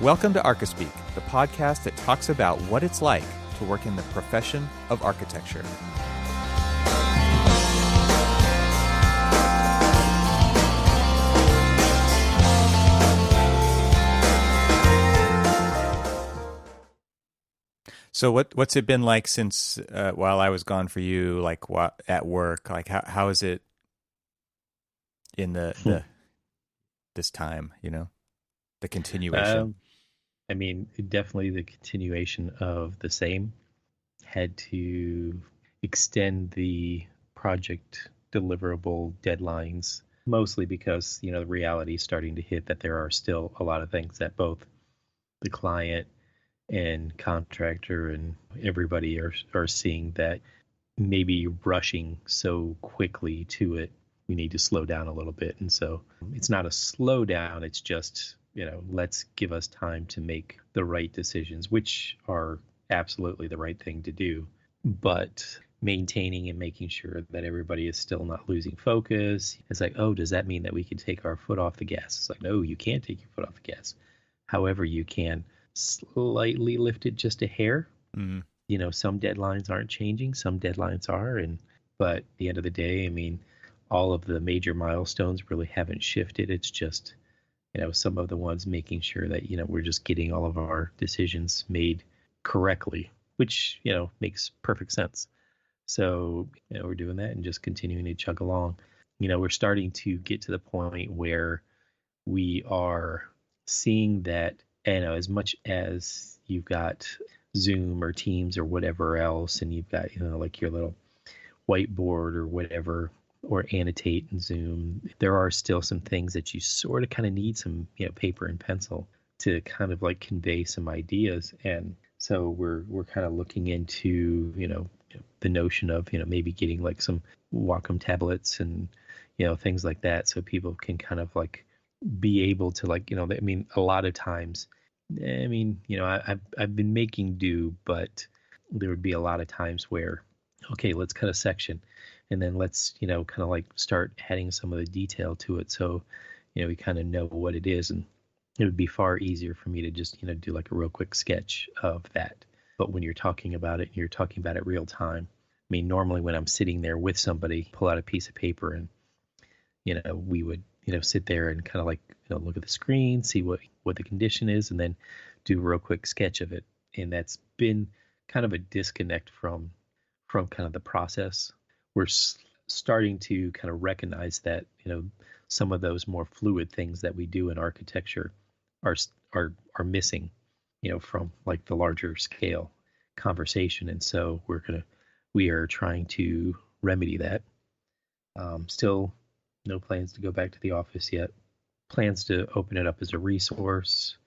Welcome to ArchiSpeak, the podcast that talks about what it's like to work in the profession of architecture. So what's it been like since while I was gone for you, like at work? Like how is it in the this time, the continuation? I mean, definitely the continuation of the same. Had to extend the project deliverable deadlines, mostly because, the reality is starting to hit that there are still a lot of things that both the client and contractor and everybody are seeing that maybe rushing so quickly to it, we need to slow down a little bit. And so it's not a slowdown, it's just, let's give us time to make the right decisions, which are absolutely the right thing to do, but maintaining and making sure that everybody is still not losing focus. It's like, oh, does that mean that we can take our foot off the gas? It's like, no, you can't take your foot off the gas. However, you can slightly lift it just a hair. Mm-hmm. Some deadlines aren't changing, some deadlines are, but at the end of the day, I mean, all of the major milestones really haven't shifted. It's just, some of the ones making sure that, we're just getting all of our decisions made correctly, which, makes perfect sense. So, we're doing that and just continuing to chug along. We're starting to get to the point where we are seeing that, as much as you've got Zoom or Teams or whatever else, and you've got, like your little whiteboard or whatever, or annotate in Zoom, there are still some things that you sort of kind of need some, paper and pencil to kind of like convey some ideas. And so we're kind of looking into, the notion of, maybe getting like some Wacom tablets and, things like that, so people can kind of like be able to like, I mean, a lot of times, I've been making do, but there would be a lot of times where, okay, let's cut a section, and then let's, kind of like start adding some of the detail to it. So, we kind of know what it is, and it would be far easier for me to just, do like a real quick sketch of that. But when you're talking about it, you're talking about it real time. I mean, normally when I'm sitting there with somebody, pull out a piece of paper and, we would, sit there and kind of like, look at the screen, see what the condition is, and then do a real quick sketch of it. And that's been kind of a disconnect from kind of the process. We're starting to kind of recognize that, some of those more fluid things that we do in architecture are missing, from like the larger scale conversation. And so we are trying to remedy that. Still no plans to go back to the office yet. Plans to open it up as a resource,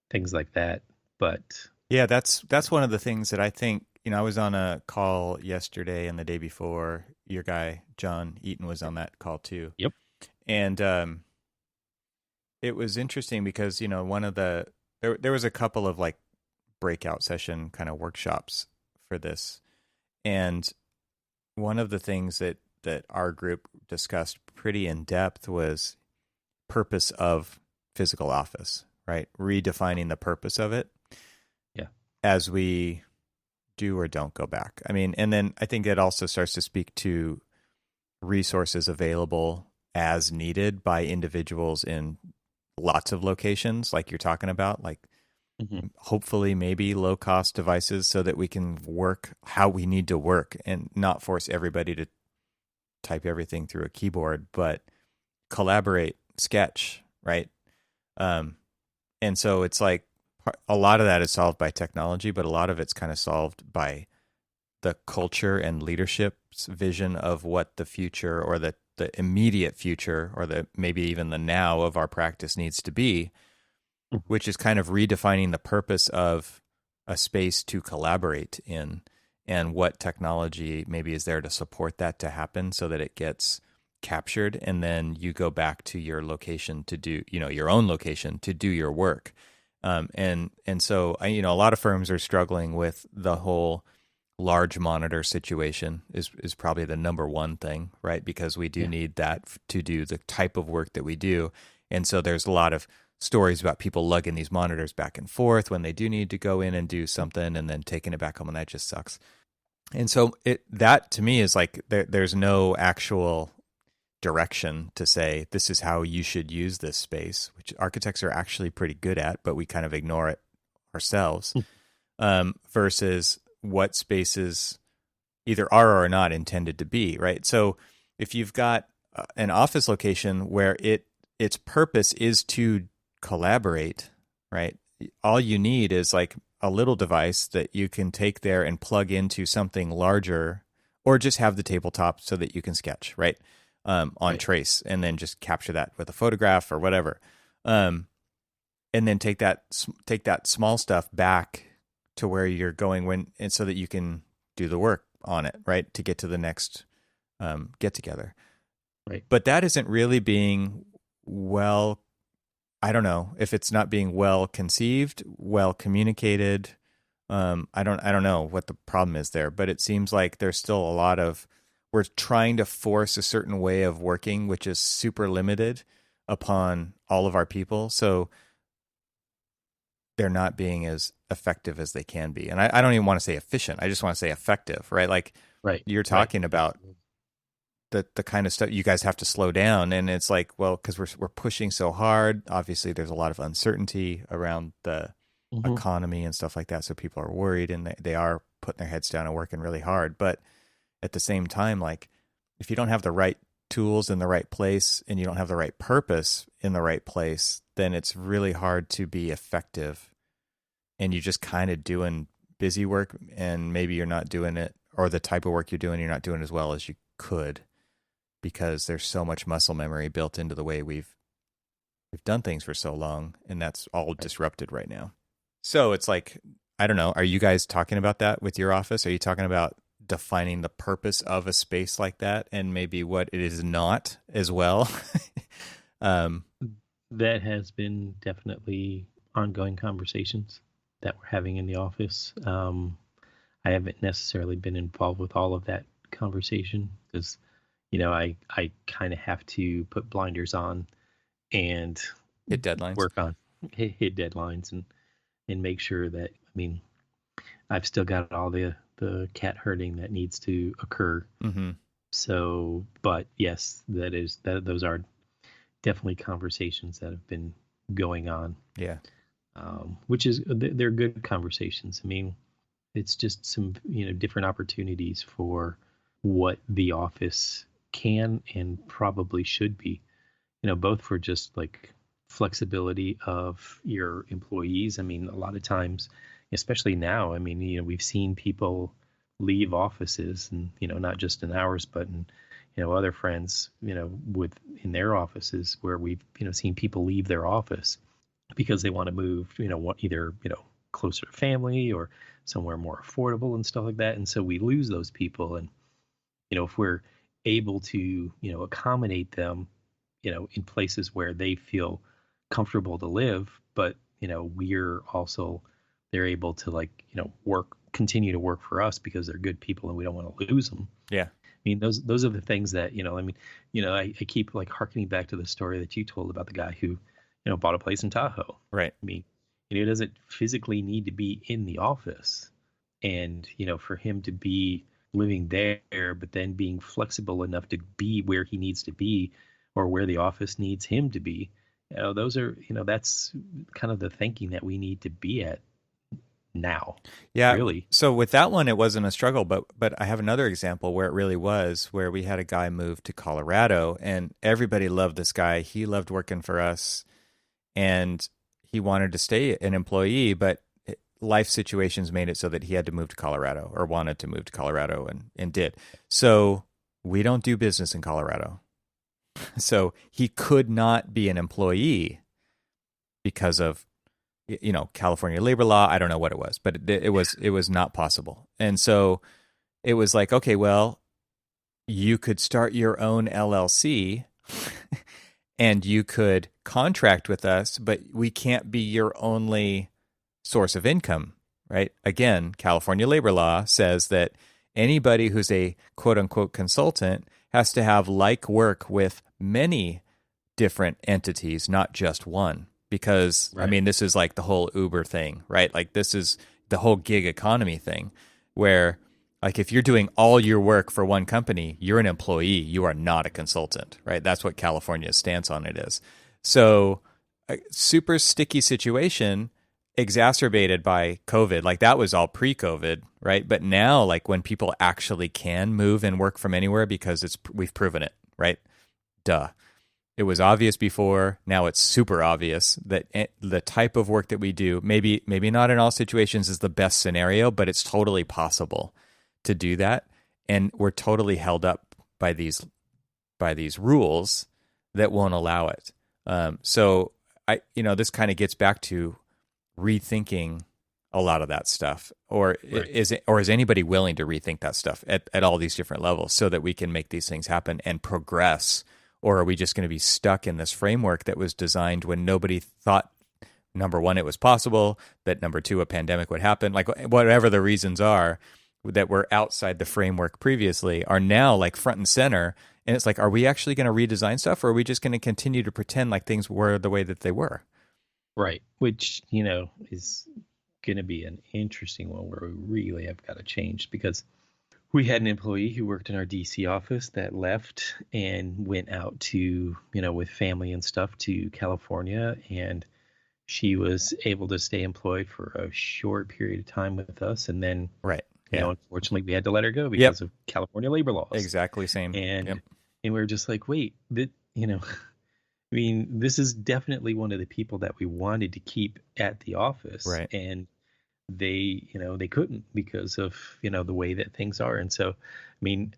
things like that. But yeah, that's one of the things that I think, I was on a call yesterday and the day before. Your guy, John Eaton, was on that call too. Yep. And it was interesting because, one of there was a couple of like breakout session kind of workshops for this. And one of the things that our group discussed pretty in depth was purpose of physical office, right? Redefining the purpose of it. Yeah. As we do or don't go back. I mean, and then I think it also starts to speak to resources available as needed by individuals in lots of locations, like you're talking about, like hopefully maybe low cost devices so that we can work how we need to work and not force everybody to type everything through a keyboard, but collaborate, sketch, right? And so it's like a lot of that is solved by technology, but a lot of it's kind of solved by the culture and leadership's vision of what the future or the immediate future or maybe even the now of our practice needs to be, which is kind of redefining the purpose of a space to collaborate in and what technology maybe is there to support that to happen so that it gets captured. And then you go back to your location to do, your own location to do your work. And so, a lot of firms are struggling with the whole large monitor situation is probably the number one thing, right? Because we do need that to do the type of work that we do. And so there's a lot of stories about people lugging these monitors back and forth when they do need to go in and do something and then taking it back home, and that just sucks. And so that to me is like there's no actual direction to say this is how you should use this space, which architects are actually pretty good at, but we kind of ignore it ourselves, versus what spaces either are or are not intended to be, right? So if you've got an office location where its purpose is to collaborate, right? All you need is like a little device that you can take there and plug into something larger, or just have the tabletop so that you can sketch, right? On Right. trace, and then just capture that with a photograph or whatever. And then take that small stuff back to where you're going and so that you can do the work on it, right? To get to the next get together. Right. But that isn't really being well, I don't know if it's not being well conceived, well communicated. I don't know what the problem is there, but it seems like there's still a lot of, we're trying to force a certain way of working, which is super limited upon all of our people. So they're not being as effective as they can be. And I don't even want to say efficient. I just want to say effective, right? Like Right. you're talking about the kind of stuff you guys have to slow down. And it's like, well, because we're pushing so hard. Obviously, there's a lot of uncertainty around the economy and stuff like that. So people are worried, and they are putting their heads down and working really hard. But at the same time, like if you don't have the right tools in the right place and you don't have the right purpose in the right place, then it's really hard to be effective. And you're just kind of doing busy work, and maybe you're not doing it, or the type of work you're doing, you're not doing as well as you could, because there's so much muscle memory built into the way we've done things for so long, and that's all disrupted right now. So it's like, I don't know, are you guys talking about that with your office? Are you talking about defining the purpose of a space like that, and maybe what it is not as well? That has been definitely ongoing conversations that we're having in the office. I haven't necessarily been involved with all of that conversation because, I kind of have to put blinders on and Hit deadlines. work on hit deadlines and make sure that, I've still got all the cat herding that needs to occur. Mm-hmm. So, but yes, those are definitely conversations that have been going on. Yeah. Which is, they're good conversations. It's just some, different opportunities for what the office can and probably should be, both for just like flexibility of your employees. A lot of times, especially now, we've seen people leave offices, and, not just in ours, but in, other friends, in their offices, where we've, seen people leave their office because they want to move, either, closer to family or somewhere more affordable and stuff like that. And so we lose those people. And, if we're able to, accommodate them, in places where they feel comfortable to live, but, we're also, they're able to continue to work for us because they're good people and we don't want to lose them. Yeah. Those are the things that, I keep harkening back to the story that you told about the guy who, bought a place in Tahoe. Right. It doesn't physically need to be in the office. And, for him to be living there, but then being flexible enough to be where he needs to be or where the office needs him to be, those are, that's kind of the thinking that we need to be at now. Yeah. Really. So with that one, it wasn't a struggle, but I have another example where it really was, where we had a guy move to Colorado, and everybody loved this guy. He loved working for us, and he wanted to stay an employee, but life situations made it so that he had to move to Colorado, or wanted to move to Colorado, and did. So we don't do business in Colorado. So he could not be an employee because of, California labor law. I don't know what it was, but it was not possible. And so it was like, okay, well, you could start your own LLC and you could contract with us, but we can't be your only source of income, right? Again, California labor law says that anybody who's a quote unquote consultant has to have like work with many different entities, not just one. because I Right. mean, this is like the whole Uber thing, right? Like this is the whole gig economy thing where like if you're doing all your work for one company, you're an employee, you are not a consultant, right? That's what California's stance on it is. So a super sticky situation exacerbated by COVID. Like that was all pre-COVID, right? But now like when people actually can move and work from anywhere because we've proven it, right? Duh. It was obvious before. Now it's super obvious that the type of work that we do, maybe not in all situations is the best scenario, but it's totally possible to do that. And we're totally held up by these rules that won't allow it. So this kind of gets back to rethinking a lot of that stuff, or Right. is anybody willing to rethink that stuff at all these different levels so that we can make these things happen and progress? Or are we just going to be stuck in this framework that was designed when nobody thought, number one, it was possible, that number two, a pandemic would happen, like whatever the reasons are that were outside the framework previously are now like front and center. And it's like, are we actually going to redesign stuff, or are we just going to continue to pretend like things were the way that they were? Right. Which, is going to be an interesting one where we really have got to change, because we had an employee who worked in our DC office that left and went out to, with family and stuff to California. And she was able to stay employed for a short period of time with us. And then, Right. Yeah. unfortunately, we had to let her go because of California labor laws. Exactly same. And we were just like, wait, I mean, this is definitely one of the people that we wanted to keep at the office. Right. And they couldn't because of, the way that things are. And so, I mean,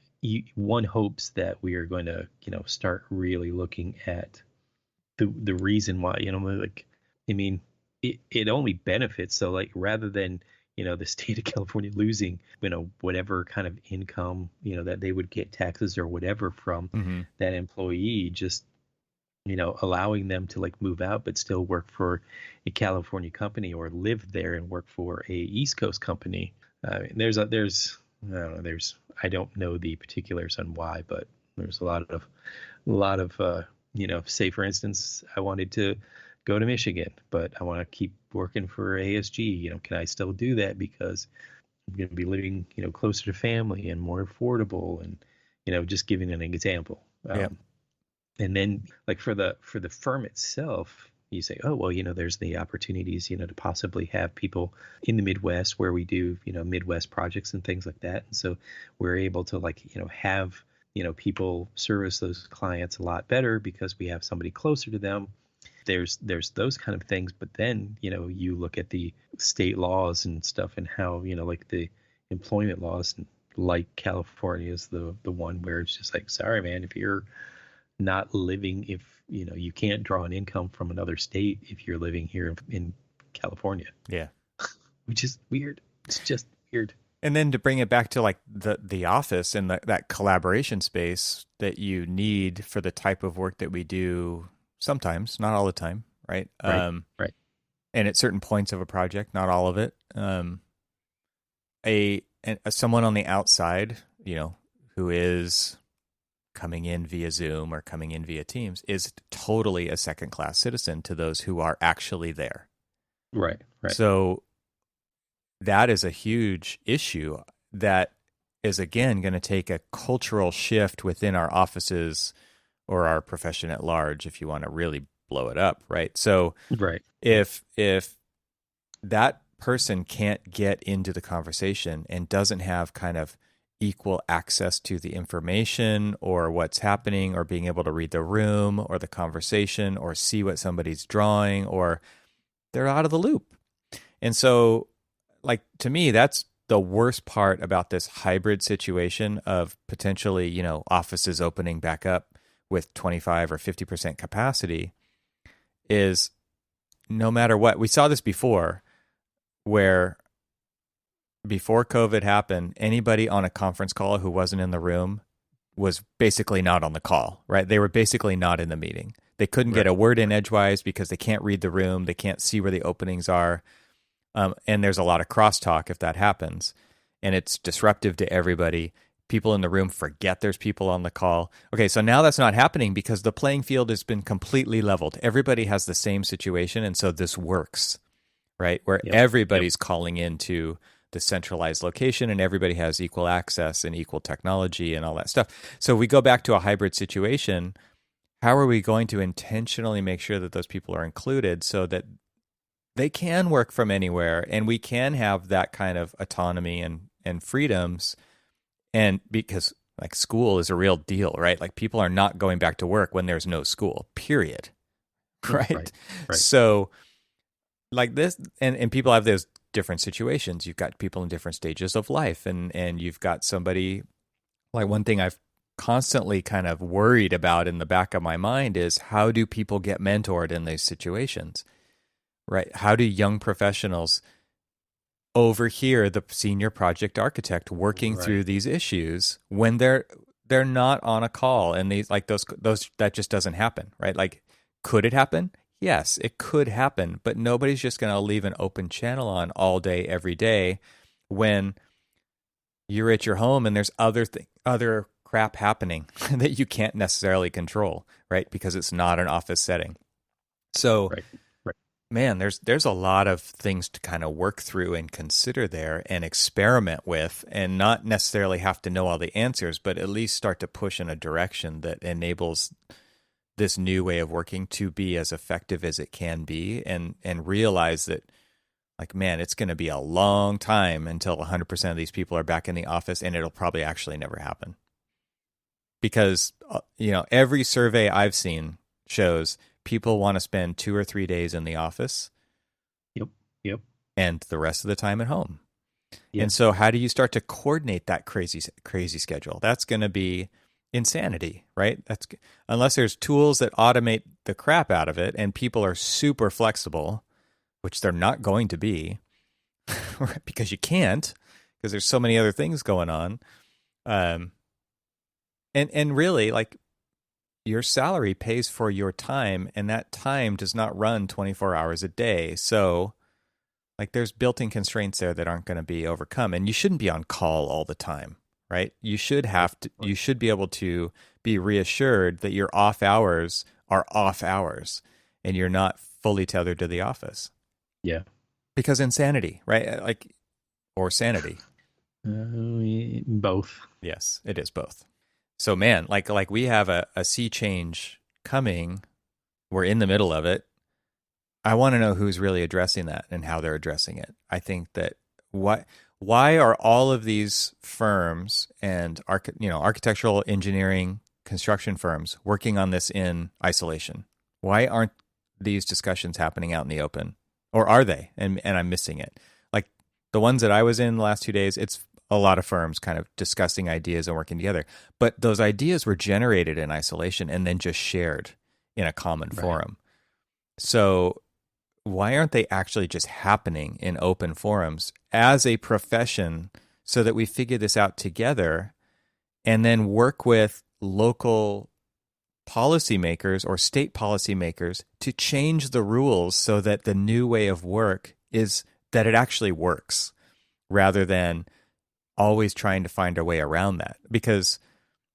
one hopes that we are going to, start really looking at the reason why, like, I mean, it only benefits. So like, rather than, the state of California losing, whatever kind of income, that they would get taxes or whatever from that employee, just, allowing them to like move out, but still work for a California company or live there and work for a East Coast company. I don't know the particulars on why, but there's a lot of, say for instance, I wanted to go to Michigan, but I want to keep working for ASG. Can I still do that because I'm going to be living, closer to family and more affordable, and, just giving an example. And then like for the firm itself, you say, oh, well, there's the opportunities, to possibly have people in the Midwest where we do, Midwest projects and things like that. And so we're able to like, have, people service those clients a lot better because we have somebody closer to them. There's those kind of things. But then, you look at the state laws and stuff and how, like the employment laws, like California is the one where it's just like, sorry, man, if you're not living, if you can't draw an income from another state if you're living here in California. Yeah. Which is weird. It's just weird. And then to bring it back to like the office and that collaboration space that you need for the type of work that we do, sometimes, not all the time, right? Right. And at certain points of a project, not all of it. Someone on the outside, who is coming in via Zoom or coming in via Teams is totally a second-class citizen to those who are actually there. Right. So that is a huge issue that is, again, going to take a cultural shift within our offices or our profession at large if you want to really blow it up, right? So right. If that person can't get into the conversation and doesn't have kind of equal access to the information or what's happening or being able to read the room or the conversation or see what somebody's drawing, or they're out of the loop. And so, like, to me, that's the worst part about this hybrid situation of potentially, offices opening back up with 25 or 50% capacity is no matter what. We saw this before where before COVID happened, anybody on a conference call who wasn't in the room was basically not on the call, right? They were basically not in the meeting. They couldn't get a word in edgewise because they can't read the room. They can't see where the openings are. And there's a lot of crosstalk if that happens. And it's disruptive to everybody. people in the room forget there's people on the call. Okay, so now that's not happening because the playing field has been completely leveled. Everybody has the same situation, and so this works, right? Where everybody's calling into the centralized location and everybody has equal access and equal technology and all that stuff. So we go back to a hybrid situation. How are we going to intentionally make sure that those people are included so that they can work from anywhere and we can have that kind of autonomy and freedoms? And because like school is a real deal, right? Like people are not going back to work when there's no school, period. Right? So like this, and people have those different situations. You've got people in different stages of life, and you've got somebody, like one thing I've constantly kind of worried about in the back of my mind is how do people get mentored in these situations, right? How do young professionals overhear the senior project architect working through these issues when they're not on a call? And these like those that just doesn't happen, right? Like, could it happen? Yes, it could happen, but nobody's just going to leave an open channel on all day, every day, when you're at your home and there's other crap happening that you can't necessarily control, right? Because it's not an office setting. So, man, there's a lot of things to kind of work through and consider there and experiment with, and not necessarily have to know all the answers, but at least start to push in a direction that enables this new way of working to be as effective as it can be, and realize that, like, man, it's going to be a long time until 100% of these people are back in the office, and it'll probably actually never happen. Because, every survey I've seen shows people want to spend 2 or 3 days in the office. Yep. And the rest of the time at home. Yep. And so how do you start to coordinate that crazy schedule? That's going to be insanity, right? That's unless there's tools that automate the crap out of it and people are super flexible, which they're not going to be because you can't, because there's so many other things going on. And really, like, your salary pays for your time, and that time does not run 24 hours a day. So, like, there's built-in constraints there that aren't going to be overcome, and you shouldn't be on call all the time, right? You should be able to be reassured that your off hours are off hours and you're not fully tethered to the office. Yeah. Because insanity, right? Like, or sanity. Both. Yes, it is both. So, man, like we have a sea change coming. We're in the middle of it. I want to know who's really addressing that and how they're addressing it. I think that why are all of these firms and architectural, engineering, construction firms working on this in isolation? Why aren't these discussions happening out in the open? Or are they? And I'm missing it. Like the ones that I was in the last 2 days, it's a lot of firms kind of discussing ideas and working together. But those ideas were generated in isolation and then just shared in a common forum. So why aren't they actually just happening in open forums as a profession so that we figure this out together and then work with local policymakers or state policymakers to change the rules so that the new way of work is that it actually works, rather than always trying to find a way around that? Because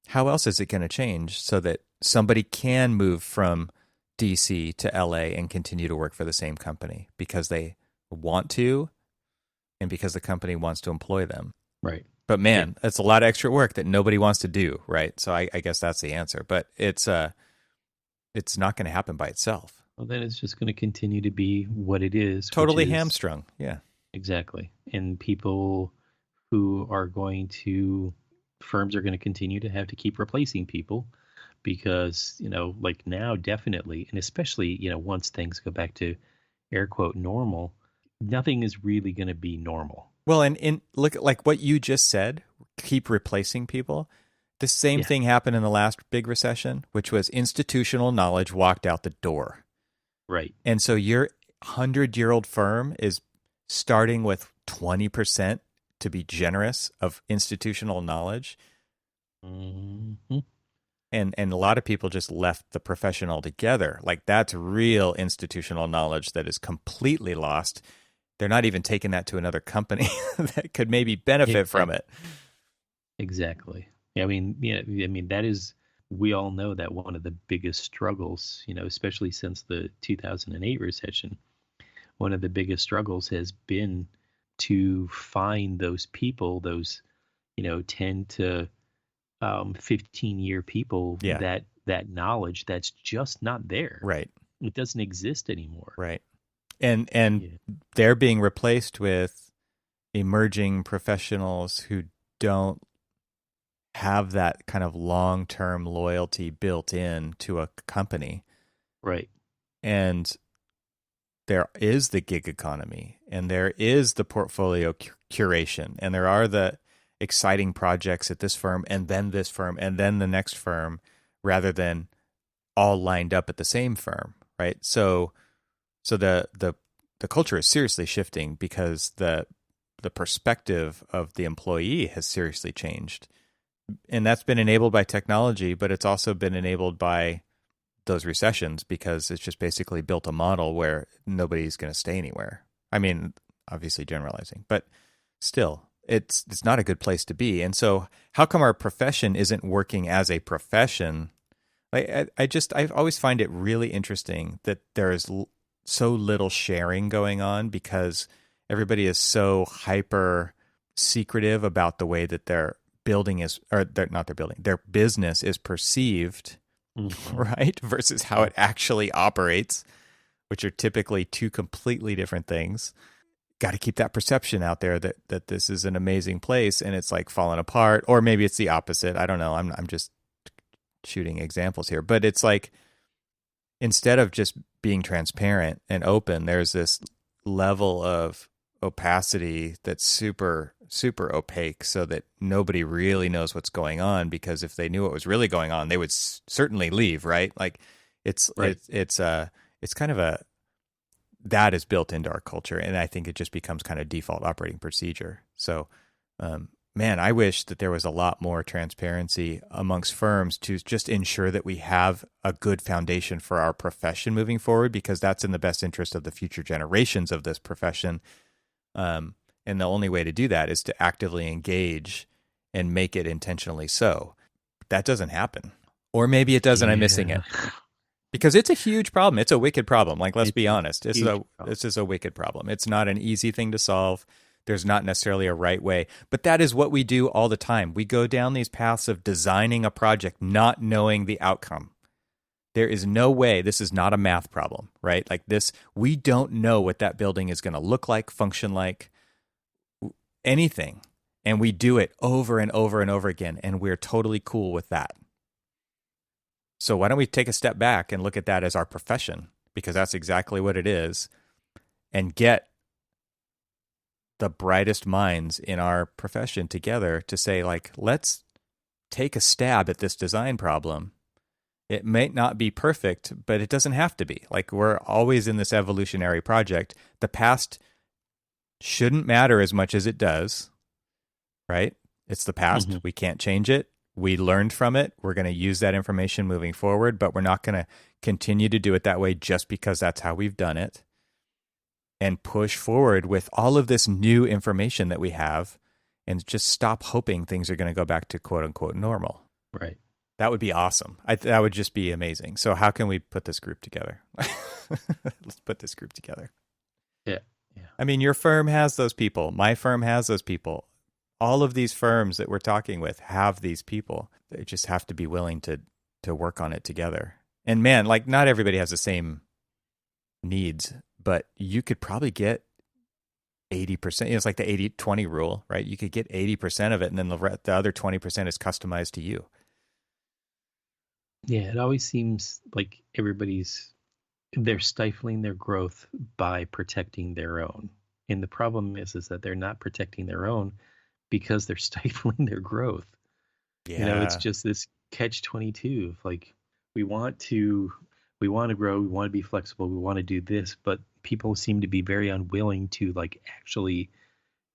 how else is it going to change so that somebody can move from DC to LA and continue to work for the same company because they want to and because the company wants to employ them? Right. But man, that's a lot of extra work that nobody wants to do, right? So I guess that's the answer. But it's not going to happen by itself. Well, then it's just going to continue to be what it is. Totally hamstrung. Yeah. Exactly. And firms are going to continue to have to keep replacing people because, like now, definitely, and especially, once things go back to air quote normal, nothing is really going to be normal. Well, and look at like what you just said, keep replacing people. The same thing happened in the last big recession, which was institutional knowledge walked out the door. Right. And so your 100-year-old firm is starting with 20%, to be generous, of institutional knowledge. Mm-hmm. And a lot of people just left the profession altogether. Like, that's real institutional knowledge that is completely lost. They're not even taking that to another company that could maybe benefit from it. Exactly. I mean, yeah, I mean that is we all know that one of the biggest struggles, especially since the 2008 recession, one of the biggest struggles has been to find those people, those, 10 to 15-year people Yeah. that knowledge that's just not there. Right. It doesn't exist anymore. Right. And Yeah. they're being replaced with emerging professionals who don't have that kind of long-term loyalty built in to a company. Right. And there is the gig economy, and there is the portfolio curation, and there are the exciting projects at this firm and then this firm and then the next firm, rather than all lined up at the same firm, right? So the culture is seriously shifting because the perspective of the employee has seriously changed. And that's been enabled by technology, but it's also been enabled by those recessions, because it's just basically built a model where nobody's going to stay anywhere. I mean, obviously generalizing, but still, it's not a good place to be. And so, how come our profession isn't working as a profession? I always find it really interesting that there is so little sharing going on, because everybody is so hyper secretive about the way that their building is, or they're not their building, their business is perceived, Hmm. right? Versus how Yeah. it actually operates, which are typically two completely different things. Got to keep that perception out there that this is an amazing place, and it's like falling apart, or maybe it's the opposite. I don't know. I'm just shooting examples here, but it's like, instead of just being transparent and open, there's this level of opacity that's super super opaque, so that nobody really knows what's going on, because if they knew what was really going on, they would certainly leave, right? Like, it's Right. it's kind of a, that is built into our culture, and I think it just becomes kind of default operating procedure. So, man, I wish that there was a lot more transparency amongst firms to just ensure that we have a good foundation for our profession moving forward, because that's in the best interest of the future generations of this profession. And the only way to do that is to actively engage and make it intentionally so. That doesn't happen. Or maybe it does and I'm missing Yeah. it. Because it's a huge problem. It's a wicked problem. Like, let's It's be a honest. huge problem. This is a wicked problem. It's not an easy thing to solve. There's not necessarily a right way. But that is what we do all the time. We go down these paths of designing a project, not knowing the outcome. There is no way, this is not a math problem, right? Like this, we don't know what that building is going to look like, function like, anything. And we do it over and over and over again. And we're totally cool with that. So why don't we take a step back and look at that as our profession? Because that's exactly what it is. And get the brightest minds in our profession together to say, like, let's take a stab at this design problem. It may not be perfect, but it doesn't have to be. Like, we're always in this evolutionary project. The past shouldn't matter as much as it does, right? It's the past. Hmm. We can't change it. We learned from it. We're going to use that information moving forward, but we're not going to continue to do it that way just because that's how we've done it. And push forward with all of this new information that we have, and just stop hoping things are going to go back to quote unquote normal. Right. That would be awesome. That would just be amazing. So how can we put this group together? Let's put this group together. Yeah. Yeah. I mean, your firm has those people. My firm has those people. All of these firms that we're talking with have these people. They just have to be willing to work on it together. And man, like, not everybody has the same needs, but you could probably get 80%. It's like the 80-20 rule, right? You could get 80% of it, and then the other 20% is customized to you. Yeah. It always seems like they're stifling their growth by protecting their own. And the problem is that they're not protecting their own because they're stifling their growth. It's Yeah. just this catch 22 of like we want to we want to grow, we want to be flexible, we want to do this, but people seem to be very unwilling to like actually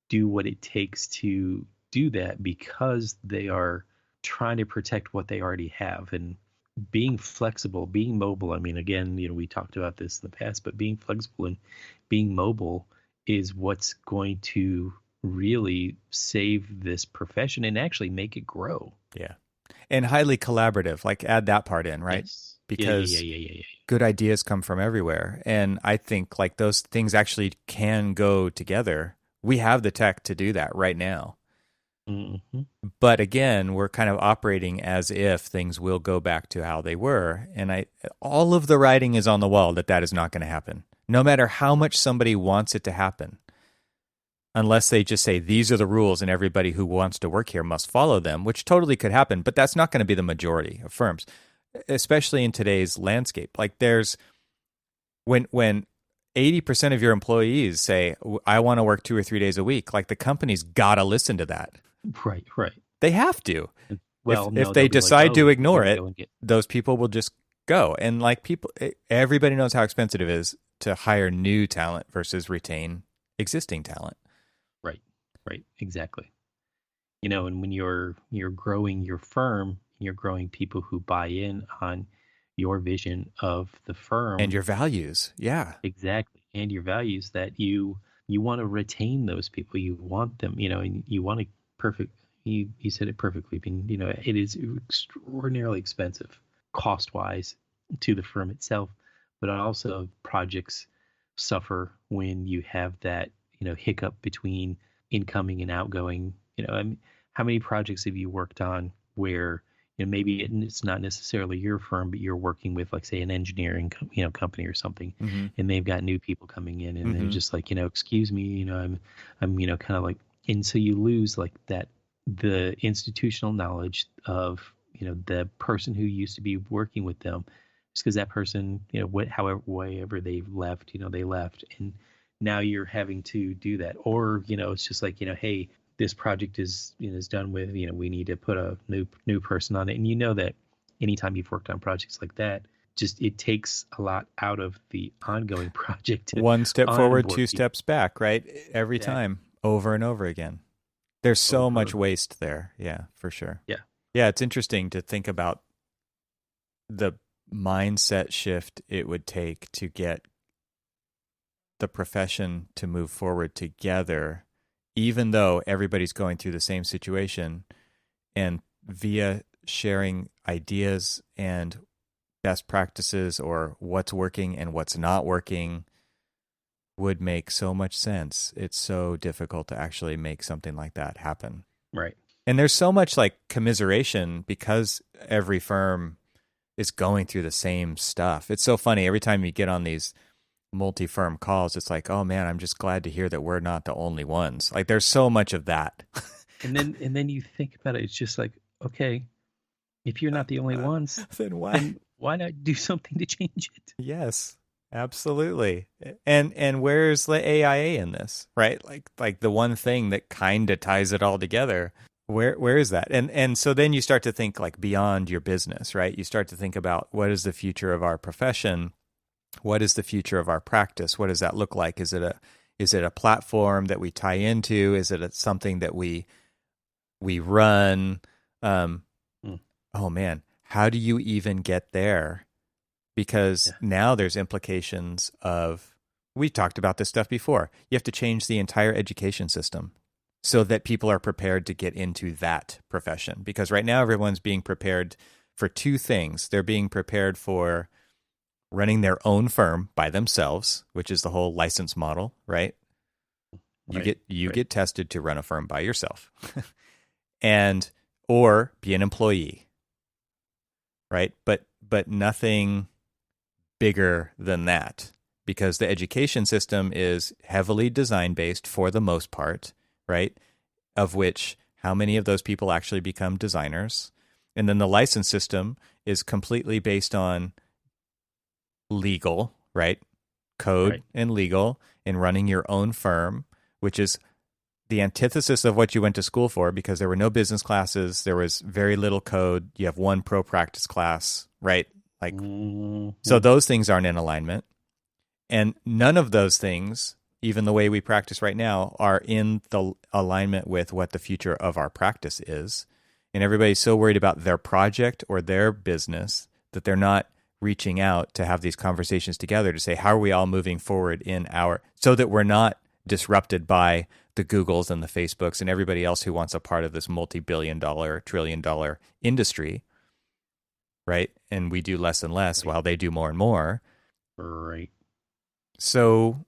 do what it takes to do that because they are trying to protect what they already have. And being flexible, being mobile, I mean, again, we talked about this in the past, but being flexible and being mobile is what's going to really save this profession and actually make it grow. Yeah. And highly collaborative, like add that part in, right? Yes. Because Yeah. good ideas come from everywhere. And I think like those things actually can go together. We have the tech to do that right now. Hmm. But again, we're kind of operating as if things will go back to how they were. And all of the writing is on the wall that that is not going to happen, no matter how much somebody wants it to happen. Unless they just say, these are the rules and everybody who wants to work here must follow them, which totally could happen. But that's not going to be the majority of firms, especially in today's landscape. Like when 80% of your employees say, I want to work 2 or 3 days a week, like the company's got to listen to that. Right. They have to. Well, if no, they they'll be like, decide "Oh, to we're ignore gonna it, go and get-" those people will just go. And like everybody knows how expensive it is to hire new talent versus retain existing talent. Right, exactly. And when you're growing your firm, you're growing people who buy in on your vision of the firm. And your values. Yeah. Exactly. And your values, that you want to retain those people. You want them, and you want to perfect you said it perfectly. I mean, it is extraordinarily expensive cost wise to the firm itself, but also projects suffer when you have that, hiccup between incoming and outgoing. I mean, how many projects have you worked on where maybe it's not necessarily your firm, but you're working with, like, say, an engineering company or something, Mm-hmm. and they've got new people coming in, and they're Mm-hmm. just like, excuse me, I'm kind of like, and so you lose like that, the institutional knowledge of the person who used to be working with them, just because that person, however they left, they left, and now you're having to do that, or it's just like, hey, this project is done with, we need to put a new person on it. And that anytime you've worked on projects like that, just it takes a lot out of the ongoing project to One step forward, onboard 2 people. steps back, right? Every Exactly. time, over and over again. There's so Over. much waste there. Yeah, for sure. Yeah. Yeah, it's interesting to think about the mindset shift it would take to get the profession to move forward together, even though everybody's going through the same situation, and via sharing ideas and best practices or what's working and what's not working would make so much sense. It's so difficult to actually make something like that happen. Right. And there's so much like commiseration because every firm is going through the same stuff. It's so funny. Every time you get on these multi-firm calls, it's like, oh man, I'm just glad to hear that we're not the only ones. Like there's so much of that. And then you think about it, it's just like, okay, if you're not the only ones, then why not do something to change it? Yes, absolutely. And where's the AIA in this, right? Like the one thing that kind of ties it all together. Where is that? And so then you start to think like beyond your business, right? You start to think about what is the future of our profession? What is the future of our practice? What does that look like? Is it a platform that we tie into? Is it something that we run? Oh man, how do you even get there? Because now there's implications of, we talked about this stuff before. You have to change the entire education system so that people are prepared to get into that profession. Because right now everyone's being prepared for two things. They're being prepared for running their own firm by themselves, which is the whole license model, right? You get tested to run a firm by yourself. Or be an employee. Right? But nothing bigger than that, because the education system is heavily design based for the most part, right? Of which, how many of those people actually become designers? And then the license system is completely based on legal, right? Code and legal, and running your own firm, which is the antithesis of what you went to school for, because there were no business classes, there was very little code. You have one pro practice class, right? Like, so those things aren't in alignment. And none of those things, even the way we practice right now, are in the alignment with what the future of our practice is. And everybody's so worried about their project or their business that they're not reaching out to have these conversations together to say, how are we all moving forward so that we're not disrupted by the Googles and the Facebooks and everybody else who wants a part of this multi-billion-dollar, trillion-dollar industry, right? And we do less and less while they do more and more. Right. So,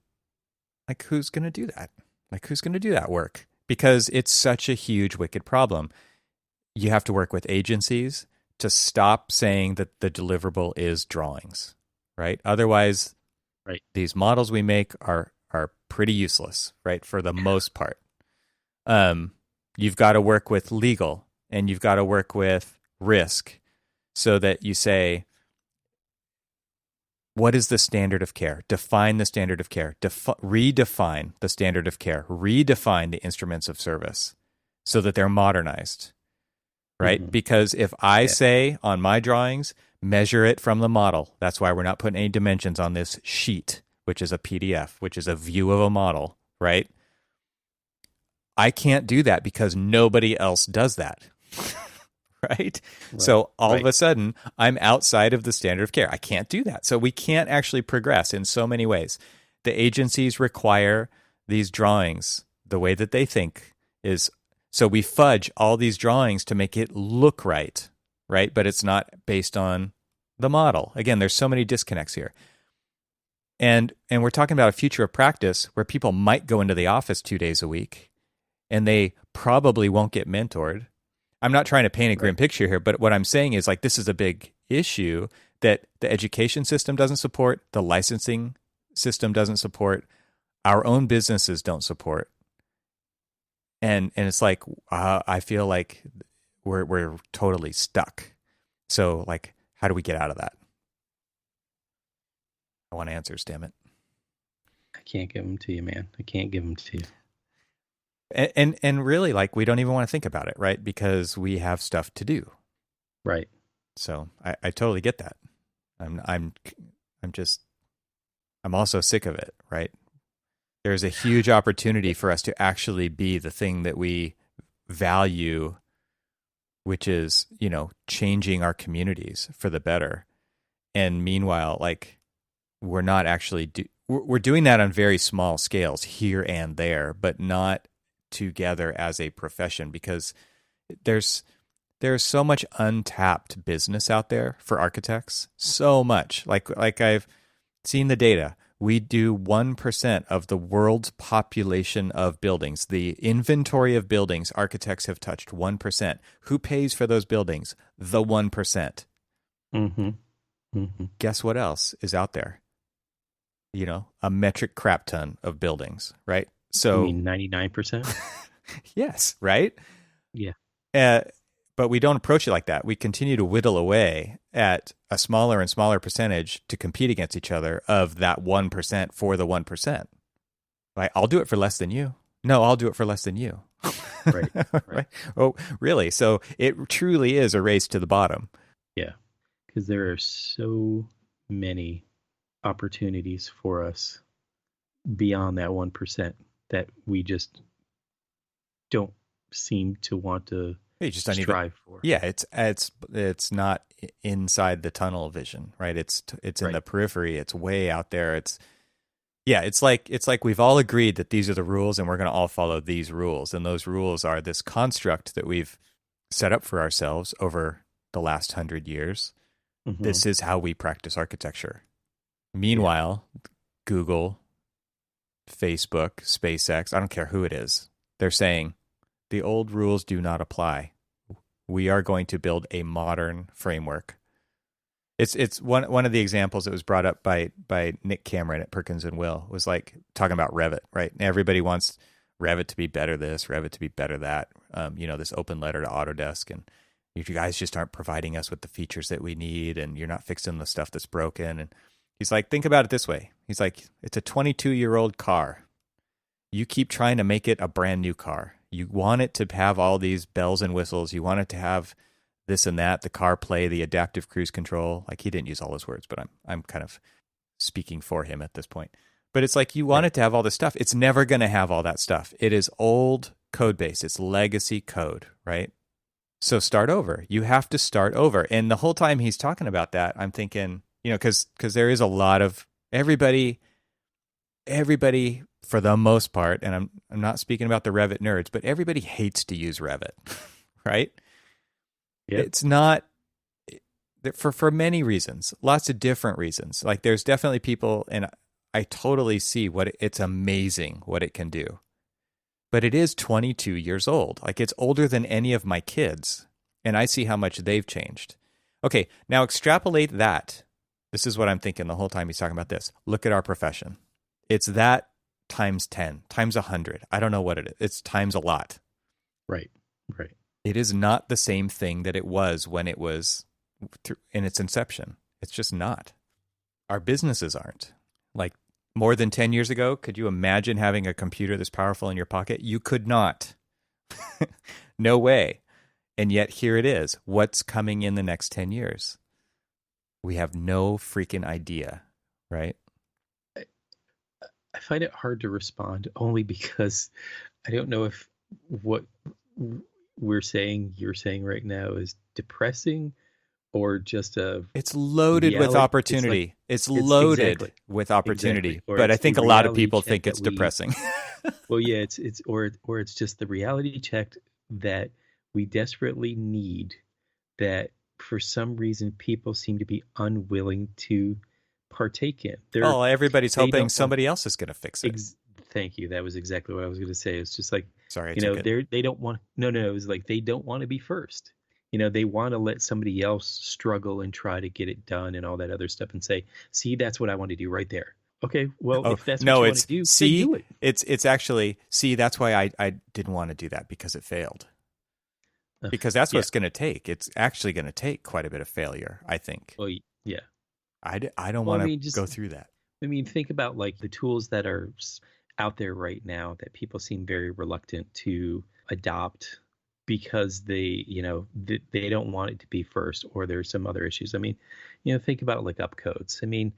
like, who's going to do that? Like, who's going to do that work? Because it's such a huge, wicked problem. You have to work with agencies to stop saying that the deliverable is drawings, right? Otherwise, right, these models we make are pretty useless, right? For the most part. You've got to work with legal and you've got to work with risk so that you say, what is the standard of care? Define the standard of care. Redefine the standard of care. Redefine the instruments of service so that they're modernized, right? Mm-hmm. Because if I say on my drawings, measure it from the model, that's why we're not putting any dimensions on this sheet, which is a PDF, which is a view of a model, right? I can't do that because nobody else does that. Right? So all of a sudden, I'm outside of the standard of care. I can't do that. So we can't actually progress in so many ways. The agencies require these drawings. The way that they think is, so we fudge all these drawings to make it look right? But it's not based on the model. Again, there's so many disconnects here. And we're talking about a future of practice where people might go into the office 2 days a week and they probably won't get mentored. I'm not trying to paint a grim picture here, but what I'm saying is, like, this is a big issue that the education system doesn't support, the licensing system doesn't support, our own businesses don't support. And it's like, I feel like we're totally stuck. So, like, how do we get out of that? I want answers, damn it. I can't give them to you, man. I can't give them to you. And really, like, we don't even want to think about it, right? Because we have stuff to do. Right. So I totally get that. I'm also sick of it, right? There's a huge opportunity for us to actually be the thing that we value, which is, changing our communities for the better. And meanwhile, like, we're not actually we're doing that on very small scales here and there, but not together as a profession, because there's so much untapped business out there for architects. So much. Like I've seen the data. We do 1% of the world's population of buildings. The inventory of buildings architects have touched 1%. Who pays for those buildings? The 1%. Mm-hmm. Mm-hmm. Guess what else is out there? A metric crap ton of buildings, right? So, you mean 99%? Yes, right? Yeah. But we don't approach it like that. We continue to whittle away at a smaller and smaller percentage to compete against each other of that 1% for the 1%. Right? I'll do it for less than you. No, I'll do it for less than you. Right. Right. Oh, really? So it truly is a race to the bottom. Yeah. Because there are so many opportunities for us beyond that 1% that we just don't seem to want to strive for. Yeah, it's not inside the tunnel vision, right? It's in the periphery. It's way out there. It's like we've all agreed that these are the rules and we're going to all follow these rules. And those rules are this construct that we've set up for ourselves over the last 100 years. Mm-hmm. This is how we practice architecture. Meanwhile, Google, Facebook, SpaceX, I don't care who it is, they're saying the old rules do not apply. We are going to build a modern framework. It's one of the examples that was brought up by Nick Cameron at Perkins and Will was like talking about Revit, right? Everybody wants Revit to be better this, Revit to be better that. This open letter to Autodesk, and you guys just aren't providing us with the features that we need, and you're not fixing the stuff that's broken. And he's like, think about it this way. He's like, it's a 22-year-old car. You keep trying to make it a brand new car. You want it to have all these bells and whistles. You want it to have this and that, the CarPlay, the adaptive cruise control. Like, he didn't use all those words, but I'm kind of speaking for him at this point. But it's like, you want it to have all this stuff. It's never going to have all that stuff. It is old code base. It's legacy code, right? So start over. You have to start over. And the whole time he's talking about that, I'm thinking, because there is a lot of everybody for the most part, and I'm not speaking about the Revit nerds, but everybody hates to use Revit, right? Yep. It's not for many reasons, lots of different reasons. Like there's definitely people, and I totally see it's amazing what it can do. But it is 22 years old. Like it's older than any of my kids, and I see how much they've changed. Okay, now extrapolate that. This is what I'm thinking the whole time he's talking about this. Look at our profession. It's that times 10, times 100. I don't know what it is. It's times a lot. Right. Right. It is not the same thing that it was when it was in its inception. It's just not. Our businesses aren't. Like more than 10 years ago, could you imagine having a computer this powerful in your pocket? You could not. No way. And yet here it is. What's coming in the next 10 years? We have no freaking idea, right? I find it hard to respond only because I don't know if what you're saying right now is depressing or just a It's loaded with reality. opportunity. It's loaded exactly, with opportunity. exactly. Or But I it's think the a lot of reality people check think that it's we depressing. well, yeah, or it's just the reality check that we desperately need, that for some reason people seem to be unwilling to partake in. Oh, everybody's They hoping don't want somebody else is going to fix it. thank you. That was exactly what I was going to say. It's just like, Sorry, I took it. they don't want, no, it was like they don't want to be first. They want to let somebody else struggle and try to get it done and all that other stuff and say, see, that's what I want to do right there. Okay, well, if that's what you want to do, then do it. It's actually, see, that's why I didn't want to do that because it failed. Because that's what it's going to take. It's actually going to take quite a bit of failure, I think. Well, yeah. I don't want to go through that. I mean, think about like the tools that are out there right now that people seem very reluctant to adopt because they don't want it to be first, or there's some other issues. I mean, think about like upcodes. I mean,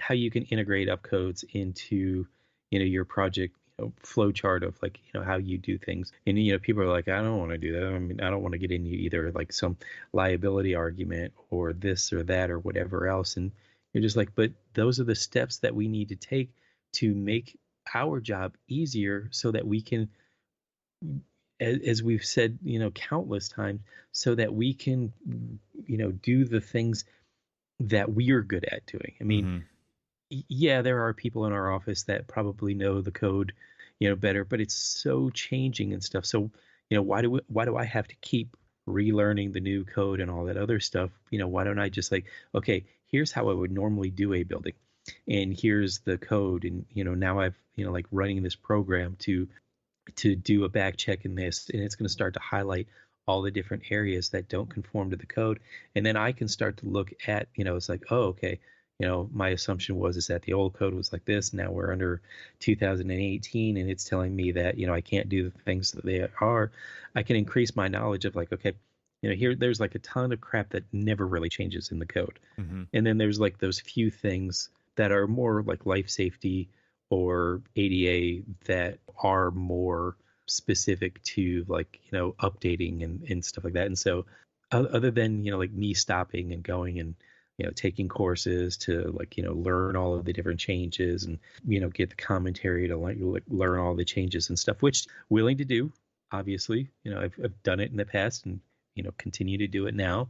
how you can integrate upcodes into, your project flow chart of like, how you do things. And, people are like, I don't want to do that. I mean, I don't want to get into either like some liability argument or this or that or whatever else. And you're just like, but those are the steps that we need to take to make our job easier so that we can, as we've said, countless times, so that we can, do the things that we are good at doing. I mean, yeah, there are people in our office that probably know the code, better, but it's so changing and stuff. So, why do I have to keep relearning the new code and all that other stuff? Why don't I just like, okay, here's how I would normally do a building, and here's the code, and now I've like running this program to do a back check in this, and it's going to start to highlight all the different areas that don't conform to the code, and then I can start to look at, it's like, oh, okay, my assumption is that the old code was like this. Now we're under 2018, and it's telling me that I can't do the things that they are. I can increase my knowledge of like, okay, there's like a ton of crap that never really changes in the code, and then there's like those few things that are more like life safety or ADA that are more specific to like, updating and stuff like that. And so other than, like me stopping and going and, taking courses to like, learn all of the different changes and, get the commentary to like learn all the changes and stuff, which willing to do, obviously, I've done it in the past and, continue to do it now.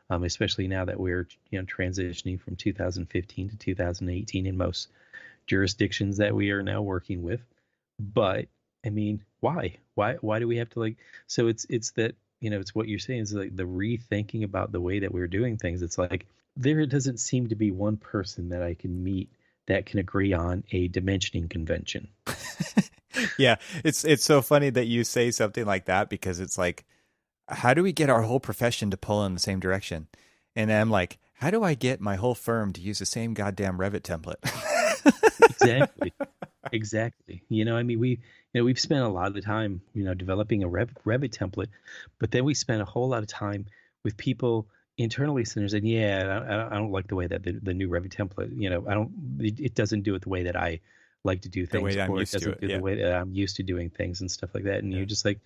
Especially now that we're, transitioning from 2015 to 2018 in most jurisdictions that we are now working with. But I mean, why do we have to like, so it's that, it's what you're saying is like the rethinking about the way that we're doing things. It's like, there doesn't seem to be one person that I can meet that can agree on a dimensioning convention. Yeah. It's so funny that you say something like that, because it's like, how do we get our whole profession to pull in the same direction? And then I'm like, how do I get my whole firm to use the same goddamn Revit template? Exactly. I mean, we've spent a lot of the time, developing a Revit template, but then we spent a whole lot of time with people internally saying, yeah, I don't like the way that the new Revit template, it doesn't do it the way that I like to do things, or it doesn't do the way that I'm used to doing things and stuff like that. And you're just like,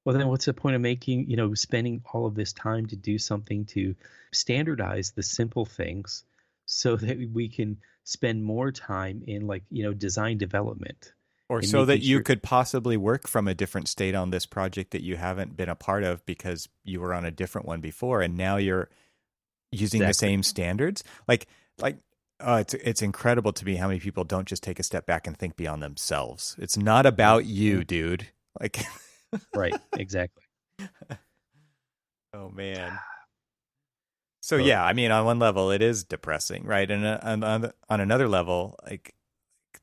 well, then what's the point of making, spending all of this time to do something to standardize the simple things so that we can spend more time in like, design development Or and so making that you sure could possibly work from a different state on this project that you haven't been a part of because you were on a different one before, and now you're using the exactly. same standards. Like it's incredible to me how many people don't just take a step back and think beyond themselves. It's not about you, Mhm. dude. Like, Right, exactly. oh man. So Well, yeah, I mean, on one level, it is depressing, right? And on another level, like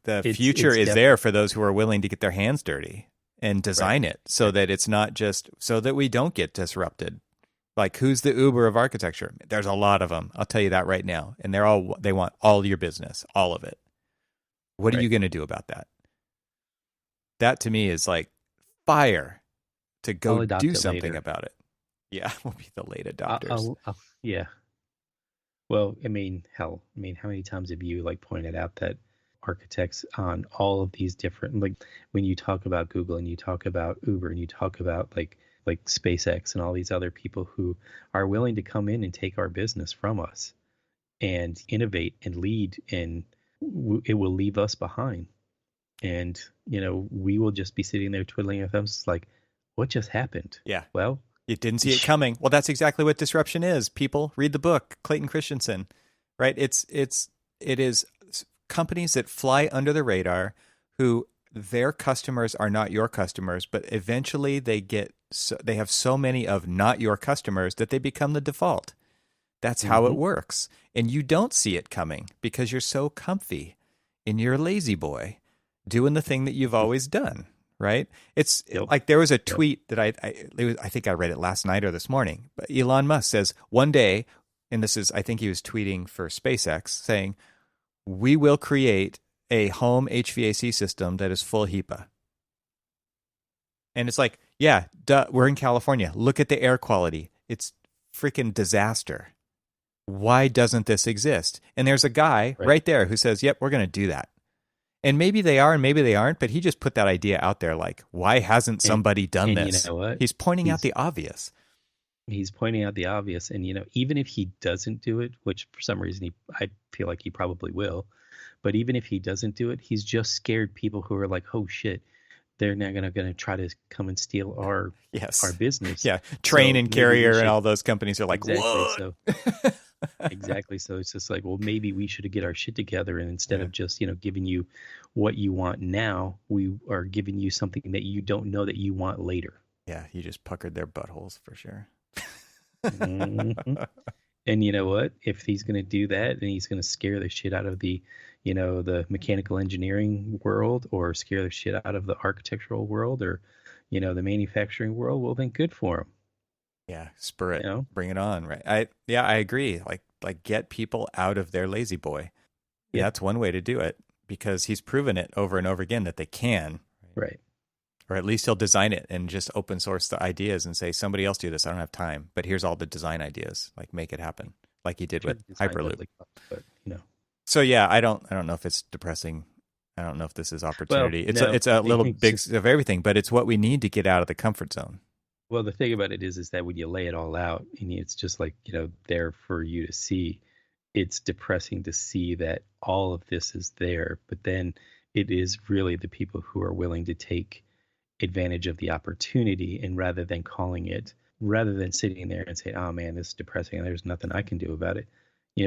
the future it's is definitely there for those who are willing to get their hands dirty and right. design it so Exactly. that it's not just so that we don't get disrupted. Like, who's the Uber of architecture? There's a lot of them. I'll tell you that right now. And they want all your business, all of it. What are you Right. going to do about that? That to me is like fire to go I'll do adopt it something later. about it. Yeah, we'll be the late I'll, adopters. I'll yeah. Well, I mean, hell, I mean, how many times have you like pointed out that architects on all of these different, like when you talk about Google and you talk about Uber and you talk about like SpaceX and all these other people who are willing to come in and take our business from us and innovate and lead, and it will leave us behind. And we will just be sitting there twiddling our thumbs, like, what just happened? Yeah. Well, You didn't see it coming. Well, that's exactly what disruption is. People read the book, Clayton Christensen, right? It is companies that fly under the radar who their customers are not your customers, but eventually they have so many of not your customers that they become the default. That's how it hmm works. And you don't see it coming because you're so comfy and you're a lazy boy doing the thing that you've always done, right? It's yep, like there was a yep, tweet that I think I read it last night or this morning. But Elon Musk says one day, and this is, I think he was tweeting for SpaceX saying, we will create a home HVAC system that is full HEPA. And it's like, yeah, duh, we're in California. Look at the air quality. It's freaking disaster. Why doesn't this exist? And there's a guy right. right there who says, yep, we're going to do that. And maybe they are and maybe they aren't, but he just put that idea out there like, why hasn't And somebody done and you this? know what? He's pointing out He's the obvious. he's pointing out the obvious, and even if he doesn't do it, which for some reason I feel like he probably will, but even if he doesn't do it, he's just scared people who are like, oh shit, they're not gonna try to come and steal our Yes. business. Yeah. Train So and maybe we Carrier and should all those companies are like, exactly. what? So exactly. So it's just like, well, maybe we should get our shit together, and instead Yeah. of just giving you what you want now, we are giving you something that you don't know that you want later. Yeah. You just puckered their buttholes for sure. hmm And you know what? If he's going to do that, then he's going to scare the shit out of the mechanical engineering world, or scare the shit out of the architectural world, or, the manufacturing world. Well, then good for him. Yeah. Spur You it. know? Bring it on. Right. I agree. Like get people out of their lazy boy. Yep. That's one way to do it because he's proven it over and over again that they can. Right. Or at least he'll design it and just open source the ideas and say, somebody else do this. I don't have time, but here's all the design ideas. Like make it happen, like he did Sure, with the design Hyperloop. does look fun, but So yeah, I don't know if it's depressing. I don't know if this is well, opportunity. no, It's a little it's big just of everything, but it's what we need to get out of the comfort zone. well, the thing about it is that when you lay it all out and it's just like there for you to see, it's depressing to see that all of this is there, but then it is really the people who are willing to take advantage of the opportunity, and rather than sitting there and say, oh man, this is depressing and there's nothing I can do about it,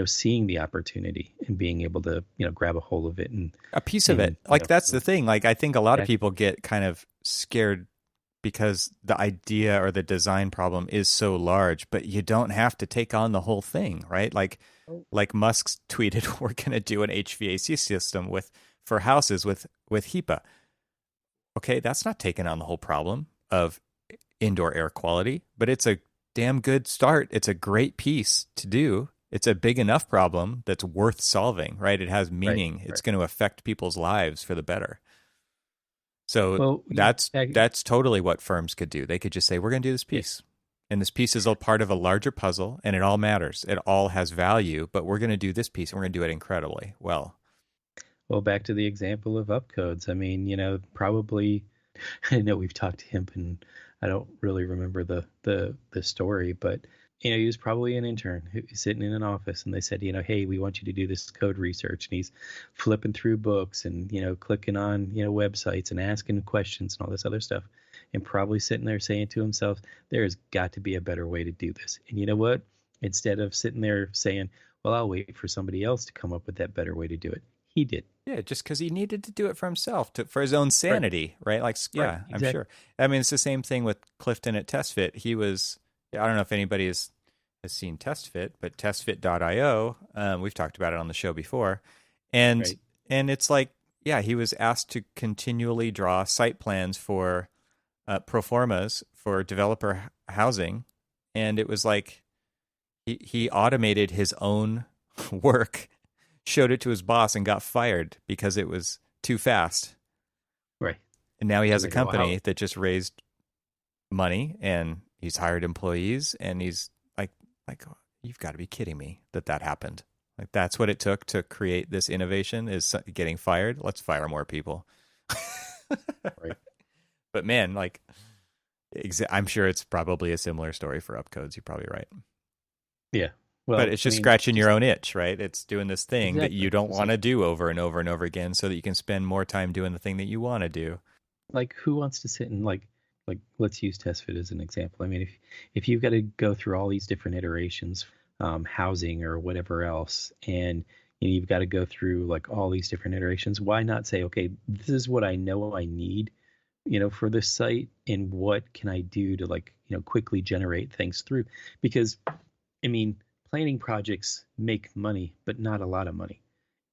seeing the opportunity and being able to grab a hold of it, A piece of it. and Like that's the thing. Like I think a lot of exactly. people get kind of scared because the idea or the design problem is so large, but you don't have to take on the whole thing, right? Like Musk's tweeted, we're going to do an HVAC system for houses with HEPA. Okay, that's not taking on the whole problem of indoor air quality, but it's a damn good start. It's a great piece to do. It's a big enough problem that's worth solving, right? It has Right, meaning. It's right. going to affect people's lives for the better. So Well, that's totally what firms could do. They could just say, we're going to do this yeah. piece. And this piece is a part of a larger puzzle and it all matters. It all has value, but we're going to do this piece and we're going to do it incredibly well. Well, back to the example of upcodes. I mean, probably I know we've talked to him, and I don't really remember the story, but he was probably an intern sitting in an office, and they said, hey, we want you to do this code research. And he's flipping through books and, clicking on, websites and asking questions and all this other stuff. And probably sitting there saying to himself, there's got to be a better way to do this. And you know what? Instead of sitting there saying, well, I'll wait for somebody else to come up with that better way to do it, he did. Yeah, just because he needed to do it for himself, for his own Right. sanity, right? Like, Right. yeah, I'm Exactly. sure. I mean, it's the same thing with Clifton at TestFit. He was, I don't know if anybody has seen TestFit, but testfit.io, we've talked about it on the show before. And, Right. and it's like, yeah, he was asked to continually draw site plans for pro formas for developer housing. And it was like, he automated his own work, showed it to his boss, and got fired because it was too fast. Right. And now he has He's a like, well, company that just raised money and he's hired employees, and he's like, oh, you've got to be kidding me that happened. Like, that's what it took to create this innovation, is getting fired. Let's fire more people. right. But man, like, I'm sure it's probably a similar story for Upcodes. You're probably right. Yeah. But Well, it's just scratching your own itch, right? It's doing this thing that exactly. you don't It's want to do over and over and over again, so that you can spend more time doing the thing that you want to do. like who wants to sit and let's use TestFit as an example. I mean, if you've got to go through all these different iterations, housing or whatever else, and you've got to go through like all these different iterations, why not say, okay, this is what I know I need, for this site, and what can I do to quickly generate things through? Because I mean, planning projects make money, but not a lot of money.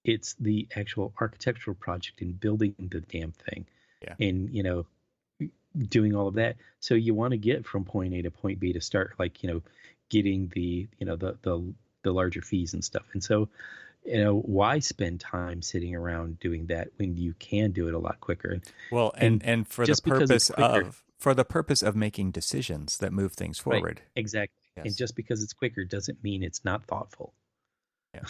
It's the actual architectural project and building the damn thing, Yeah. and doing all of that. So you want to get from point A to point B to start getting the the larger fees and stuff. And so why spend time sitting around doing that when you can do it a lot quicker? Well, And and just because it's quicker, for the purpose of making decisions that move things right? forward. Exactly. And Yes. just because it's quicker doesn't mean it's not thoughtful. Yeah.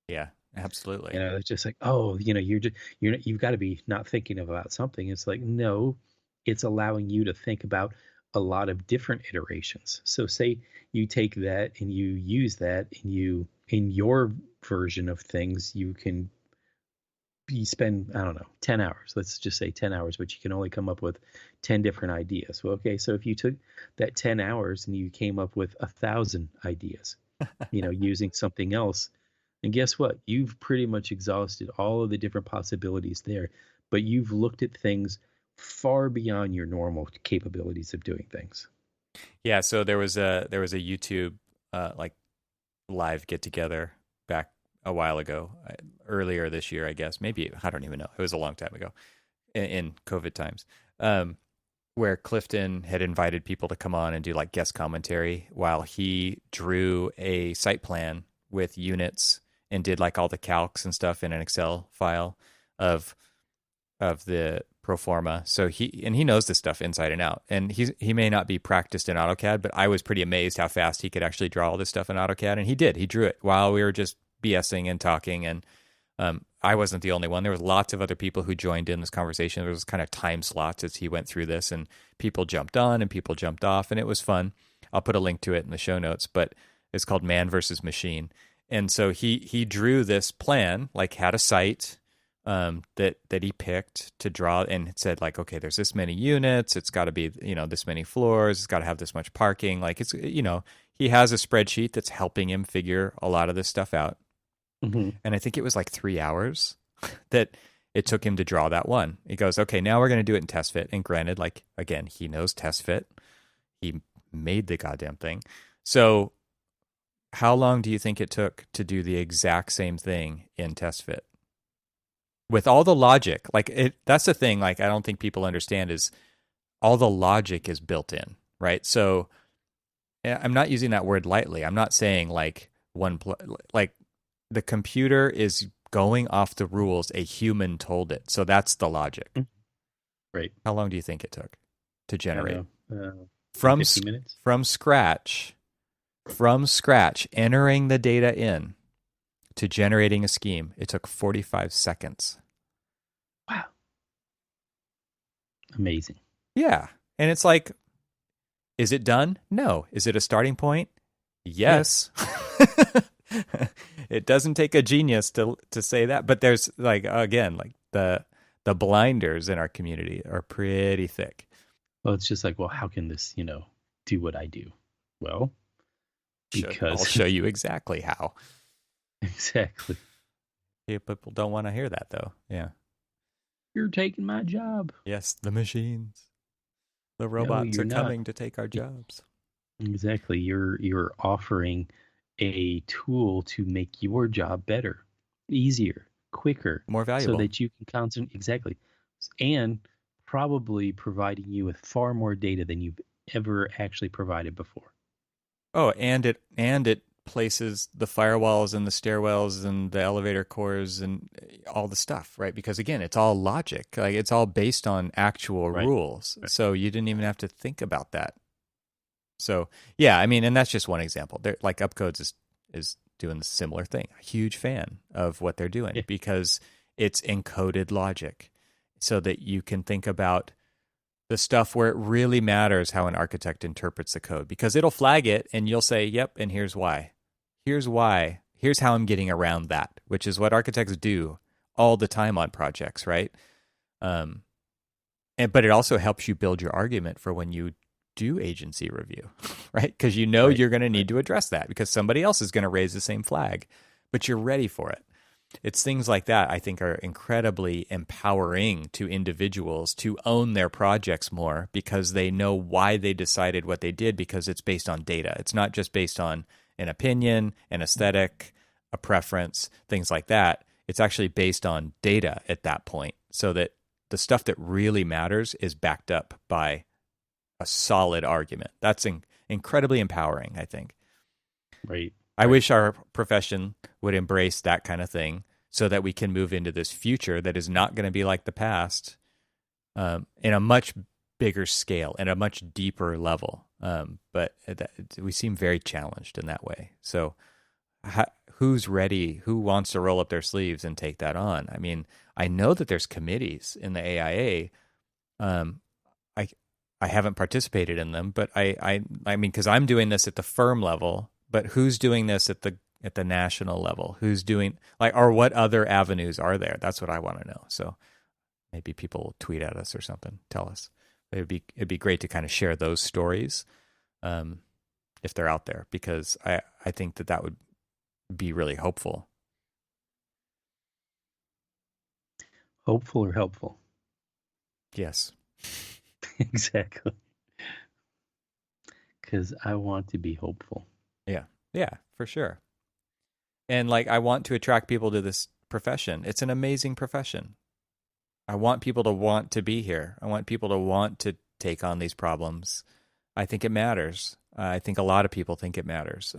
Yeah, absolutely. It's just like, oh, you've got to be not thinking about something. It's like, no, it's allowing you to think about a lot of different iterations. So say you take that and you use that, and in your version of things, you spend, I don't know, 10 hours. Let's just say 10 hours, but you can only come up with 10 different ideas. Well, okay, so if you took that 10 hours and you came up with 1,000 ideas, using something else, and guess what? You've pretty much exhausted all of the different possibilities there, but you've looked at things far beyond your normal capabilities of doing things. Yeah, so there was a YouTube like live get together back a while ago, earlier this year, I guess. Maybe, I don't even know. It was a long time ago in COVID times. Where Clifton had invited people to come on and do like guest commentary while he drew a site plan with units and did like all the calcs and stuff in an Excel file of the pro forma. So he knows this stuff inside and out. And he may not be practiced in AutoCAD, but I was pretty amazed how fast he could actually draw all this stuff in AutoCAD. And he did. He drew it while we were just BSing and talking. And I wasn't the only one. There was lots of other people who joined in this conversation. There was kind of time slots as he went through this, and people jumped on and people jumped off, and it was fun. I'll put a link to it in the show notes, but it's called Man versus Machine. And so he drew this plan, like had a site that he picked to draw, and it said like, okay, there's this many units. It's got to be, this many floors. It's got to have this much parking. Like, it's, he has a spreadsheet that's helping him figure a lot of this stuff out. Mm-hmm. And I think it was like 3 hours that it took him to draw that one. He goes, okay, now we're going to do it in TestFit. And granted, like, again, he knows TestFit. He made the goddamn thing. So how long do you think it took to do the exact same thing in TestFit? With all the logic, that's the thing, like, I don't think people understand, is all the logic is built in, right? So I'm not using that word lightly. I'm not saying like the computer is going off the rules a human told it. So that's the logic. Right. How long do you think it took to generate? From 50 minutes? From scratch, entering the data in to generating a scheme, it took 45 seconds. Wow. Amazing. Yeah. And it's like, Is it done? No. Is it a starting point? Yes. It doesn't take a genius to say that, but there's like, again, like the blinders in our community are pretty thick. Well, it's just like, well, how can this, do what I do? Well, because I'll show you exactly how. exactly. Yeah, people don't want to hear that though. Yeah. You're taking my job. Yes, the machines. The robots you're are not. coming to take our jobs. Exactly. You're offering a tool to make your job better, easier, quicker, More valuable. so that you can concentrate. Exactly. And probably providing you with far more data than you've ever actually provided before. Oh, and it places the firewalls and the stairwells and the elevator cores and all the stuff, right? Because again, it's all logic. Like it's all based on actual rules. Right. So you didn't even have to think about that. So yeah, I mean, and that's just one example. They're, like Upcodes is doing a similar thing. A huge fan of what they're doing because it's encoded logic so that you can think about the stuff where it really matters how an architect interprets the code, because it'll flag it and you'll say, yep, and here's why. Here's why. Here's how I'm getting around that, which is what architects do all the time on projects, right? But it also helps you build your argument for when you do agency review, right? Because you're going to need to address that because somebody else is going to raise the same flag, but you're ready for it. It's things like that I think are incredibly empowering to individuals to own their projects more because they know why they decided what they did, because it's based on data. It's not just based on an opinion, an aesthetic, a preference, things like that. It's actually based on data at that point, so that the stuff that really matters is backed up by a solid argument. That's incredibly empowering, I think. Right. I wish our profession would embrace that kind of thing so that we can move into this future that is not going to be like the past, in a much bigger scale and a much deeper level. But we seem very challenged in that way. So who's ready? Who wants to roll up their sleeves and take that on? I mean, I know that there's committees in the AIA. I haven't participated in them, but I mean, because I'm doing this at the firm level. But who's doing this at the national level? Who's doing or what other avenues are there? That's what I want to know. So maybe people will tweet at us or something, tell us. It'd be great to kind of share those stories, if they're out there, because I think that would be really hopeful. Hopeful or helpful? Yes. Exactly. Because I want to be hopeful. Yeah, for sure. And I want to attract people to this profession. It's an amazing profession. I want people to want to be here. I want people to want to take on these problems. I think it matters. I think a lot of people think it matters.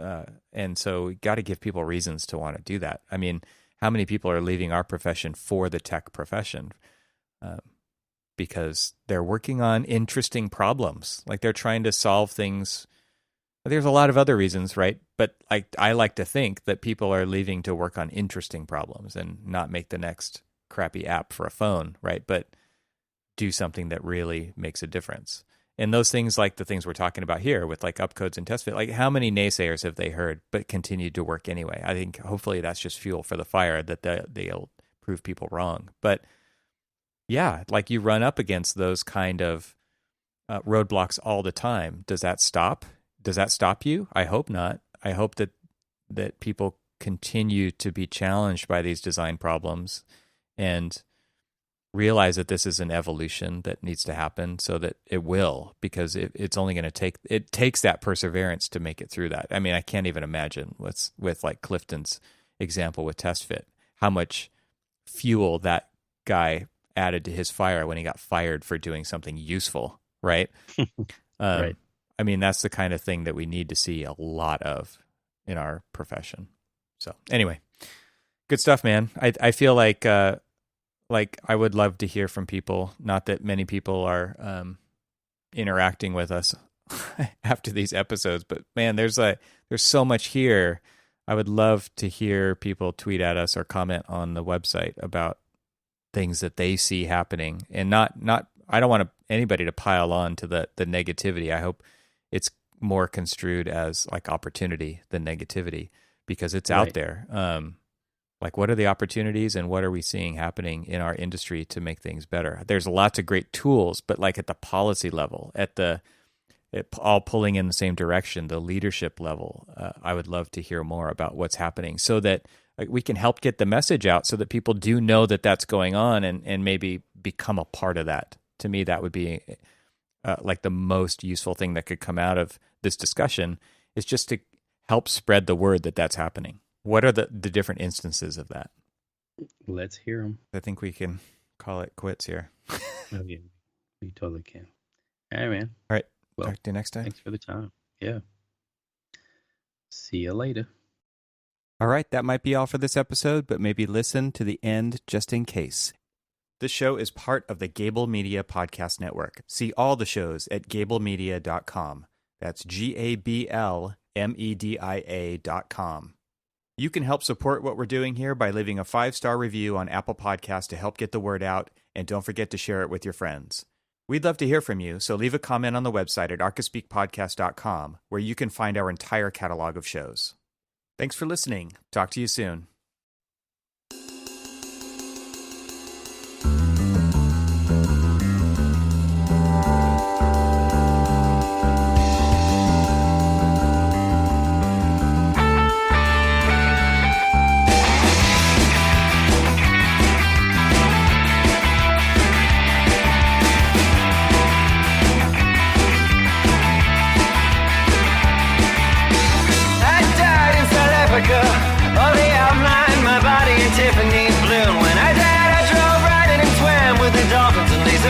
And so we got to give people reasons to want to do that. I mean, how many people are leaving our profession for the tech profession? Because they're working on interesting problems. They're trying to solve things. There's a lot of other reasons, right? But I like to think that people are leaving to work on interesting problems and not make the next crappy app for a phone, right? But do something that really makes a difference. And those things, like the things we're talking about here with Upcodes and TestFit, how many naysayers have they heard but continued to work anyway? I think hopefully that's just fuel for the fire, that they'll prove people wrong. But yeah, you run up against those kind of roadblocks all the time. Does that stop? Does that stop you? I hope not. I hope that people continue to be challenged by these design problems and realize that this is an evolution that needs to happen, so that it will, because it's only going to takes that perseverance to make it through that. I mean, I can't even imagine with Clifton's example with TestFit, how much fuel that guy added to his fire when he got fired for doing something useful, right? Right. I mean, that's the kind of thing that we need to see a lot of in our profession. So anyway, good stuff, man. I feel like I would love to hear from people. Not that many people are interacting with us after these episodes, but man, there's so much here. I would love to hear people tweet at us or comment on the website about things that they see happening, and not I don't want anybody to pile on to the negativity. I hope it's more construed as like opportunity than negativity because it's out there. Like, what are the opportunities and what are we seeing happening in our industry to make things better? There's lots of great tools, but like at the policy level, all pulling in the same direction, the leadership level, I would love to hear more about what's happening so that we can help get the message out so that people do know that that's going on and maybe become a part of that. To me, that would be like the most useful thing that could come out of this discussion is just to help spread the word that that's happening. What are the different instances of that? Let's hear them. I think we can call it quits here. Oh, yeah, we totally can. All right, man. All right. Well, talk to you next time. Thanks for the time. Yeah. See you later. All right, that might be all for this episode, but maybe listen to the end just in case. This show is part of the Gable Media Podcast Network. See all the shows at gablemedia.com. That's GABLMEDIA.com. You can help support what we're doing here by leaving a 5-star review on Apple Podcasts to help get the word out, and don't forget to share it with your friends. We'd love to hear from you, so leave a comment on the website at archispeakpodcast.com, where you can find our entire catalog of shows. Thanks for listening. Talk to you soon.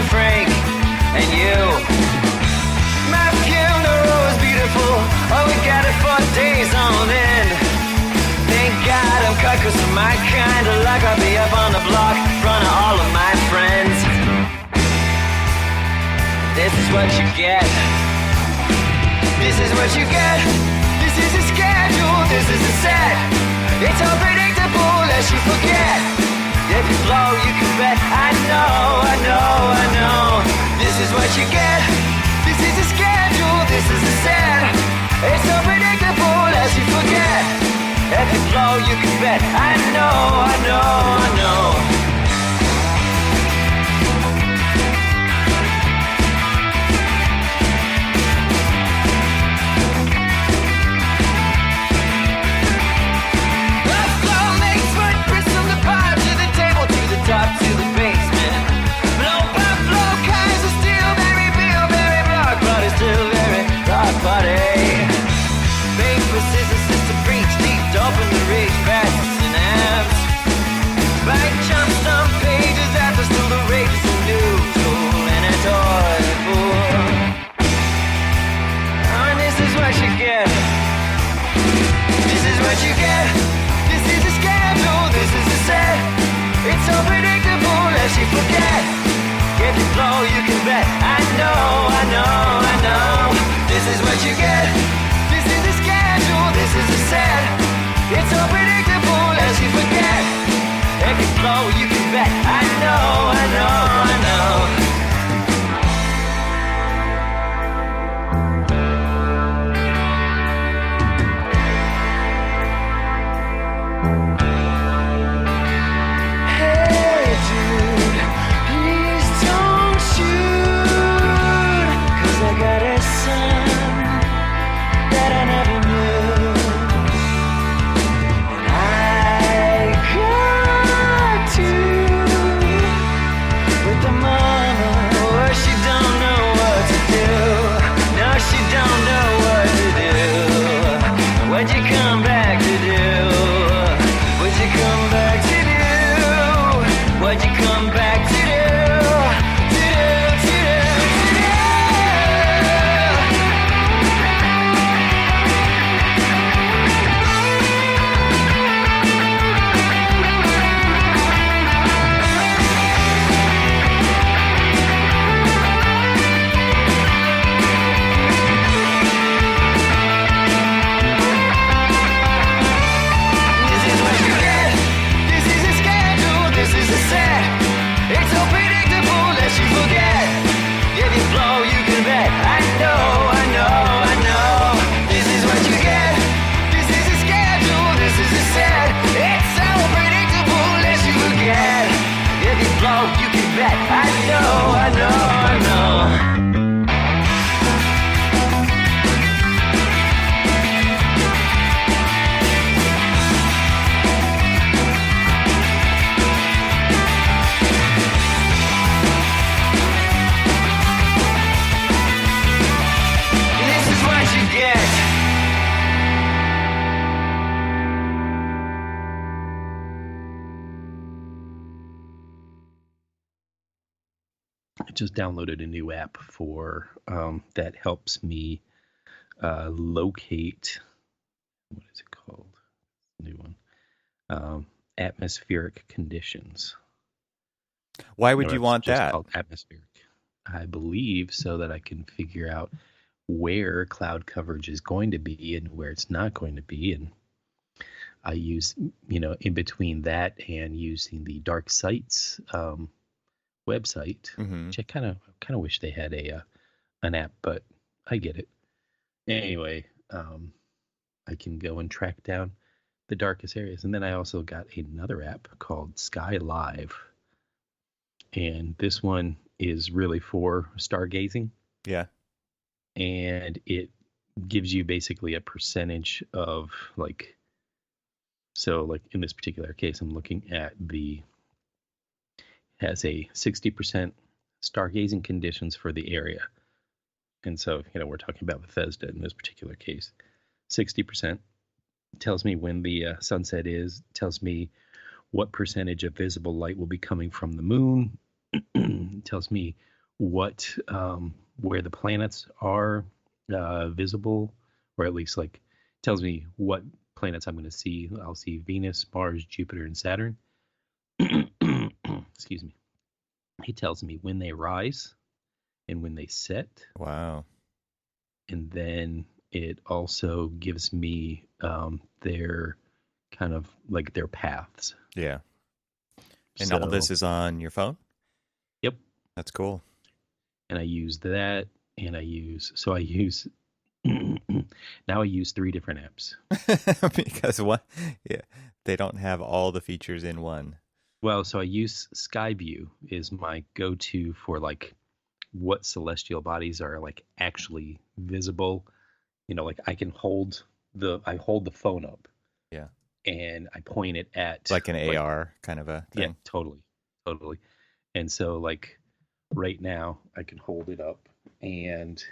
Frank and you. My funeral was beautiful. Oh, we got it for days on end. Thank God I'm cut, 'cause of my kind of luck I'll be up on the block in front of all of my friends. This is what you get. This is what you get. This is a schedule. This is a set. It's unpredictable lest you forget. If you blow, you can bet. I know, I know, I know. This is what you get. This is a schedule. This is a set. It's unpredictable as you forget. If you blow, you can bet. I know, I know, I know. Top to the basement. Blow by blow, kinds of steel, baby, feel very rock, but it's still very rock body. Paper, scissors, sister, preach, deep, open the reach, fast synapse. Bite jumps on pages after still the rage is a new tool and a toy for. Oh, and this is what you get. This is what you get. This is a schedule, this is a set. It's unpredictable as you forget. If you blow, you can bet. I know, I know, I know. This is what you get. This is a schedule, this is a set. It's unpredictable as you forget. If you blow, you can bet. I know, I know, I know. What'd you come back to do? What'd you come back to do? What'd you come back to do? To do, to do, to do. This is what you get. This is a schedule. This is a set. I just downloaded a new app for that helps me locate, what is it called? New one. Atmospheric conditions. Why would Or you it's want just that? called atmospheric. I believe so that I can figure out where cloud coverage is going to be and where it's not going to be. And I use, in between that and using the Dark Sites website, Mm-hmm. which I kind of wish they had an app, but I get it. Anyway, I can go and track down the darkest areas. And then I also got another app called Sky Live. And this one is really for stargazing. Yeah. And it gives you basically a percentage of so in this particular case, I'm looking at has a 60% stargazing conditions for the area. And so, we're talking about Bethesda in this particular case. 60% tells me when the sunset is, tells me what percentage of visible light will be coming from the moon, tells me what where the planets are visible, or at least tells me what planets I'm going to see. I'll see Venus, Mars, Jupiter, and Saturn. Excuse me. He tells me when they rise and when they set. Wow. And then it also gives me their kind of their paths. Yeah. And all this is on your phone? Yep. That's cool. And I use that, and I use now I use 3 different apps. Because what? Yeah, they don't have all the features in one. Well, so I use Skyview is my go-to for what celestial bodies are actually visible. I can hold the phone up. Yeah. And I point it at like an AR kind of a thing. Yeah, totally. And so right now I can hold it up, and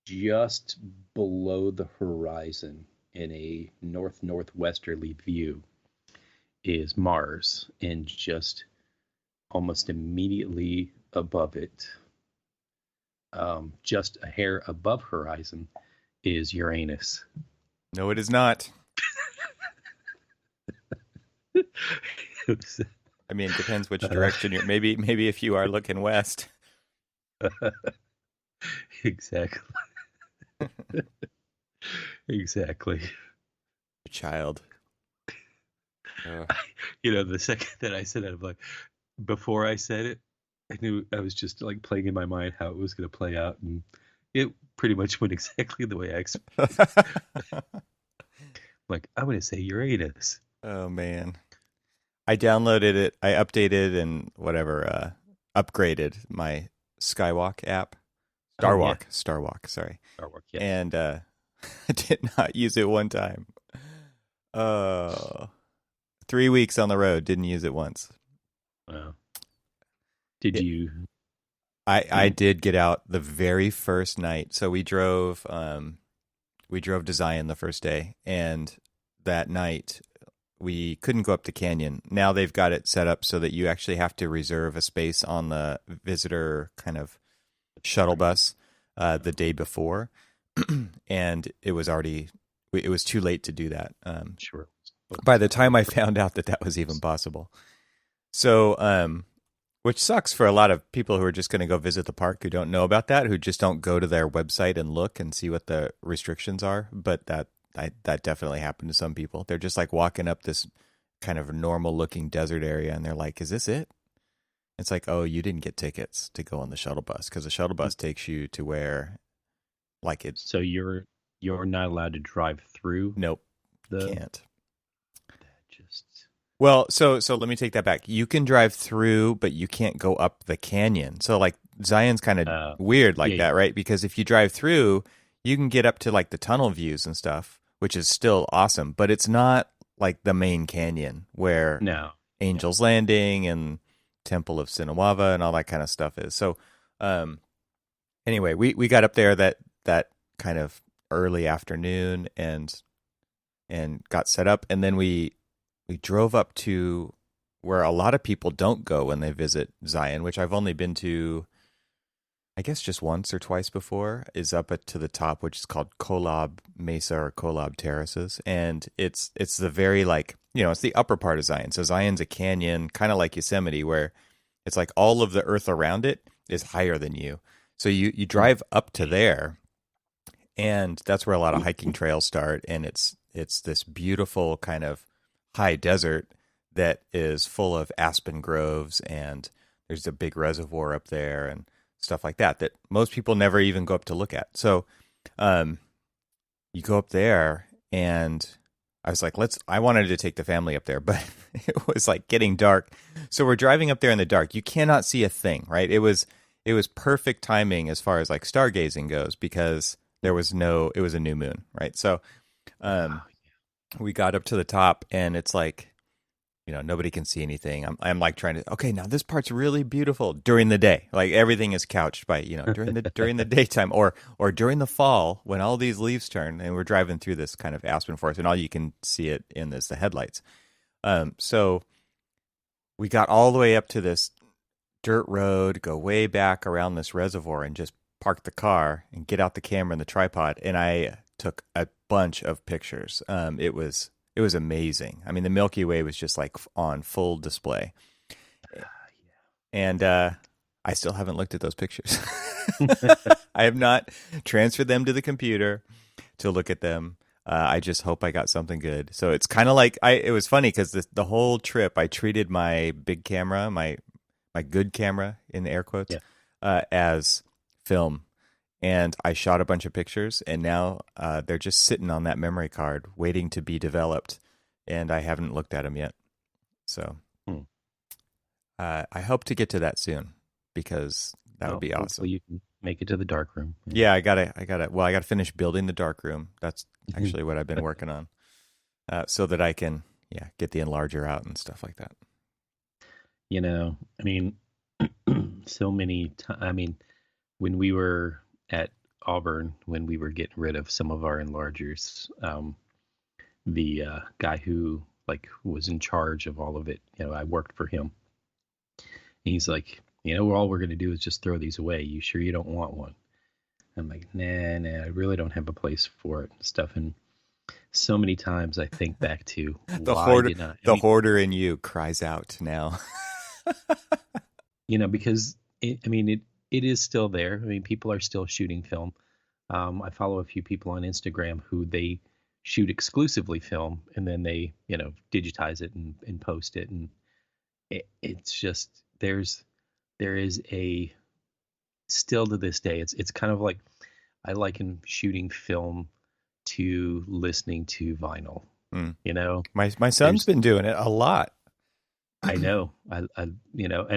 just below the horizon in a northwesterly view is Mars, and just almost immediately above it, just a hair above horizon, is Uranus. No, it is not. I mean, it depends which direction you're. Maybe if you are looking west. Exactly. Exactly. Child. The second that I said it, before I said it, I knew I was just playing in my mind how it was going to play out, and it pretty much went exactly the way I expected. I'm going to say Uranus. Oh man. I downloaded it, I updated and upgraded my Skywalk app. Starwalk, sorry. Starwalk, yeah. And I did not use it one time. 3 weeks on the road, didn't use it once. Wow. Did you? I did get out the very first night. So we drove to Zion the first day, and that night we couldn't go up the canyon. Now they've got it set up so that you actually have to reserve a space on the visitor kind of shuttle bus the day before, and it was too late to do that. Sure. By the time I found out that was even possible. So, which sucks for a lot of people who are just going to go visit the park who don't know about that, who just don't go to their website and look and see what the restrictions are. But that definitely happened to some people. They're just walking up this kind of normal looking desert area, and they're like, "Is this it?" It's like, "Oh, you didn't get tickets to go on the shuttle bus, because the shuttle bus takes you to where, it's." So you're not allowed to drive through. Nope, can't. Just well, so let me take that back. You can drive through, but you can't go up the canyon. So Zion's kind of weird that, right? Because if you drive through, you can get up to the tunnel views and stuff, which is still awesome, but it's not the main canyon where Angel's Landing and Temple of Sinawava and all that kind of stuff is. So anyway, we got up there that kind of early afternoon and got set up, and then we drove up to where a lot of people don't go when they visit Zion, which I've only been to, I guess, just once or twice before, is up to the top, which is called Kolob Mesa or Kolob Terraces. And it's the very, like, it's the upper part of Zion. So Zion's a canyon, kind of like Yosemite, where it's like all of the earth around it is higher than you. So you drive up to there, and that's where a lot of hiking trails start. And it's this beautiful kind of high desert that is full of aspen groves, and there's a big reservoir up there and stuff like that most people never even go up to look at. So you go up there, and I was like, I wanted to take the family up there, but it was like getting dark. So we're driving up there in the dark. You cannot see a thing, right? It was perfect timing as far as like stargazing goes, because it was a new moon, right? So we got up to the top, and it's like, nobody can see anything. I'm like trying to, okay, now this part's really beautiful during the day. Like everything is couched by, during the daytime or during the fall when all these leaves turn, and we're driving through this kind of aspen forest, and all you can see it in is the headlights. So we got all the way up to this dirt road, go way back around this reservoir, and just park the car and get out the camera and the tripod. And I took a bunch of pictures. It was amazing. I mean, the Milky Way was just like on full display. And I still haven't looked at those pictures. I have not transferred them to the computer to look at them. I just hope I got something good. So it's kind of like, it was funny because the whole trip I treated my big camera, my good camera in air quotes, as film. And I shot a bunch of pictures, and now they're just sitting on that memory card waiting to be developed, and I haven't looked at them yet. So I hope to get to that soon, because that would be awesome. You can make it to the darkroom. Yeah, I gotta finish building the darkroom. That's actually what I've been working on, so that I can get the enlarger out and stuff like that. I mean, so many times. I mean, when we were at Auburn, when we were getting rid of some of our enlargers, the guy who was in charge of all of it, I worked for him. And he's like, all we're going to do is just throw these away. You sure you don't want one? I'm like, nah, I really don't have a place for it and stuff. And so many times I think back to the hoarder in you cries out now. Because it is still there. I mean, people are still shooting film. I follow a few people on Instagram who they shoot exclusively film, and then they, digitize it and post it. And it's just, there is a, still to this day, it's kind of like, I liken shooting film to listening to vinyl, My son's been doing it a lot. I know, and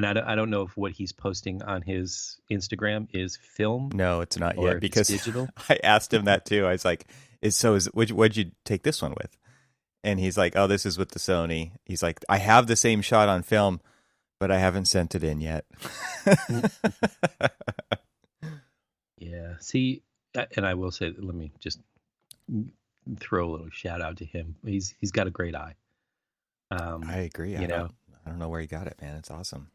I don't know if what he's posting on his Instagram is film. No, it's not yet, because digital. I asked him that too. I was like, what'd you take this one with? And he's like, oh, this is with the Sony. He's like, I have the same shot on film, but I haven't sent it in yet. Yeah. See, and I will say, let me just throw a little shout out to him. He's got a great eye. I agree. I don't know where he got it, man. It's awesome.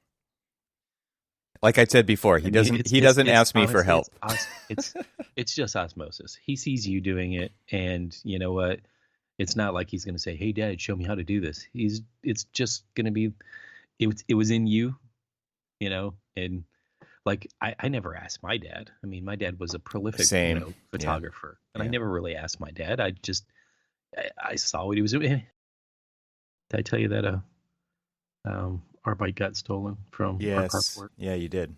Like I said before, he doesn't ask me for help. It's just osmosis. He sees you doing it, and you know what? It's not like he's going to say, "Hey, Dad, show me how to do this." It's just going to be, it was in you, and like I never asked my dad. I mean, my dad was a prolific photographer, and I never really asked my dad. I saw what he was doing. Did I tell you that our bike got stolen from our carport? Yeah, you did.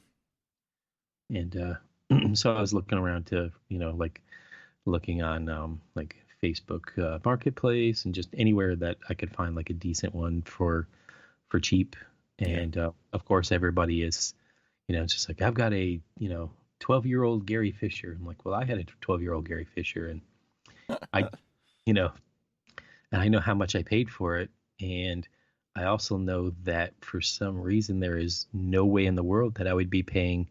And so I was looking around to, looking on Facebook Marketplace and just anywhere that I could find like a decent one for cheap. And of course, everybody is, it's just like, I've got a 12-year-old Gary Fisher. I'm like, well, I had a 12-year-old Gary Fisher, and I know how much I paid for it. And I also know that for some reason there is no way in the world that I would be paying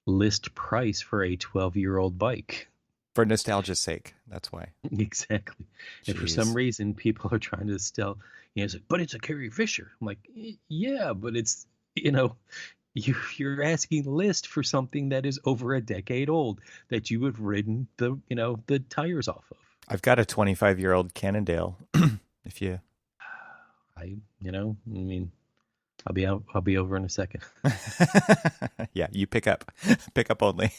list price for a 12-year-old bike. For nostalgia's sake. That's why. Exactly. And for some reason, people are trying to still, it's like, but it's a Carrie Fisher. I'm like, yeah, but it's, you're asking List for something that is over a decade old that you have ridden the tires off of. I've got a 25-year-old Cannondale. If you, I'll be over in a second. Yeah, you pick up only.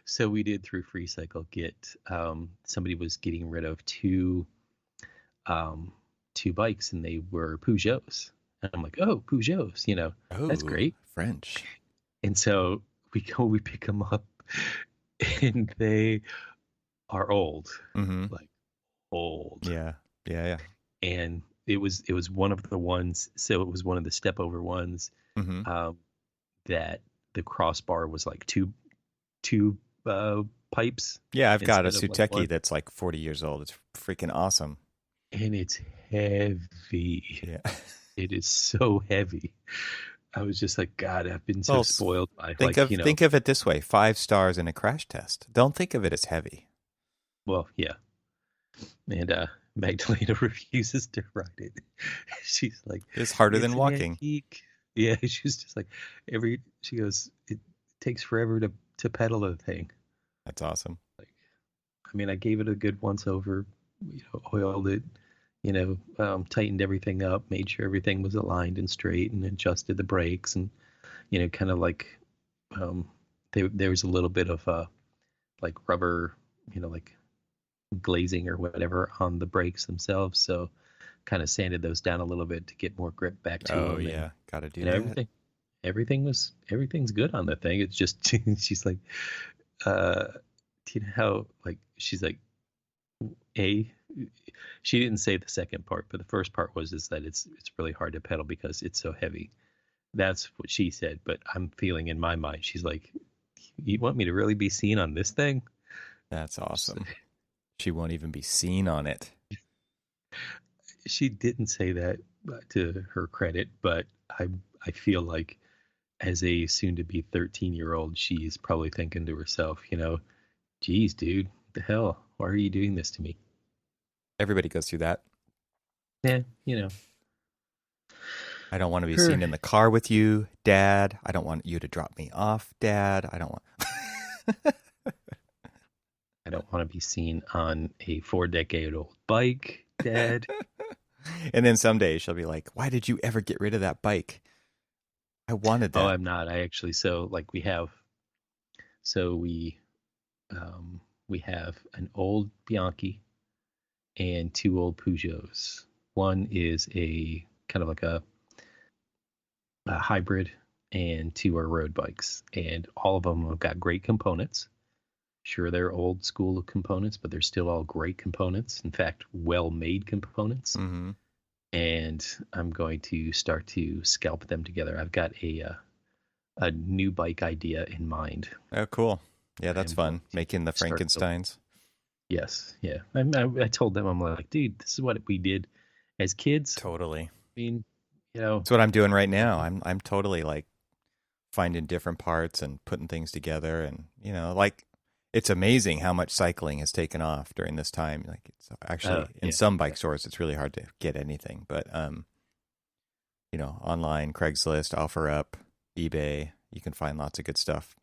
So we did through Free Cycle get somebody was getting rid of two bikes, and they were Peugeots, and I'm like, oh, Peugeots, that's great, French. And so we pick them up, and they are old, like old. Yeah. And it was one of the ones. So it was one of the step over ones that the crossbar was like two pipes. Yeah, I've got a Suteki like that's like 40 years old. It's freaking awesome. And it's heavy. Yeah. It is so heavy. I was just like, God, I've been so spoiled by think of it this way: 5 stars in a crash test. Don't think of it as heavy. Well, yeah. And Magdalena refuses to ride it. She's like, it's harder than walking. Antique. Yeah, she's just like she goes, it takes forever to pedal the thing. That's awesome. Like, I gave it a good once over, oiled it, tightened everything up, made sure everything was aligned and straight, and adjusted the brakes, and kind of like there was a little bit of like rubber, like glazing or whatever on the brakes themselves, so kind of sanded those down a little bit to get more grip back to them. Oh yeah, gotta do that. Everything's good on the thing. It's just she's like, do you know how, like, she's like, she didn't say the second part, but the first part is that it's really hard to pedal because it's so heavy. That's what she said, but I'm feeling in my mind, she's like, you want me to really be seen on this thing? That's awesome. She won't even be seen on it. She didn't say that, to her credit, but I feel like as a soon-to-be 13-year-old, she's probably thinking to herself, geez, dude, what the hell? Why are you doing this to me? Everybody goes through that. Yeah, I don't want to be seen in the car with you, Dad. I don't want you to drop me off, Dad. I don't want to be seen on a 4-decade-old bike, Dad. And then someday she'll be like, why did you ever get rid of that bike? I wanted that. Oh, I'm not. I actually, we have an old Bianchi and 2 old Peugeots. One is a kind of like a hybrid, and 2 are road bikes, and all of them have got great components. Sure, they're old school components, but they're still all great components. In fact, well-made components. Mm-hmm. And I'm going to start to scalp them together. I've got a new bike idea in mind. Oh, cool. Yeah, that's fun. Making the Frankensteins. Yes, yeah. I told them, I'm like, dude, this is what we did as kids. Totally. That's what I'm doing right now. I'm totally like finding different parts and putting things together, and like, it's amazing how much cycling has taken off during this time. Like, it's actually in some bike stores, it's really hard to get anything, but online, Craigslist, OfferUp, eBay, you can find lots of good stuff.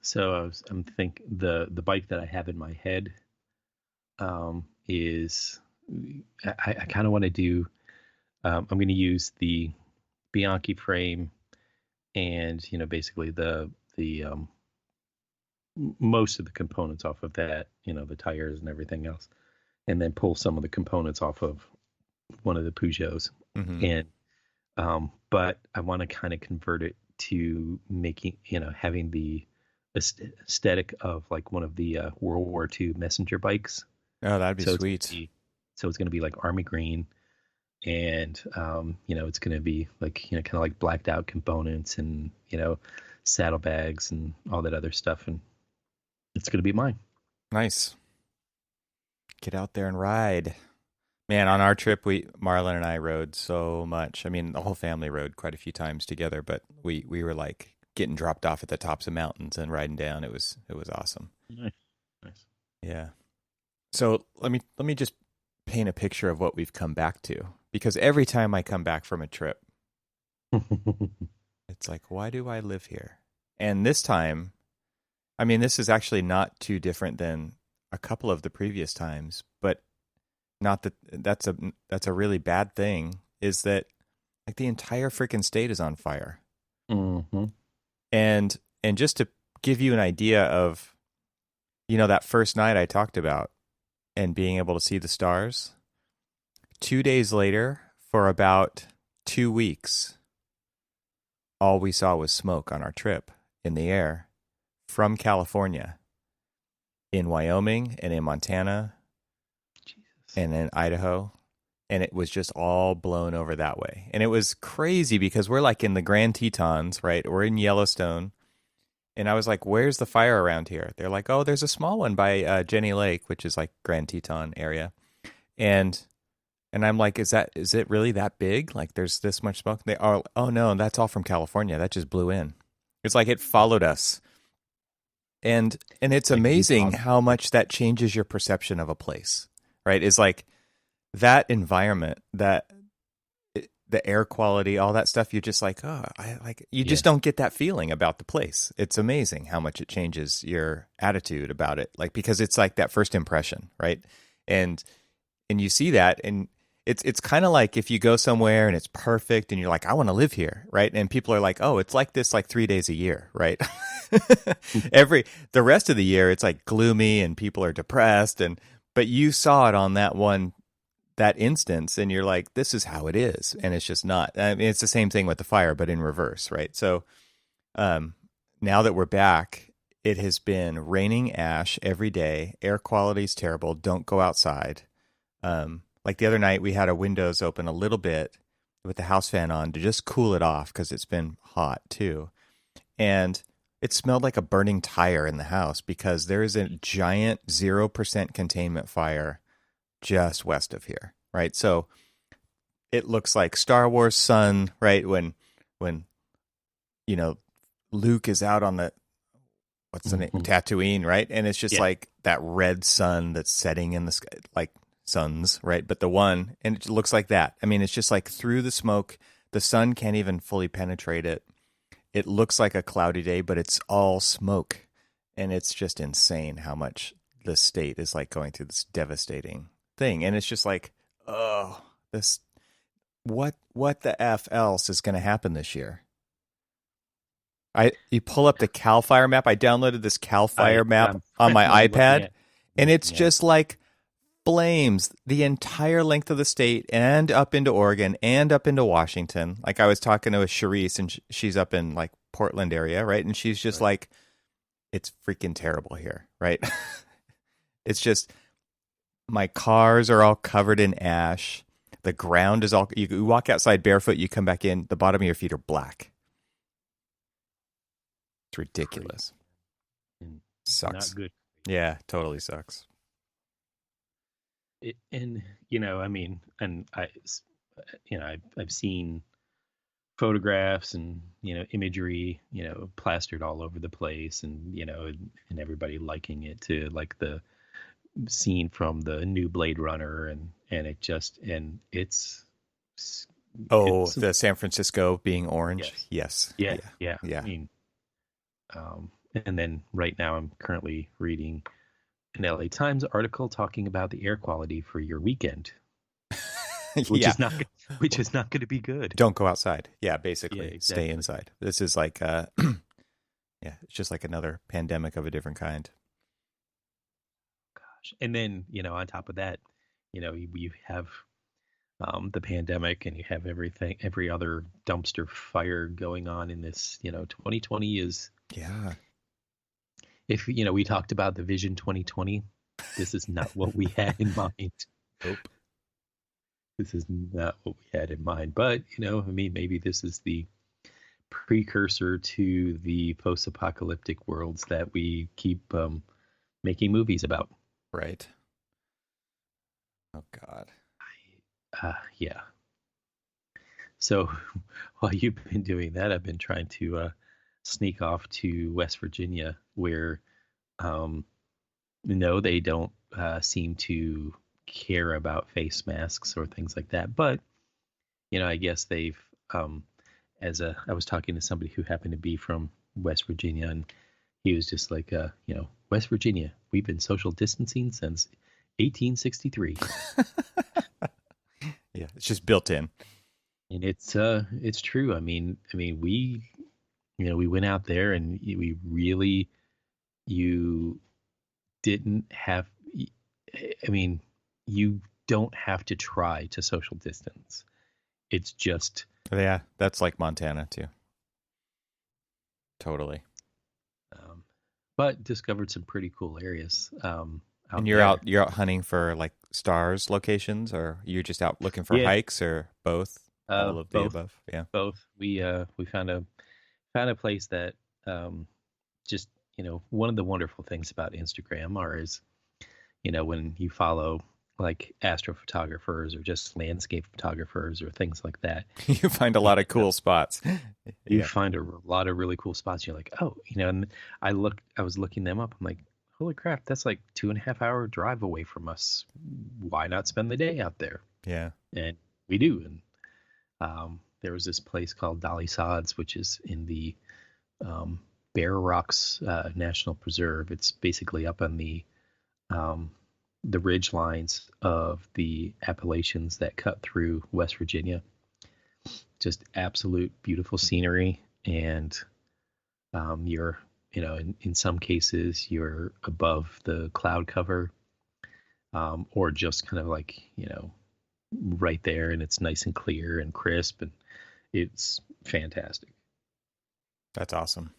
So I'm thinking the bike that I have in my head is I kind of want to do. I'm going to use the Bianchi frame, and basically the most of the components off of that, the tires and everything else, and then pull some of the components off of one of the Peugeots. Mm-hmm. And but I want to kind of convert it to making, having the aesthetic of like one of the World War II messenger bikes. Oh, that'd be sweet. So it's going to be like army green, and it's going to be like, kind of like blacked out components, and saddlebags and all that other stuff, and it's going to be mine. Nice. Get out there and ride. Man, on our trip, Marlon and I rode so much. I mean, the whole family rode quite a few times together, but we were like getting dropped off at the tops of mountains and riding down. It was awesome. Nice. Yeah. So let me just paint a picture of what we've come back to, because every time I come back from a trip, it's like, why do I live here? And this time, I mean, this is actually not too different than a couple of the previous times, but not that that's a really bad thing, is that like the entire freaking state is on fire. Mm-hmm. And just to give you an idea of, that first night I talked about and being able to see the stars, 2 days later, for about 2 weeks, all we saw was smoke on our trip in the air from California, in Wyoming and in Montana, and in Idaho. And it was just all blown over that way. And it was crazy because we're like in the Grand Tetons, right? We're in Yellowstone. And I was like, where's the fire around here? They're like, oh, there's a small one by Jenny Lake, which is like Grand Teton area. And I'm like, is it really that big? Like there's this much smoke? They are, oh no, that's all from California. That just blew in. It's like it followed us. And it's amazing how much that changes your perception of a place, right? It's like that environment, that the air quality, all that stuff, you're just like, oh, just don't get that feeling about the place. It's amazing how much it changes your attitude about it. Like, because it's like that first impression, right? And you see that, and it's kind of like if you go somewhere and it's perfect and you're like, I want to live here, right? And people are like, oh, it's like this like 3 days a year, right? The rest of the year it's like gloomy and people are depressed, but you saw it on that instance, and you're like, this is how it is, and it's just not. I mean, it's the same thing with the fire, but in reverse, right? So now that we're back, it has been raining ash every day. Air quality's terrible. Don't go outside. Like the other night, we had our windows open a little bit with the house fan on to just cool it off because it's been hot too. And it smelled like a burning tire in the house because there is a giant 0% containment fire just west of here, right? So it looks like Star Wars sun, right? When Luke is out on what's the name, Tatooine, right? And it's just like that red sun that's setting in the sky, like suns, right? But and it looks like that. I mean, it's just like through the smoke, the sun can't even fully penetrate it. It looks like a cloudy day, but it's all smoke, and it's just insane how much the state is like going through this devastating thing. And it's just like, oh, this, what the F else is going to happen this year? You pull up the CAL FIRE map. I downloaded this CAL FIRE map on my iPad, and it's just like flames the entire length of the state and up into Oregon and up into Washington. Like I was talking to Charisse, and she's up in like Portland area, right? And she's just like, it's freaking terrible here, right? It's just, my cars are all covered in ash. The ground is all, you walk outside barefoot, you come back in, the bottom of your feet are black. It's ridiculous. Sucks. Not good. Yeah, totally sucks. I've seen photographs and imagery plastered all over the place, and and everybody liking it to like the scene from the new Blade Runner, and it's the San Francisco being orange. Yes. Yeah. I mean, and then right now I'm currently reading an LA Times article talking about the air quality for your weekend, which is not going to be good. Don't go outside. Yeah, basically, exactly. Stay inside. This is like, it's just like another pandemic of a different kind. Gosh, and then on top of that, you have the pandemic, and you have every other dumpster fire going on in this. 2020 is. Yeah. If we talked about the Vision 2020, this is not what we had in mind. Nope. This is not what we had in mind. But maybe this is the precursor to the post-apocalyptic worlds that we keep making movies about. Right. Oh God. Yeah. So while you've been doing that, I've been trying to sneak off to West Virginia, where no, they don't seem to care about face masks or things like that. But I guess they've I was talking to somebody who happened to be from West Virginia, and he was just like, West Virginia, we've been social distancing since 1863. Yeah, it's just built in. And it's true. I mean, we we went out there, and we really, you didn't have, I mean, you don't have to try to social distance. It's just, Yeah, that's like Montana too. Totally. But discovered some pretty cool areas. And you're out hunting for like stars locations, or you're just out looking for hikes, or both? All of the above. Yeah. Both. We found a place that just, one of the wonderful things about Instagram is, when you follow like astrophotographers or just landscape photographers or things like that, you find a lot of cool spots. You find a lot of really cool spots. You're like, oh, and I was looking them up. I'm like, holy crap, that's like 2.5 hour drive away from us. Why not spend the day out there? Yeah. And we do. And there was this place called Dolly Sods, which is in the Bear Rocks National Preserve. It's basically up on the ridge lines of the Appalachians that cut through West Virginia. Just absolute beautiful scenery, and you're, in some cases you're above the cloud cover, or just kind of like, right there, and it's nice and clear and crisp, and it's fantastic. That's awesome.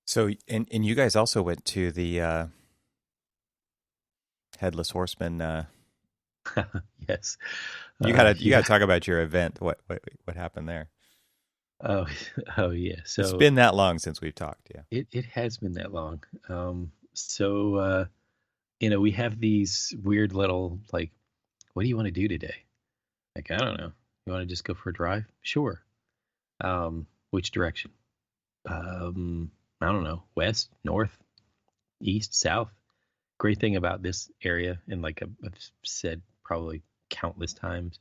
So, and you guys also went to the Headless Horseman. Yes. You gotta talk about your event. What happened there? Oh yeah. So it's been that long since we've talked. Yeah. It has been that long. So we have these weird little, like, what do you want to do today? Like, I don't know. You want to just go for a drive? Sure. Which direction? I don't know. West, north, east, south. Great thing about this area, and like I've said probably countless times,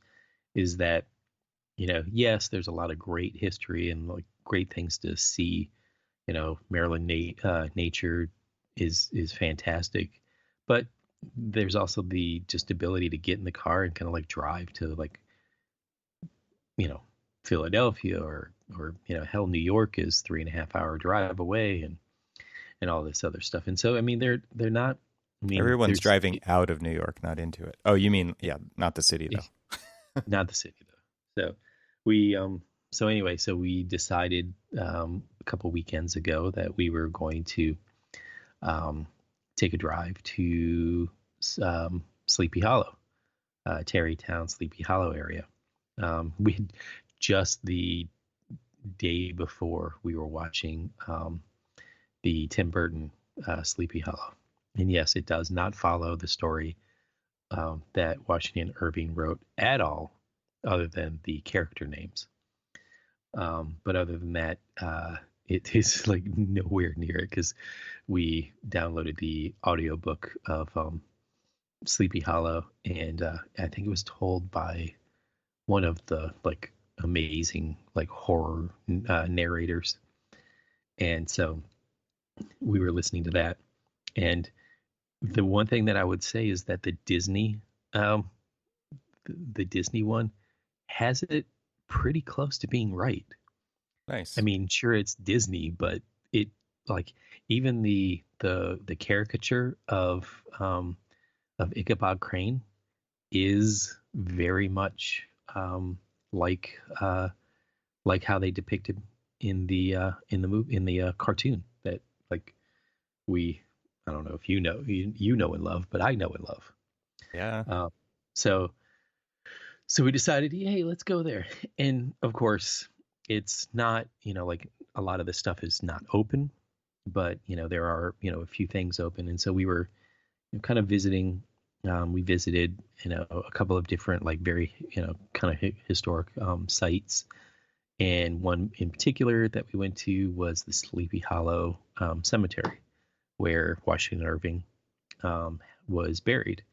is that, yes, there's a lot of great history and like great things to see. Maryland nature is fantastic, but there's also the just ability to get in the car and kind of like drive to, like, Philadelphia or hell, New York is 3.5 hour drive away, and all this other stuff. And so, I mean, they're not. Everyone's driving out of New York, not into it. Oh, you mean, not the city though. Not the city though. So we so we decided a couple weekends ago that we were going to take a drive to Sleepy Hollow, Tarrytown, Sleepy Hollow area. We just the day before we were watching the Tim Burton Sleepy Hollow. And yes, it does not follow the story that Washington Irving wrote at all, other than the character names. But other than that, it is like nowhere near it, because we downloaded the audiobook of Sleepy Hollow, and I think it was told by one of the like amazing like horror narrators. And so we were listening to that, and the one thing that I would say is that the Disney one has it pretty close to being right. Nice. I mean, sure, it's Disney, but it, like, even the caricature of Ichabod Crane is very much like how they depicted in the movie, in the cartoon that, like, I don't know if you know and love, but I know and love. Yeah. So we decided, hey, let's go there. And of course, it's not, like, a lot of this stuff is not open, but there are a few things open. And so we were kind of visiting. We visited a couple of different, like, very kind of historic sites, And one in particular that we went to was the Sleepy Hollow Cemetery, where Washington Irving was buried.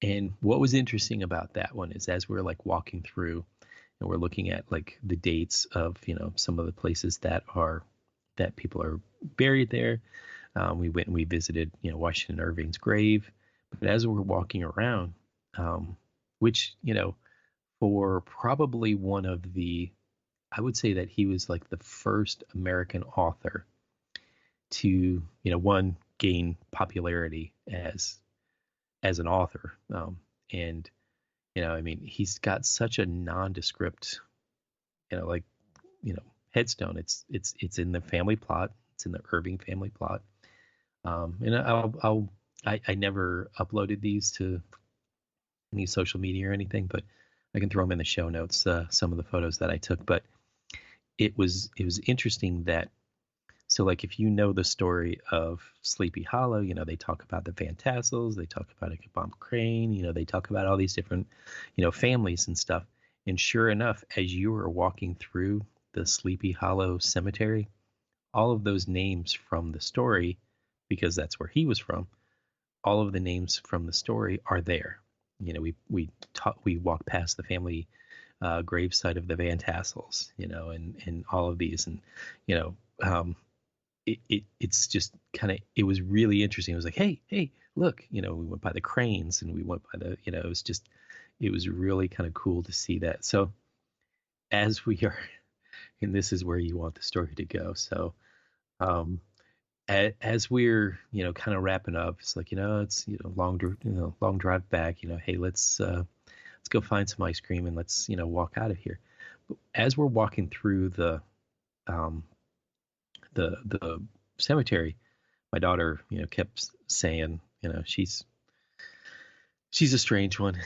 And what was interesting about that one is as we're like walking through and we're looking at like the dates of, some of the places that people are buried there. We went and we visited, Washington Irving's grave. But as we're walking around, which, for probably one of the, I would say that he was like the first American author to, one, gain popularity as an author. And, I mean, he's got such a nondescript, headstone. It's in the family plot. It's in the Irving family plot. And I never uploaded these to any social media or anything, but I can throw them in the show notes, some of the photos that I took. But it was interesting that, so like if you know the story of Sleepy Hollow, they talk about the Van Tassels, they talk about Ichabod Crane, they talk about all these different, families and stuff. And sure enough, as you were walking through the Sleepy Hollow Cemetery, all of those names from the story, because that's where he was from, all of the names from the story are there. We walked past the family gravesite of the Van Tassels, and all of these, and it's just kind of, it was really interesting. It was like, hey, look, we went by the Cranes and we went by the, it was really kind of cool to see that. So as we are, and this is where you want the story to go. So as we're, kind of wrapping up, it's like, it's, long drive back, hey, let's go find some ice cream and let's, walk out of here. But as we're walking through the cemetery, my daughter, kept saying, she's a strange one.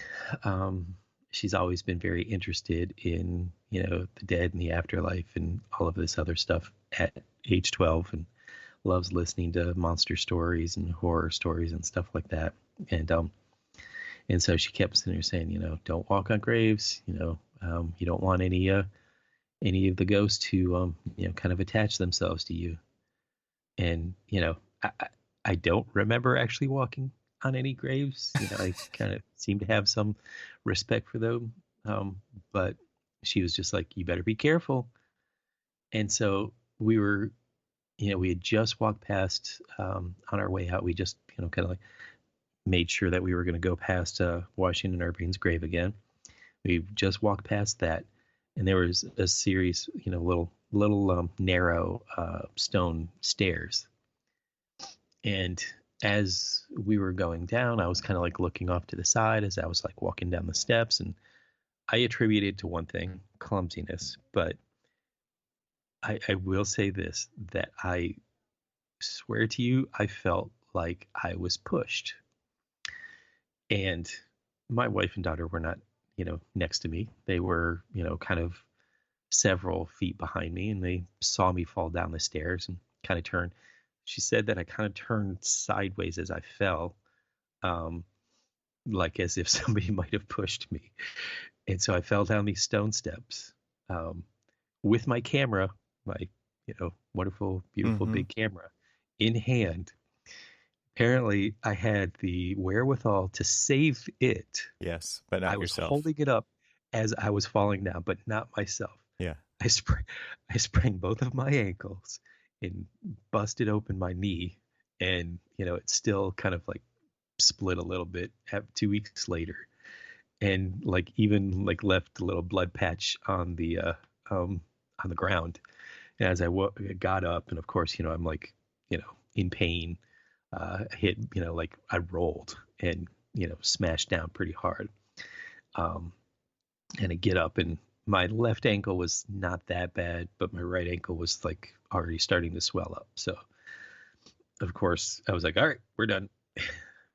She's always been very interested in, the dead and the afterlife and all of this other stuff at age 12, and loves listening to monster stories and horror stories and stuff like that. And so she kept sitting there saying, don't walk on graves, you don't want any of the ghosts to, kind of attach themselves to you. And, I don't remember actually walking on any graves. I kind of seem to have some respect for them. But she was just like, you better be careful. And so we were, we had just walked past, on our way out, we just, kind of like made sure that we were going to go past Washington Irving's grave again. We just walked past that. And there was a series, little narrow stone stairs. And as we were going down, I was kind of like looking off to the side as I was like walking down the steps. And I attributed to one thing, clumsiness. But I will say this, that I swear to you, I felt like I was pushed. And my wife and daughter were not, next to me. They were, kind of several feet behind me, and they saw me fall down the stairs and kind of turn. She said that I kind of turned sideways as I fell, like as if somebody might have pushed me. And so I fell down these stone steps with my camera, my, wonderful, beautiful big camera in hand. Apparently, I had the wherewithal to save it. Yes, but not yourself. I was holding it up as I was falling down, but not myself. Yeah. I sprained both of my ankles and busted open my knee, and it still kind of like split a little bit 2 weeks later, and like even like left a little blood patch on the ground. And as I got up, and of course, I'm like, in pain. Hit, like I rolled and, smashed down pretty hard. And I get up, and my left ankle was not that bad, but my right ankle was like already starting to swell up. So of course I was like, all right, we're done,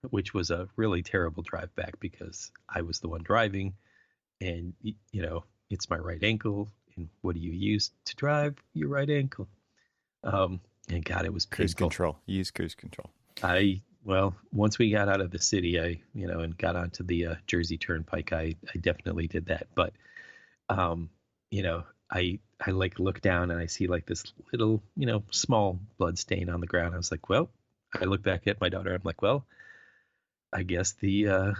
which was a really terrible drive back because I was the one driving, and, it's my right ankle. And what do you use to drive your right ankle? And God, it was painful. Cruise control. Use cruise control. Once we got out of the city, and got onto the Jersey Turnpike, I definitely did that. But, I like look down and I see like this little, small blood stain on the ground. I was like, well, I look back at my daughter. I'm like, well, I guess the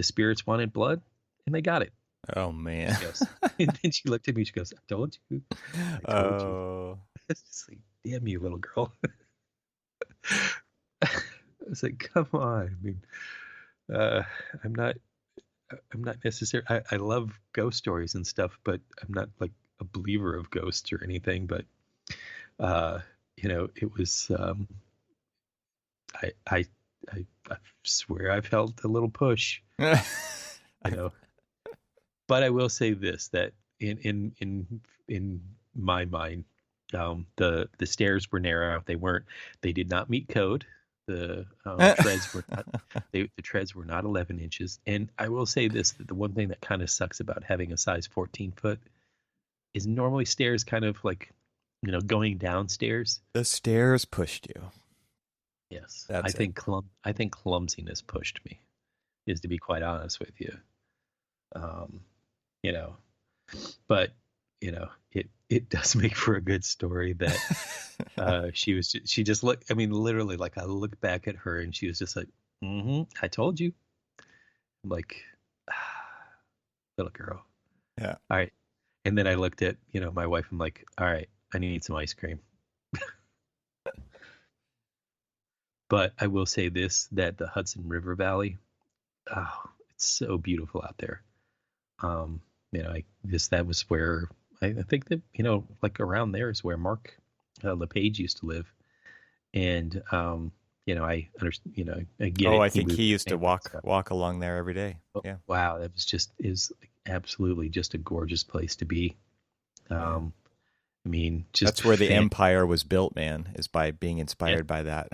spirits wanted blood and they got it. Oh man. She goes, and then she looked at me. She goes, I told you. I told you. Oh. It's just like, damn you, little girl. I was like, come on. I mean, I'm not necessarily. I love ghost stories and stuff, but I'm not like a believer of ghosts or anything. But it was. I swear I felt a little push. But I will say this: that in my mind, the stairs were narrow. They did not meet code. The treads were not. The treads were not 11 inches. And I will say this: that the one thing that kind of sucks about having a size 14 foot is normally stairs kind of like, going downstairs. The stairs pushed you. Yes, I think clumsiness pushed me. Is to be quite honest with you. But it does make for a good story that she just looked. I mean, literally, like I looked back at her and she was just like, I told you. I'm like, little girl. Yeah. All right. And then I looked at, my wife. I'm like, all right, I need some ice cream. But I will say this, that the Hudson River Valley, it's so beautiful out there. That was where I think that, like around there is where Mark LePage used to live. And, I understand, I get it. Oh, I think he used to walk along there every day. Yeah. Wow. That is absolutely just a gorgeous place to be. I mean, that's where the empire was built, man, is by being inspired by that.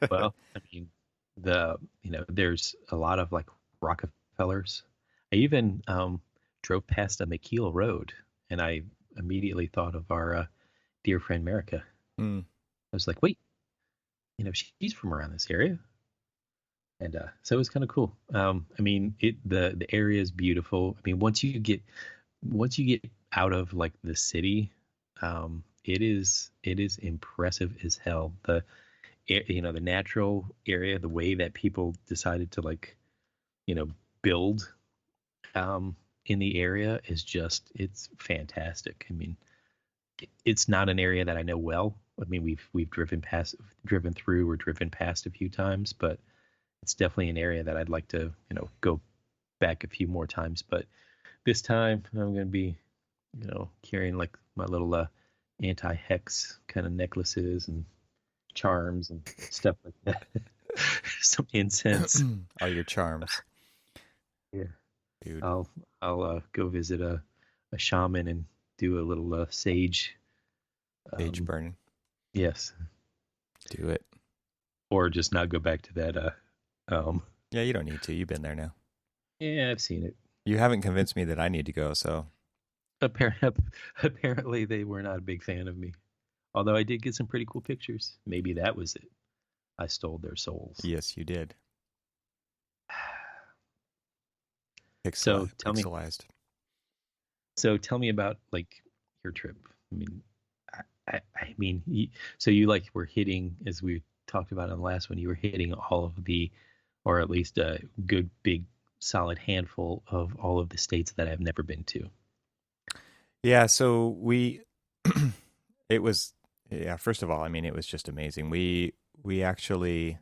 Well, I mean, there's a lot of like Rockefellers. I even drove past a McKeel Road, and I immediately thought of our dear friend Merica. I was like, wait, she's from around this area. And so it was kind of cool. I mean, the area is beautiful. I mean, once you get out of like the city, it is impressive as hell. The natural area, the way that people decided to like, build in the area is it's fantastic. I mean, it's not an area that I know well. I mean, we've driven through or driven past a few times, but it's definitely an area that I'd like to, go back a few more times. But this time I'm going to be, carrying like my little anti-hex kind of necklaces and charms and stuff like that. Some incense. All your charms. Yeah. Dude. I'll go visit a shaman and do a little sage burning. Yes. Do it. Or just not go back to that. Yeah, you don't need to. You've been there now. Yeah, I've seen it. You haven't convinced me that I need to go, so. Apparently they were not a big fan of me. Although I did get some pretty cool pictures. Maybe that was it. I stole their souls. Yes, you did. So pixelized. So tell me about like your trip. I mean, I mean, so you like were hitting, as we talked about on the last one, you were hitting all of the, or at least a good big solid handful of all of the states that I've never been to. Yeah. So first of all, I mean, it was just amazing. We actually,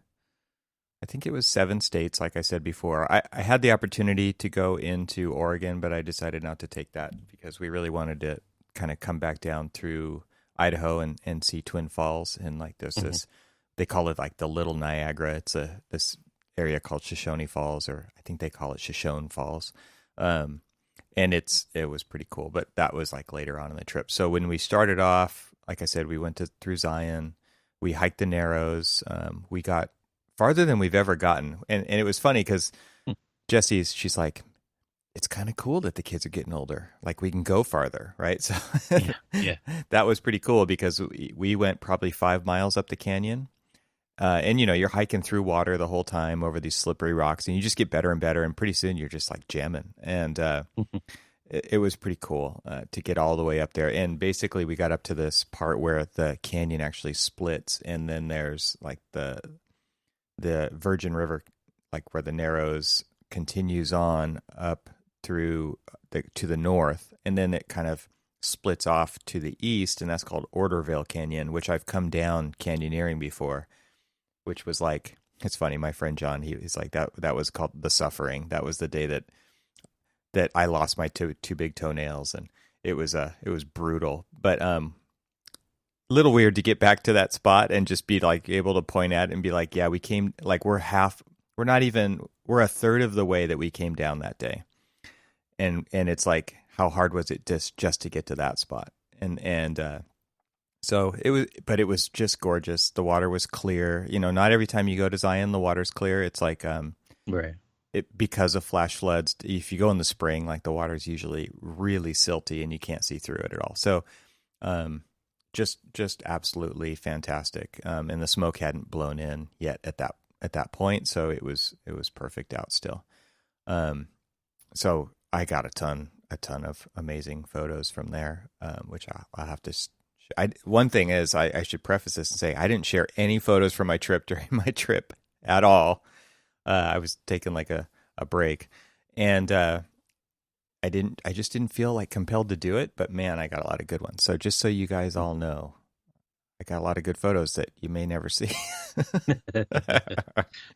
I think it was 7 states, like I said before. I had the opportunity to go into Oregon, but I decided not to take that because we really wanted to kind of come back down through Idaho and see Twin Falls. And like there's this, they call it like the Little Niagara. It's this area called Shoshone Falls, or I think they call it Shoshone Falls. And it was pretty cool, but that was like later on in the trip. So when we started off, like I said, we went through Zion, we hiked the Narrows, we got farther than we've ever gotten. And it was funny because she's like, it's kind of cool that the kids are getting older. Like we can go farther, right? So yeah. That was pretty cool because we went probably 5 miles up the canyon. And you're hiking through water the whole time over these slippery rocks, and you just get better and better. And pretty soon you're just like jamming. And it was pretty cool to get all the way up there. And basically, we got up to this part where the canyon actually splits, and then there's like the Virgin River, like where the Narrows continues on up through to the north, and then it kind of splits off to the east, and that's called Ordervale Canyon, which I've come down canyoneering before, which was like, it's funny. My friend John, he's like, that was called the Suffering. That was the day that I lost my two big toenails, and it was brutal, but little weird to get back to that spot and just be like able to point at it and be like, yeah, we came, like we're a third of the way that we came down that day. And it's like, how hard was it just to get to that spot? And so it was just gorgeous. The water was clear. You know, not every time you go to Zion, the water's clear. It's like, Right. Because of flash floods, if you go in the spring, like the water's usually really silty and you can't see through it at all. So, just absolutely fantastic. And the smoke hadn't blown in yet at that point, so it was perfect out still. So I got a ton of amazing photos from there, which I'll have to. One thing is, I should preface this and say I didn't share any photos from my trip during my trip at all. I was taking like a break, and I just didn't feel like compelled to do it, but man, I got a lot of good ones. So just so you guys all know, I got a lot of good photos that you may never see.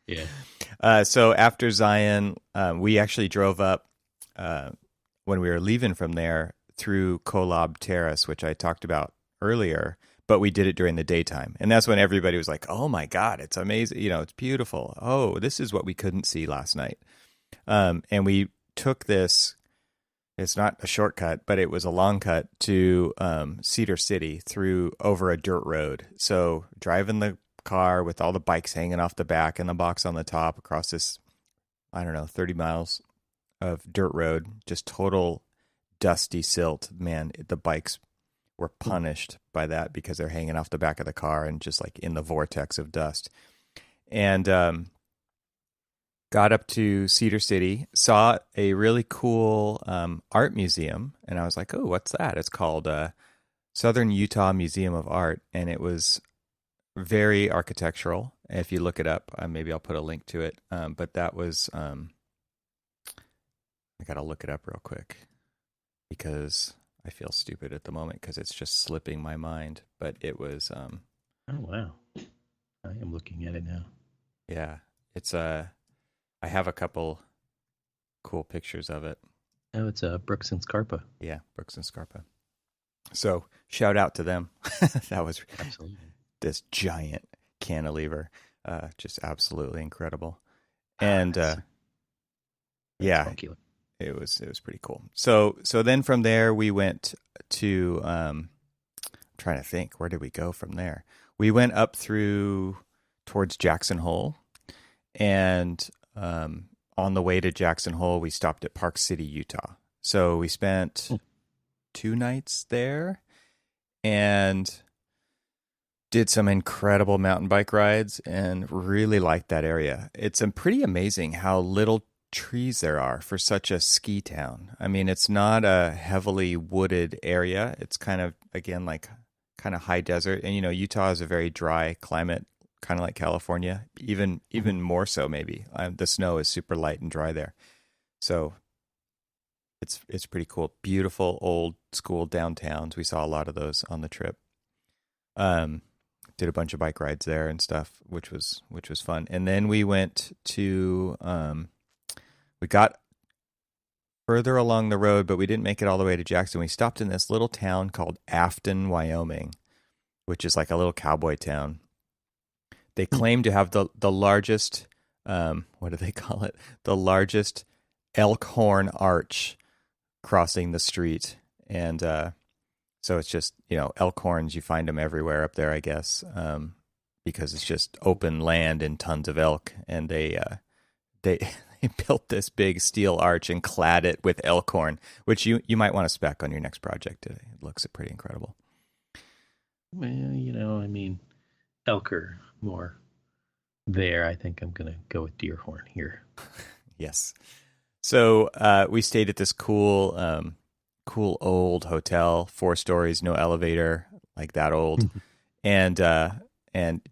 Yeah. So after Zion, we actually drove up when we were leaving from there through Kolob Terrace, which I talked about earlier, but we did it during the daytime. And that's when everybody was like, oh my God, it's amazing. You know, it's beautiful. Oh, this is what we couldn't see last night. And we took this, it's not a shortcut, but it was a long cut to Cedar City over a dirt road. So driving the car with all the bikes hanging off the back and the box on the top across this, 30 miles of dirt road, just total dusty silt. Man, the bikes were punished by that because they're hanging off the back of the car and just like in the vortex of dust. And got up to Cedar City, saw a really cool art museum, and I was like, oh, what's that? It's called Southern Utah Museum of Art, and it was very architectural. If you look it up, maybe I'll put a link to it. But that was, I got to look it up real quick because I feel stupid at the moment because it's just slipping my mind. But it was. Oh, wow. I am looking at it now. Yeah. It's I have a couple cool pictures of it. Oh, it's Brooks and Scarpa. Yeah, Brooks and Scarpa. So shout out to them. That was Absolutely. This giant cantilever, just absolutely incredible. And yeah, funky. it was pretty cool. So then from there we went to I'm trying to think, where did we go from there? We went up towards Jackson Hole, and on the way to Jackson Hole we stopped at Park City, Utah. So we spent 2 nights there and did some incredible mountain bike rides and really liked that area. It's pretty amazing how little trees there are for such a ski town. I mean, it's not a heavily wooded area. It's kind of, again, like kind of high desert. And, Utah is a very dry climate, kind of like California, even more so maybe. The snow is super light and dry there. So it's pretty cool. Beautiful old school downtowns. We saw a lot of those on the trip. Did a bunch of bike rides there and stuff, which was fun. And then we went to we got further along the road, but we didn't make it all the way to Jackson. We stopped in this little town called Afton, Wyoming, which is like a little cowboy town. They claim to have the largest, what do they call it? The largest elk horn arch crossing the street. And so it's just, elk horns, you find them everywhere up there, I guess, because it's just open land and tons of elk. And they built this big steel arch and clad it with elk horn, which you might want to spec on your next project. It looks pretty incredible. Well, elk are more there. I think I'm going to go with deer horn here. Yes. So we stayed at this cool cool old hotel, 4 stories, no elevator, like that old, and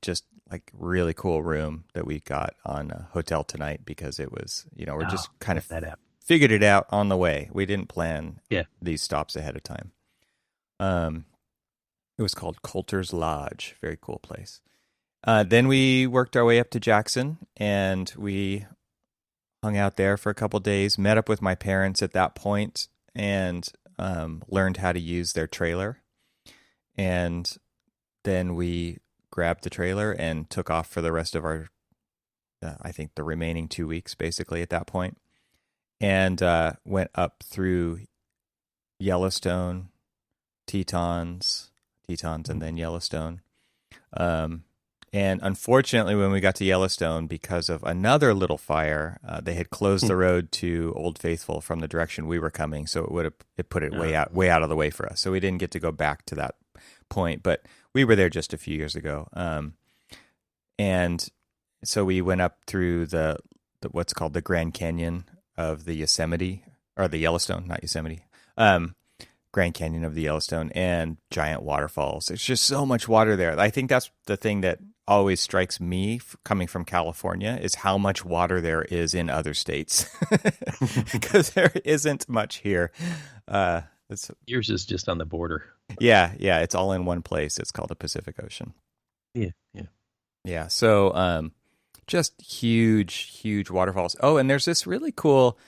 just like really cool room that we got on Hotel Tonight because it was, we're just kind of that app. figured it out on the way. We didn't plan Yeah. these stops ahead of time. It was called Coulter's Lodge. Very cool place. Then we worked our way up to Jackson, and we hung out there for a couple days, met up with my parents at that point, and learned how to use their trailer. And then we grabbed the trailer and took off for the rest of our, I think, the remaining 2 weeks, basically, at that point. And went up through Yellowstone, Tetons, and then Yellowstone. And unfortunately, when we got to Yellowstone, because of another little fire, they had closed the road to Old Faithful from the direction we were coming, so it put it way out of the way for us. So we didn't get to go back to that point, but we were there just a few years ago. And so we went up through the what's called the Grand Canyon of the Yosemite, or the Yellowstone, not Yosemite. Grand Canyon of the Yellowstone, and giant waterfalls. There's just so much water there. I think that's the thing that always strikes me coming from California is how much water there is in other states, because there isn't much here. Yours is just on the border. Yeah, it's all in one place. It's called the Pacific Ocean. Yeah. So just huge waterfalls. Oh, and there's this really cool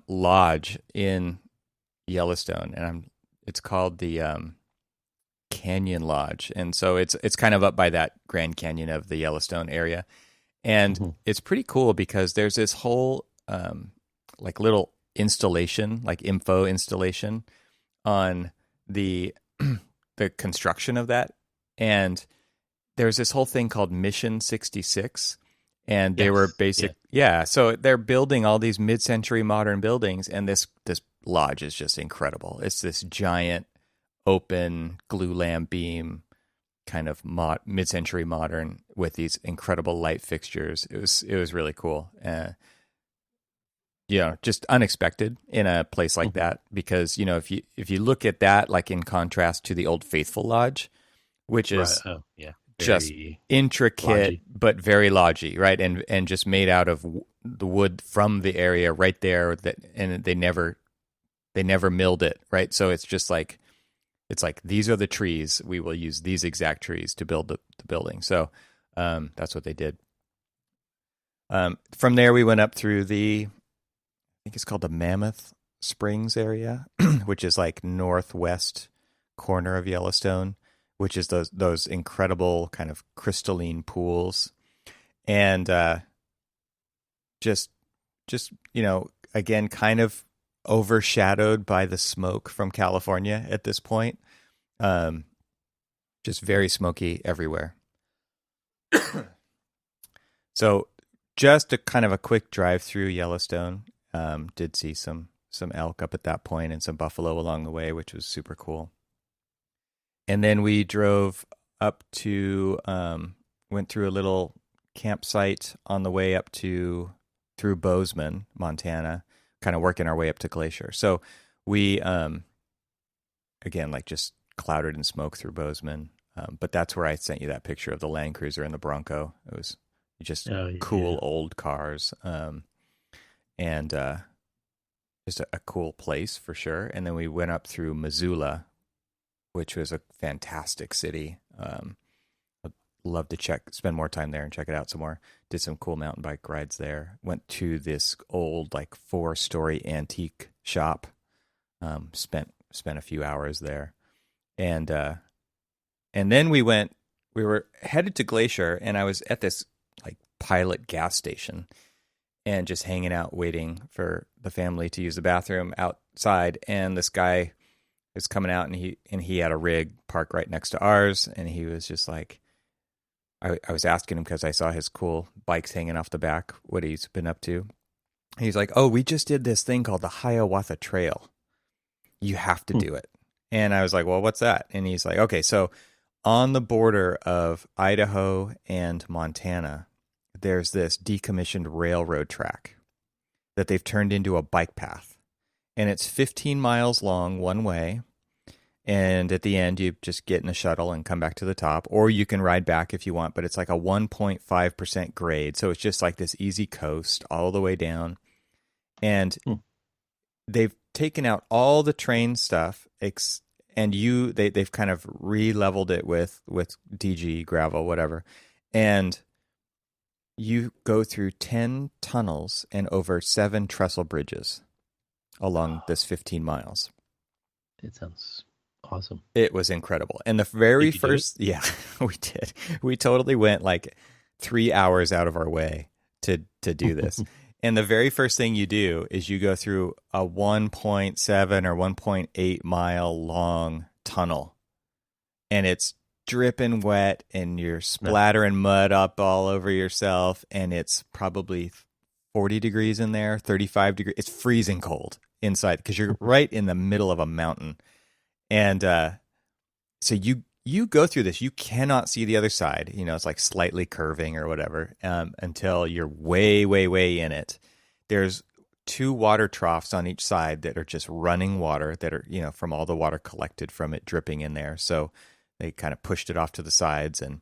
lodge in Yellowstone, and it's called the Canyon Lodge, and so it's kind of up by that Grand Canyon of the Yellowstone area, and it's pretty cool because there's this whole like little installation, like info installation on the the construction of that, and there's this whole thing called Mission 66. And they were so they're building all these mid-century modern buildings, and this lodge is just incredible. It's this giant open glulam beam kind of mid-century modern with these incredible light fixtures. It was really cool. Just unexpected in a place like that, because if you look at that like in contrast to the Old Faithful Lodge, which is just intricate lodgy, but very lodgy, right? And just made out of the wood from the area right there, and they never milled it, right? So it's just like these are the trees. We will use these exact trees to build the building. So that's what they did. From there, we went up through I think it's called the Mammoth Springs area, which is like northwest corner of Yellowstone, which is those incredible kind of crystalline pools, and just again, kind of overshadowed by the smoke from California at this point. Just very smoky everywhere. So just a kind of a quick drive through Yellowstone. Did see some elk up at that point and some buffalo along the way, which was super cool. And then we drove up to, went through a little campsite on the way up through Bozeman, Montana, kind of working our way up to Glacier. So we, again, like just clouded in smoke through Bozeman. But that's where I sent you that picture of the Land Cruiser and the Bronco. It was just cool old cars. And just a cool place for sure. And then we went up through Missoula, which was a fantastic city. I'd love to spend more time there and check it out some more. Did some cool mountain bike rides there. Went to this old, like 4-story antique shop. Spent a few hours there, and then we were headed to Glacier, and I was at this like Pilot gas station, and just hanging out, waiting for the family to use the bathroom outside, and this guy was coming out, and he had a rig parked right next to ours, and he was just like, I was asking him because I saw his cool bikes hanging off the back, what he's been up to. He's like, "Oh, we just did this thing called the Hiawatha Trail. You have to do it." And I was like, "Well, what's that?" And he's like, "Okay, so on the border of Idaho and Montana, there's this decommissioned railroad track that they've turned into a bike path. and it's 15 miles long one way. And at the end, you just get in a shuttle and come back to the top, or you can ride back if you want. But it's like a 1.5% grade, so it's just like this easy coast all the way down. And they've taken out all the train stuff, and they've kind of re-leveled it with DG gravel, whatever. And you go through 10 tunnels and over 7 trestle bridges along this 15 miles. It sounds awesome. It was incredible. And the very first, yeah, we did. We totally went like 3 hours out of our way to do this. And the very first thing you do is you go through a 1.7 or 1.8 mile long tunnel. And it's dripping wet and you're splattering mud up all over yourself. And it's probably 40 degrees in there, 35 degrees. It's freezing cold inside because you're right in the middle of a mountain. And so you go through this. You cannot see the other side. You know, it's like slightly curving or whatever until you're way, way, way in it. There's 2 water troughs on each side that are just running water that are, you know, from all the water collected from it dripping in there. So they kind of pushed it off to the sides. And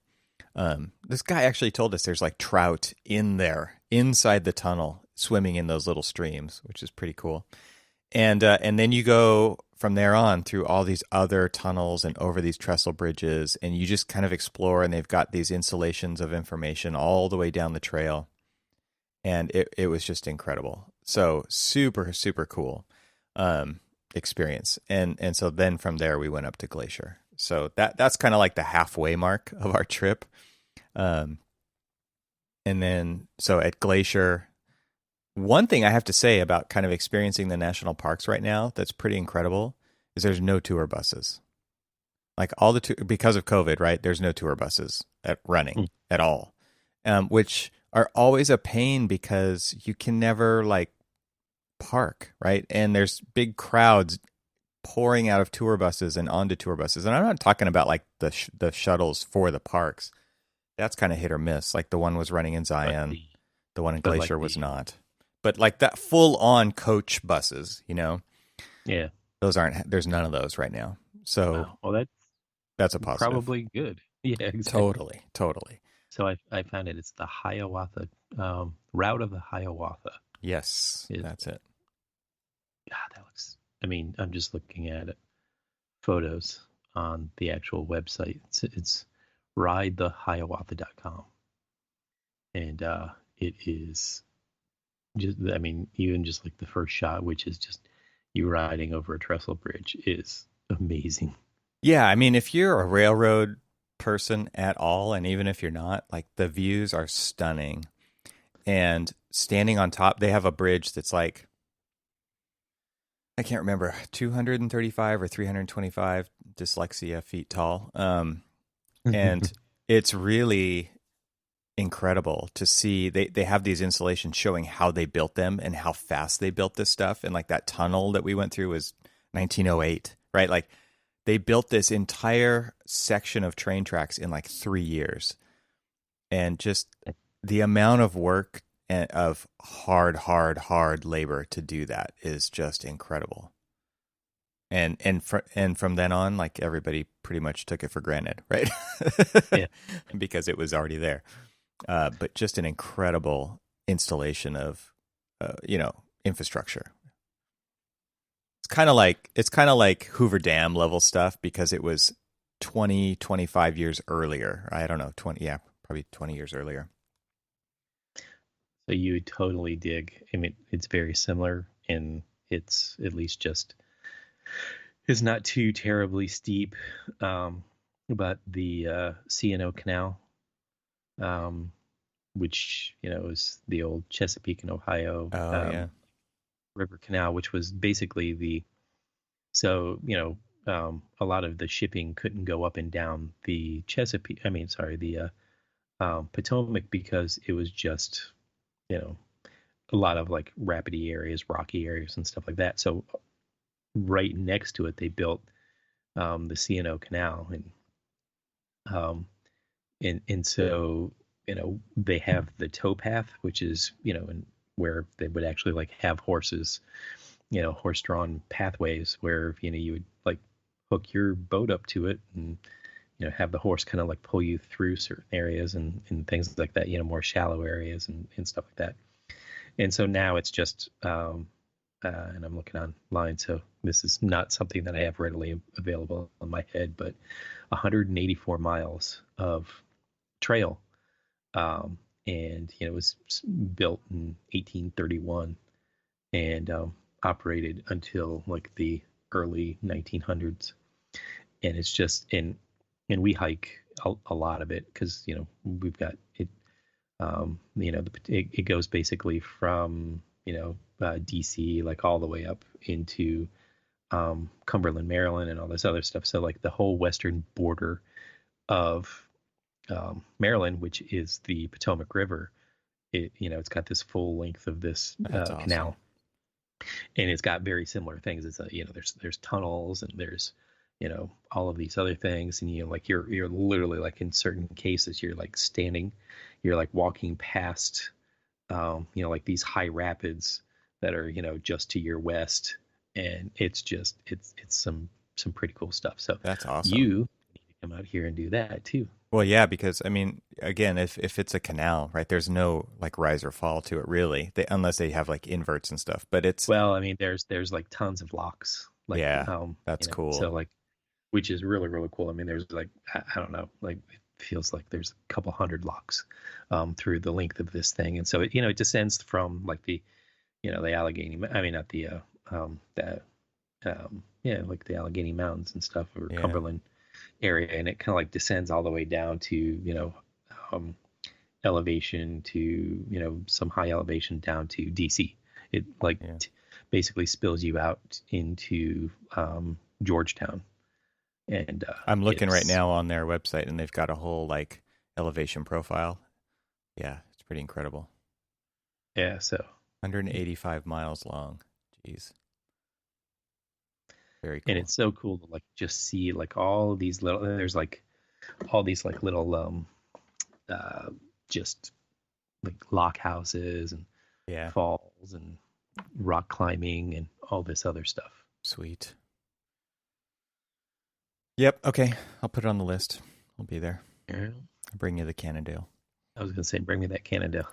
this guy actually told us there's like trout in there inside the tunnel swimming in those little streams, which is pretty cool. And then you go from there on through all these other tunnels and over these trestle bridges, and you just kind of explore, and they've got these installations of information all the way down the trail. And it was just incredible. So super, super cool experience. And so then from there we went up to Glacier. So that's kind of like the halfway mark of our trip. And then so at Glacier, one thing I have to say about kind of experiencing the national parks right now that's pretty incredible is there's no tour buses. Like all because of COVID, right? There's no tour buses running at all, which are always a pain because you can never like park, right? And there's big crowds pouring out of tour buses and onto tour buses. And I'm not talking about like the shuttles for the parks. That's kind of hit or miss. Like the one was running in Zion, the one in Glacier was not. But like that full-on coach buses, you know? Yeah. There's none of those right now. So well, that's a positive. Probably good. Yeah, exactly. Totally. So I found it. It's the Hiawatha, route of the Hiawatha. Yes, that's it. God, that looks, I mean, I'm just looking at it. Photos on the actual website. It's ridethehiawatha.com. And it is just, I mean, even just like the first shot, which is just you riding over a trestle bridge, is amazing. Yeah, I mean, if you're a railroad person at all, and even if you're not, like the views are stunning. And standing on top, they have a bridge that's like, I can't remember, 235 or 325 dyslexia feet tall. And it's really incredible to see. They have these installations showing how they built them and how fast they built this stuff. And like that tunnel that we went through was 1908, right? Like they built this entire section of train tracks in like 3 years. And just the amount of work and of hard labor to do that is just incredible. And from then on, like everybody pretty much took it for granted, right? Yeah. Because it was already there. But just an incredible installation of, infrastructure. It's kind of like Hoover Dam level stuff because it was 25 years earlier. I don't know, probably 20 years earlier. So you would totally dig. I mean, it's very similar, and it's at least just, it's not too terribly steep. But the C&O Canal, which, is the old Chesapeake and Ohio River Canal, which was basically a lot of the shipping couldn't go up and down the Potomac because it was just, a lot of like rapidy areas, rocky areas and stuff like that. So right next to it, they built the C&O Canal. And so, they have the towpath, which is, and where they would actually like have horses horse-drawn pathways where, you would like hook your boat up to it and, have the horse kind of like pull you through certain areas and things like that, more shallow areas and stuff like that. And so now it's just, and I'm looking online, so this is not something that I have readily available on my head, but 184 miles of trail. And, it was built in 1831 and operated until like the early 1900s. And it's just, and we hike a lot of it because, we've got it, it goes basically from, DC, like all the way up into Cumberland, Maryland, and all this other stuff. So like the whole western border of Maryland, which is the Potomac River, it's got this full length of this That's canal, awesome. and it's got very similar things. It's there's tunnels and there's all of these other things, and like you're literally like in certain cases you're like standing, you're like walking past like these high rapids that are just to your west, and it's some pretty cool stuff. So that's awesome. You need to come out here and do that too. Well, yeah, because I mean, again, if it's a canal, right, there's no like rise or fall to it really, unless they have like inverts and stuff. But it's I mean, there's like tons of locks. Like, yeah, that's cool. So like, which is really really cool. I mean, there's like I don't know, like it feels like there's a couple hundred locks through the length of this thing, and so it descends from like the the Allegheny. I mean, not the like the Allegheny Mountains and stuff, or Cumberland area, and it kind of like descends all the way down to elevation to some high elevation down to DC. It like basically spills you out into Georgetown. And I'm looking right now on their website, and they've got a whole like elevation profile. Yeah, it's pretty incredible. Yeah, so 185 miles long. Jeez. Very cool. And it's so cool to like just see like all of these little, there's like all these like little just like lock houses and falls and rock climbing and all this other stuff. Sweet. Yep. Okay. I'll put it on the list. I'll be there. Yeah. I'll bring you the Cannondale. I was going to say, bring me that Cannondale.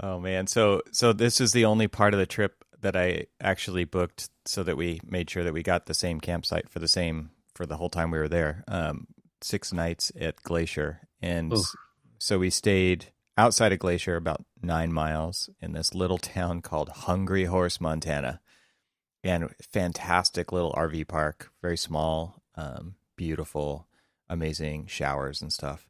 Oh man. So this is the only part of the trip that I actually booked so that we made sure that we got the same campsite for the whole time we were there. 6 nights at Glacier. And so we stayed outside of Glacier about 9 miles in this little town called Hungry Horse, Montana. And fantastic little RV park, very small, beautiful, amazing showers and stuff,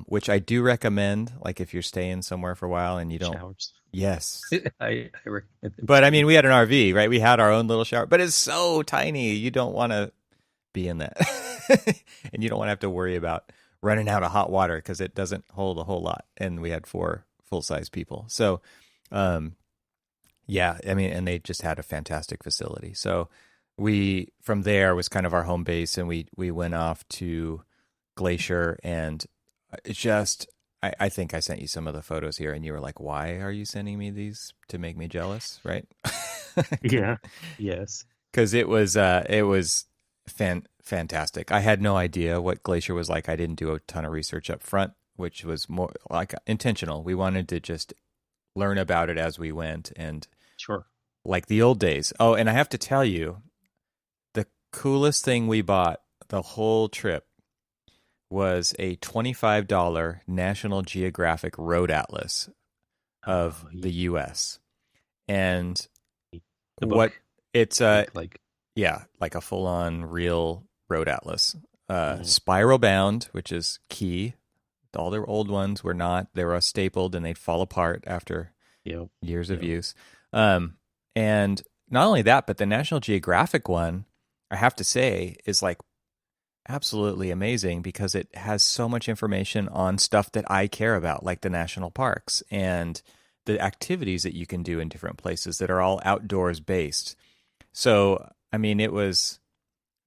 which I do recommend. Like if you're staying somewhere for a while and you don't, showers. Yes, I recommend them. But I mean, we had an RV, right? We had our own little shower, but it's so tiny. You don't want to be in that, and you don't want to have to worry about running out of hot water because it doesn't hold a whole lot. And we had 4 full-size people, so. Yeah, I mean, and they just had a fantastic facility. So we, from there, was kind of our home base, and we went off to Glacier, and it's just, I think I sent you some of the photos here, and you were like, why are you sending me these? To make me jealous, right? Yeah. Yes. Because it was fantastic. I had no idea what Glacier was like. I didn't do a ton of research up front, which was more like intentional. We wanted to just learn about it as we went, and sure, like the old days. Oh, and I have to tell you, the coolest thing we bought the whole trip was a $25 National Geographic Road Atlas of the U.S. And the book. What it's like a full-on real road atlas, spiral bound, which is key. All their old ones were not. They were stapled, and they'd fall apart after years of use. And not only that, but the National Geographic one, I have to say, is like absolutely amazing because it has so much information on stuff that I care about, like the national parks and the activities that you can do in different places that are all outdoors based. So, I mean, that was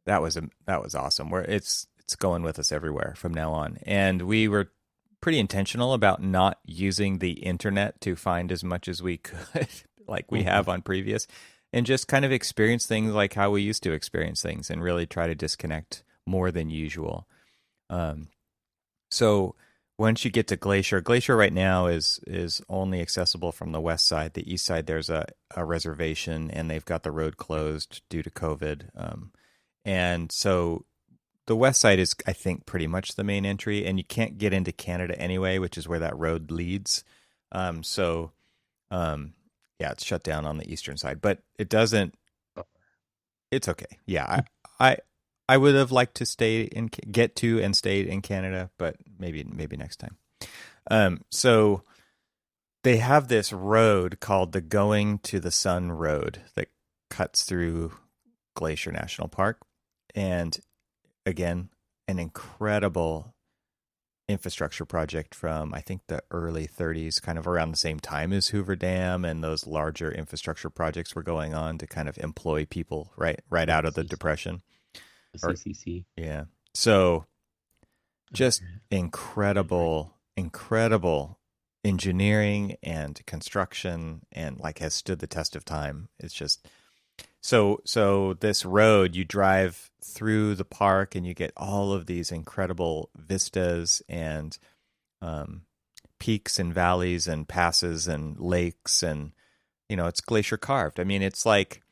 awesome. It's going with us everywhere from now on. And we were pretty intentional about not using the internet to find as much as we could. like we have on previous, and just kind of experience things like how we used to experience things, and really try to disconnect more than usual. So once you get to Glacier right now is only accessible from the west side. The east side, there's a reservation, and they've got the road closed due to COVID. And so the west side is, I think, pretty much the main entry, and you can't get into Canada anyway, which is where that road leads. Yeah, it's shut down on the eastern side, but it doesn't. It's okay. Yeah, I would have liked to stay and stay in Canada, but maybe next time. So they have this road called the Going to the Sun Road that cuts through Glacier National Park, and again, an incredible infrastructure project from, I think, the early 30s, kind of around the same time as Hoover Dam, and those larger infrastructure projects were going on to kind of employ people right out of the Depression. The CCC. Yeah. So just incredible engineering and construction, and like has stood the test of time. It's just so this road, you drive through the park and you get all of these incredible vistas and peaks and valleys and passes and lakes, and it's glacier carved. I mean, it's like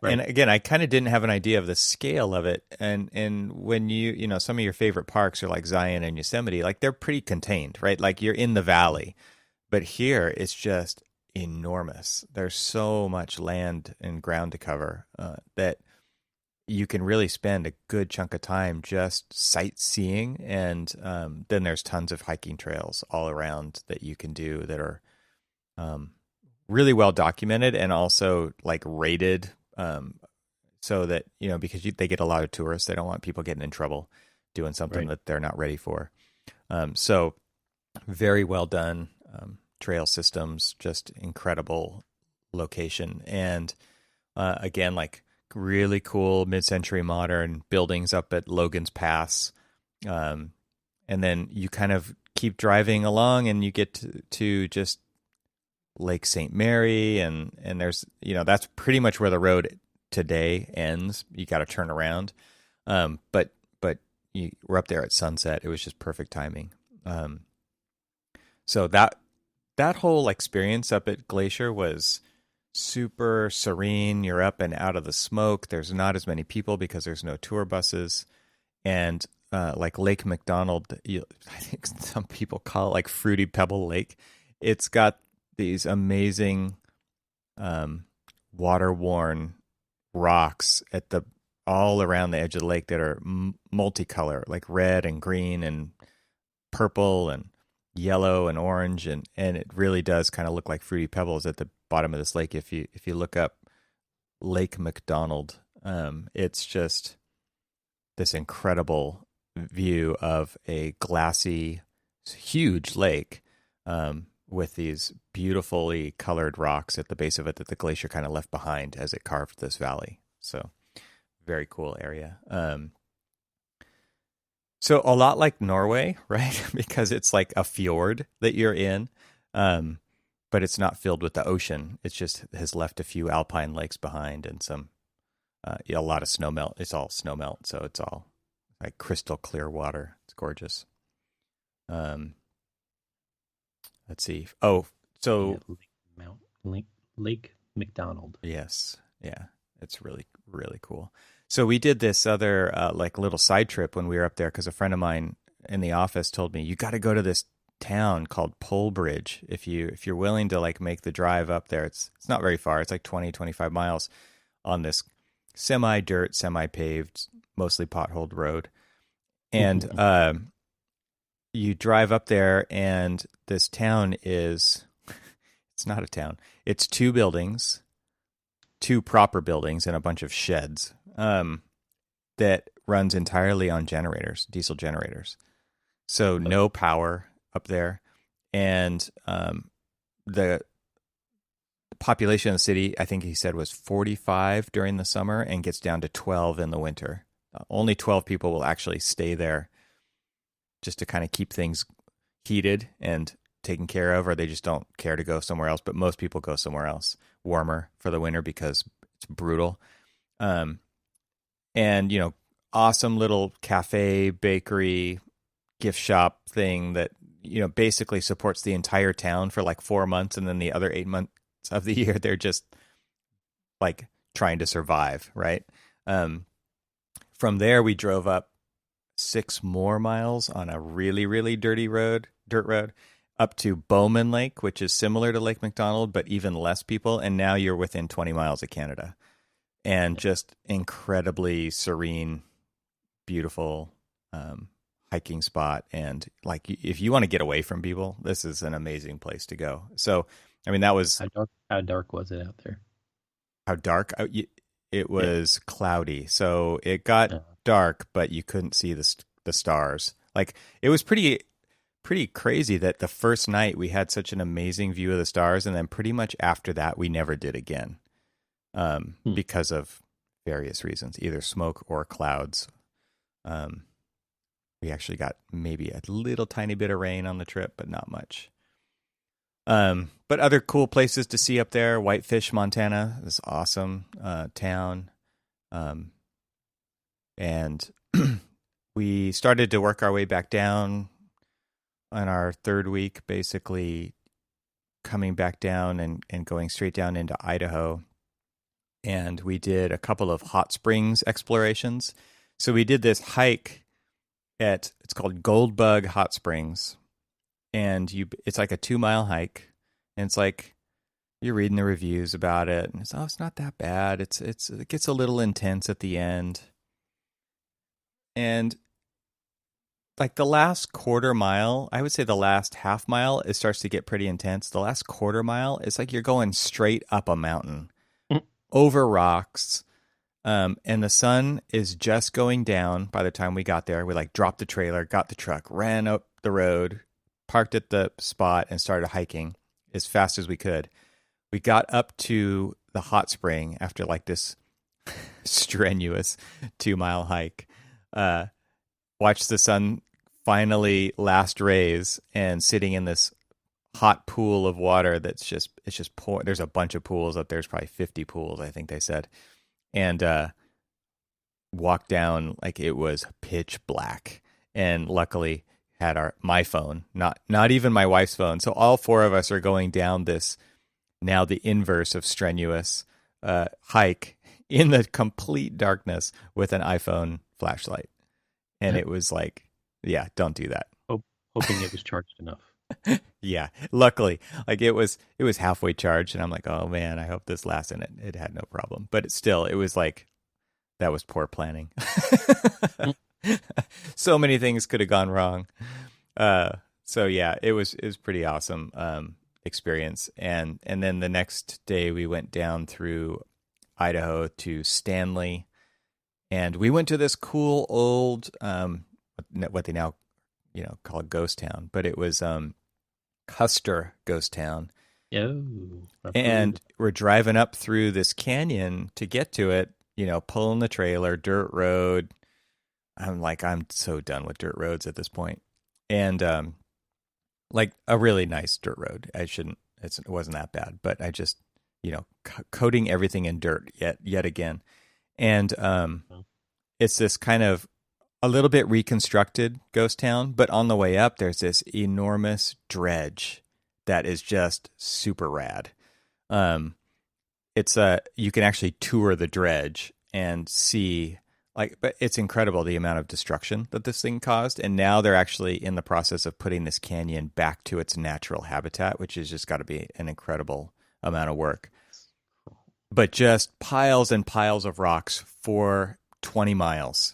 and again, I kind of didn't have an idea of the scale of it. And when some of your favorite parks are like Zion and Yosemite, like they're pretty contained, right? Like you're in the valley. But here it's just enormous. There's so much land and ground to cover that you can really spend a good chunk of time just sightseeing. And then there's tons of hiking trails all around that you can do that are really well documented, and also like rated. So that, because they get a lot of tourists, they don't want people getting in trouble doing something that they're not ready for. So very well done trail systems, just incredible location. And again, like really cool mid-century modern buildings up at Logan's Pass. And then you kind of keep driving along and you get to just Lake St. Mary, and there's that's pretty much where the road today ends. You got to turn around, but we're up there at sunset. It was just perfect timing. So that whole experience up at Glacier was super serene. You're up and out of the smoke. There's not as many people because there's no tour buses, and like Lake McDonald, I think some people call it like Fruity Pebble Lake. It's got these amazing water-worn rocks all around the edge of the lake that are multicolor, like red and green and purple and yellow and orange, and it really does kind of look like fruity pebbles at the bottom of this lake. If you look up Lake McDonald, it's just this incredible view of a glassy, huge lake with these beautifully colored rocks at the base of it that the glacier kind of left behind as it carved this valley. So very cool area. So a lot like Norway, right? Because it's like a fjord that you're in, but it's not filled with the ocean. It just has left a few alpine lakes behind and some a lot of snow melt. It's all snow melt, so it's all like crystal clear water. It's gorgeous. Let's see. Oh, so Lake McDonald. Yes, yeah, it's really, really cool. So we did this other like little side trip when we were up there because a friend of mine in the office told me, you got to go to this town called Polebridge if you're willing to like make the drive up there. It's not very far. It's like 25 miles on this semi-dirt, semi-paved, mostly potholed road. And you drive up there, and this town it's not a town. It's two buildings, two proper buildings, and a bunch of sheds that runs entirely on generators, diesel generators. So no power up there. And the population of the city, I think he said, was 45 during the summer and gets down to 12 in the winter. Only 12 people will actually stay there just to kind of keep things heated and taken care of, or they just don't care to go somewhere else. But most people go somewhere else, warmer for the winter because it's brutal. And, you know, awesome little cafe, bakery, gift shop thing that, you know, basically supports the entire town for like 4 months. And then the other 8 months of the year, they're just like trying to survive, right? From there, we drove up 6 more miles on a really, really dirt road, up to Bowman Lake, which is similar to Lake McDonald, but even less people. And now you're within 20 miles of Canada. And just incredibly serene, beautiful hiking spot. And like, if you want to get away from people, this is an amazing place to go. So, I mean, that was How dark was it out there? how dark it was. Cloudy, so it got dark, but you couldn't see the stars. Like, it was pretty crazy that the first night we had such an amazing view of the stars, and then pretty much after that we never did again. Because of various reasons, either smoke or clouds. We actually got maybe a little tiny bit of rain on the trip, but not much. But other cool places to see up there: Whitefish, Montana, this awesome town. And we started to work our way back down on our third week, basically coming back down and going straight down into Idaho. And we did a couple of hot springs explorations. So we did this hike it's called Goldbug Hot Springs. And it's like a 2-mile hike. And it's like, you're reading the reviews about it. And it's not that bad. It gets a little intense at the end. And like the last quarter mile, I would say the last half mile, it starts to get pretty intense. The last quarter mile, it's like you're going straight up a mountain. Over rocks, and the sun is just going down by the time we got there. We like dropped the trailer, got the truck, ran up the road, parked at the spot, and started hiking as fast as we could. We got up to the hot spring after like this strenuous 2-mile hike. Watched the sun finally last rays, and sitting in this hot pool of water it's just pouring. There's a bunch of pools up there. There's probably 50 pools, I think they said. And walked down like it was pitch black. And luckily had my phone, not even my wife's phone. So all 4 of us are going down this, now the inverse of strenuous hike in the complete darkness with an iPhone flashlight. And it was like, yeah, don't do that. Hoping it was charged enough. Yeah, luckily, like it was halfway charged, and I'm like, oh man, I hope this lasts, and it had no problem. But it was like, that was poor planning. So many things could have gone wrong. So yeah, it was pretty awesome experience. And then the next day we went down through Idaho to Stanley, and we went to this cool old what they now call a ghost town, but it was Custer Ghost Town. Oh, and we're driving up through this canyon to get to it, pulling the trailer, dirt road. I'm so done with dirt roads at this point. And like a really nice dirt road. It wasn't that bad, but I just, coating everything in dirt yet again. And it's this kind of a little bit reconstructed ghost town, but on the way up, there's this enormous dredge that is just super rad. You can actually tour the dredge and see, but it's incredible the amount of destruction that this thing caused. And now they're actually in the process of putting this canyon back to its natural habitat, which has just got to be an incredible amount of work. But just piles and piles of rocks for 20 miles.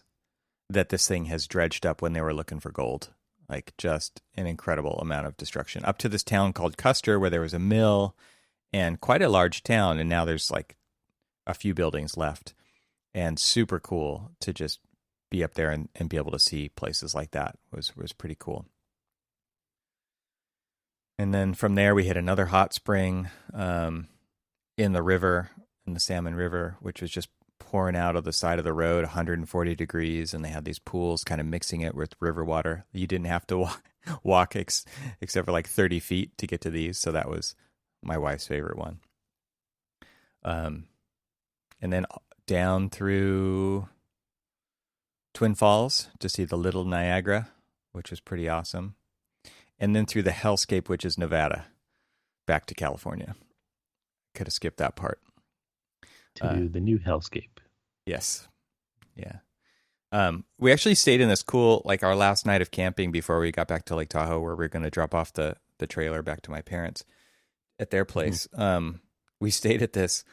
That this thing has dredged up when they were looking for gold. Like, just an incredible amount of destruction. Up to this town called Custer, where there was a mill and quite a large town, and now there's like a few buildings left. And super cool to just be up there and be able to see places like that was pretty cool. And then from there we hit another hot spring in the river, in the Salmon River, which was just pouring out of the side of the road, 140 degrees, and they had these pools kind of mixing it with river water. You didn't have to walk except for like 30 feet to get to these, so that was my wife's favorite one. And then down through Twin Falls to see the Little Niagara, which was pretty awesome. And then through the hellscape, which is Nevada, back to California. Could have skipped that part. To the new hellscape. Yes. Yeah. We actually stayed in this cool, like our last night of camping before we got back to Lake Tahoe, where we are going to drop off the trailer back to my parents at their place. We stayed at this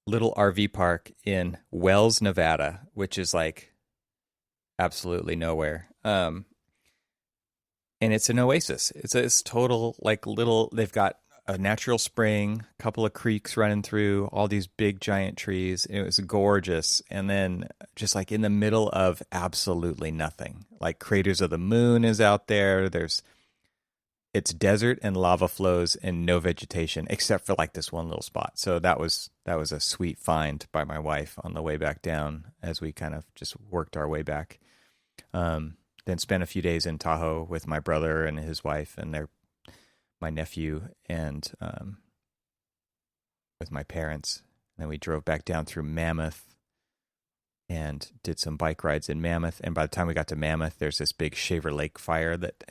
little RV park in Wells, Nevada, which is like absolutely nowhere. And it's an oasis. It's a total like little, they've got a natural spring, a couple of creeks running through, all these big giant trees. It was gorgeous. And then just like in the middle of absolutely nothing, like Craters of the Moon is out there. It's desert and lava flows and no vegetation except for like this one little spot. So that was a sweet find by my wife on the way back down as we kind of just worked our way back. Then spent a few days in Tahoe with my brother and his wife and my nephew and with my parents. And then we drove back down through Mammoth and did some bike rides in Mammoth. And by the time we got to Mammoth, there's this big Shaver Lake fire that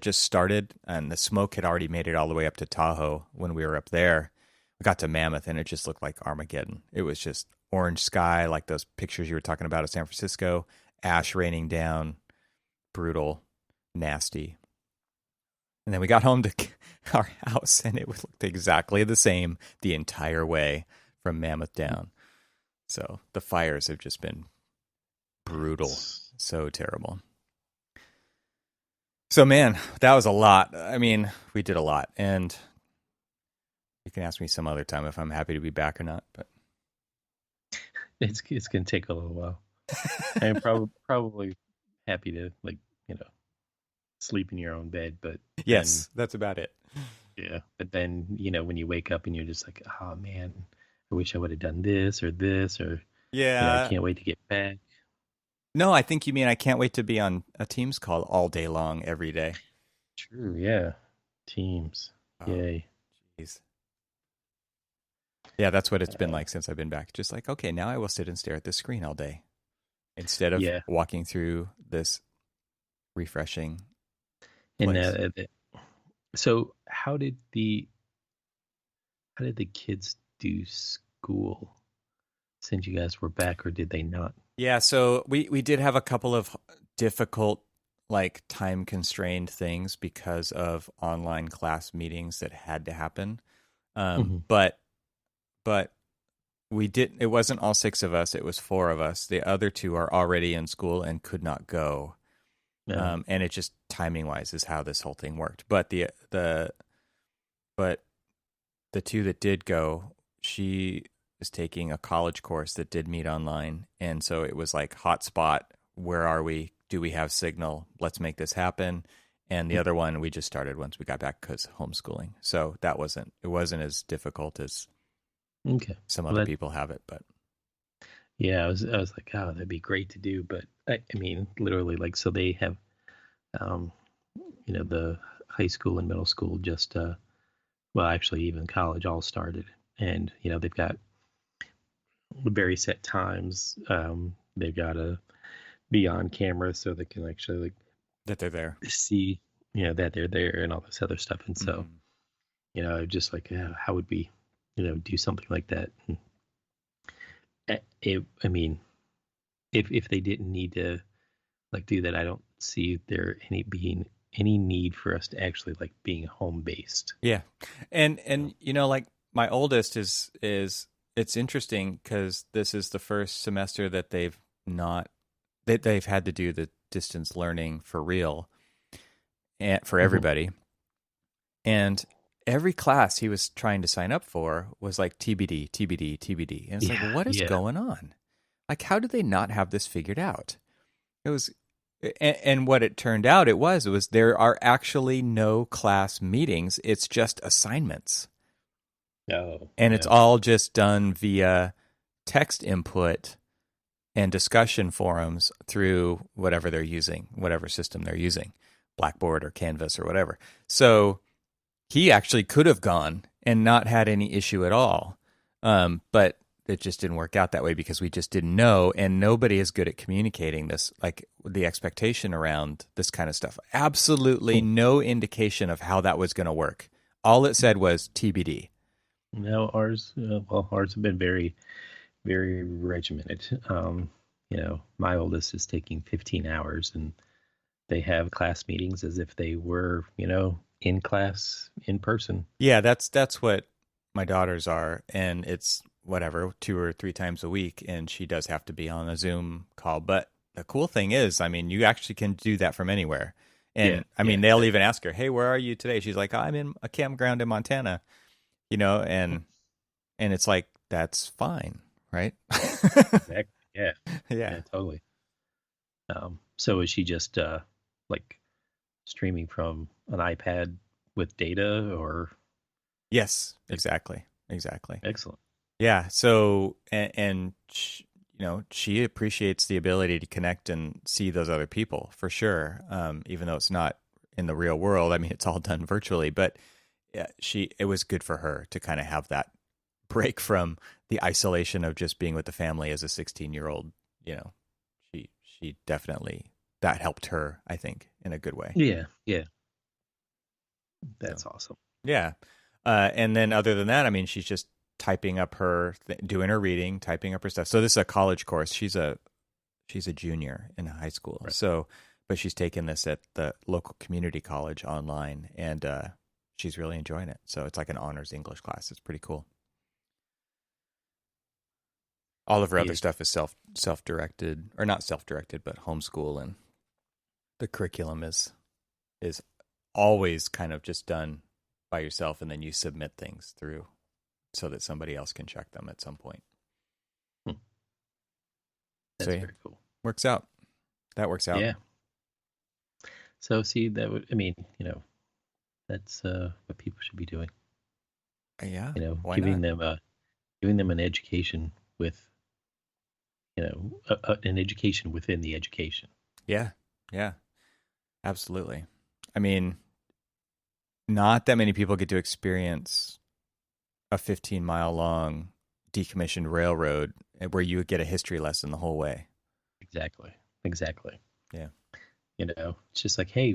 just started, and the smoke had already made it all the way up to Tahoe when we were up there. We got to Mammoth, and it just looked like Armageddon. It was just orange sky, like those pictures you were talking about of San Francisco, ash raining down, brutal, nasty. And then we got home to our house, and it looked exactly the same the entire way from Mammoth down. So the fires have just been brutal, so terrible. So, man, that was a lot. I mean, we did a lot, and you can ask me some other time if I'm happy to be back or not. But it's going to take a little while. I'm probably happy to sleep in your own bed, but yes, that's about it. Yeah, but then when you wake up and you're just like, oh man, I wish I would have done this or I can't wait to get back. No, I think you mean I can't wait to be on a Teams call all day long every day. True, yeah. Teams. Oh, yay. Jeez. Yeah, that's what it's been like since I've been back. Just like, okay, now I will sit and stare at this screen all day instead of walking through this refreshing place. And so how did the kids do school since you guys were back, or did they not? Yeah, so we did have a couple of difficult, like time constrained things because of online class meetings that had to happen. But we didn't. It wasn't all 6 of us. It was 4 of us. The other 2 are already in school and could not go. And it just timing wise is how this whole thing worked. But the 2 that did go, she is taking a college course that did meet online, and so it was like hotspot. Where are we? Do we have signal? Let's make this happen. And the other one we just started once we got back because homeschooling. So it wasn't as difficult as some other people have it. But yeah, I was like, oh, that'd be great to do. But I mean, literally, like, so they have, the high school and middle school just, well, actually even college all started, and they've got very set times. They've got to be on camera so they can actually that they're there, see that they're there and all this other stuff. And so just like how would we do something like that? I mean, if they didn't need to do that, I don't see there being any need for us to actually being home based. Yeah, and like my oldest is it's interesting because this is the first semester that they've had to do the distance learning for real and for everybody. And every class he was trying to sign up for was like TBD, TBD, TBD. And it's like, what is going on? Like, how do they not have this figured out? It was, and what it turned out it was there are actually no class meetings. It's just assignments. Oh, and it's all just done via text input and discussion forums through whatever they're using, whatever system they're using, Blackboard or Canvas or whatever. So he actually could have gone and not had any issue at all. But it just didn't work out that way because we just didn't know, and nobody is good at communicating this, like the expectation around this kind of stuff. Absolutely no indication of how that was going to work. All it said was TBD. No, ours have been very, very regimented. My oldest is taking 15 hours, and they have class meetings as if they were, in class, in person. Yeah, that's what my daughters are, and it's whatever, 2 or 3 times a week, and she does have to be on a Zoom call. But the cool thing is, I mean, you actually can do that from anywhere. And they'll even ask her, "Hey, where are you today?" She's like, "I'm in a campground in Montana," and it's like, that's fine, right? Exactly. Yeah. Yeah, Totally. So is she just like streaming from an iPad with data, or? Yes, exactly. Excellent. Yeah. So, and she appreciates the ability to connect and see those other people for sure. Even though it's not in the real world. I mean, it's all done virtually, but yeah, it was good for her to kind of have that break from the isolation of just being with the family as a 16-year-old. She definitely, that helped her, I think, in a good way. Yeah. That's awesome. Yeah. And then other than that, I mean, she's just typing up doing her reading, typing up her stuff. So this is a college course. She's a junior in high school. Right. So, but she's taken this at the local community college online, and she's really enjoying it. So it's like an honors English class. It's pretty cool. All of her other stuff is self-directed, or not self-directed, but homeschool, and the curriculum is always kind of just done by yourself, and then you submit things through so that somebody else can check them at some point. That's very cool. Works out. That works out. Yeah. So see, that's what people should be doing. Yeah. Giving them an education with, an education within the education. Yeah. Yeah. Absolutely. I mean, not that many people get to experience a 15-mile long decommissioned railroad where you get a history lesson the whole way. Exactly. Yeah. It's just like, hey,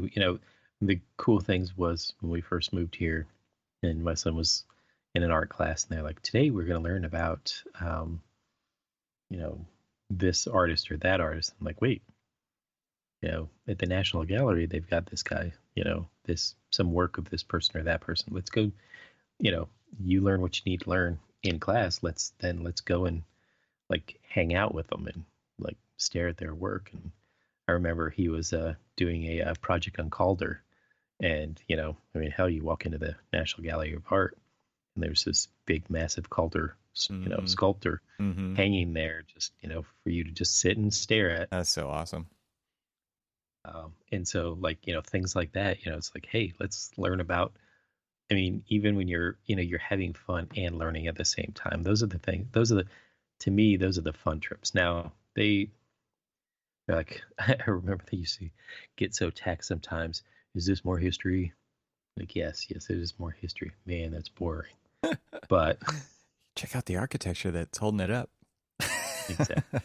the cool things was when we first moved here and my son was in an art class, and they're like, today we're going to learn about, this artist or that artist. I'm like, wait, at the National Gallery, they've got this guy, some work of this person or that person. Let's go, you learn what you need to learn in class. Let's go and like hang out with them and like stare at their work. And I remember he was doing a project on Calder, and hell, you walk into the National Gallery of Art, and there's this big, massive Calder, sculptor hanging there, just for you to just sit and stare at. That's so awesome. And so, like, things like that, it's like, hey, let's learn about. I mean, even when you're having fun and learning at the same time, those are the things. To me, those are the fun trips. Now they're like, I remember they used to get so taxed sometimes. Is this more history? Like, yes, it is more history. Man, that's boring. But check out the architecture that's holding it up. Exactly.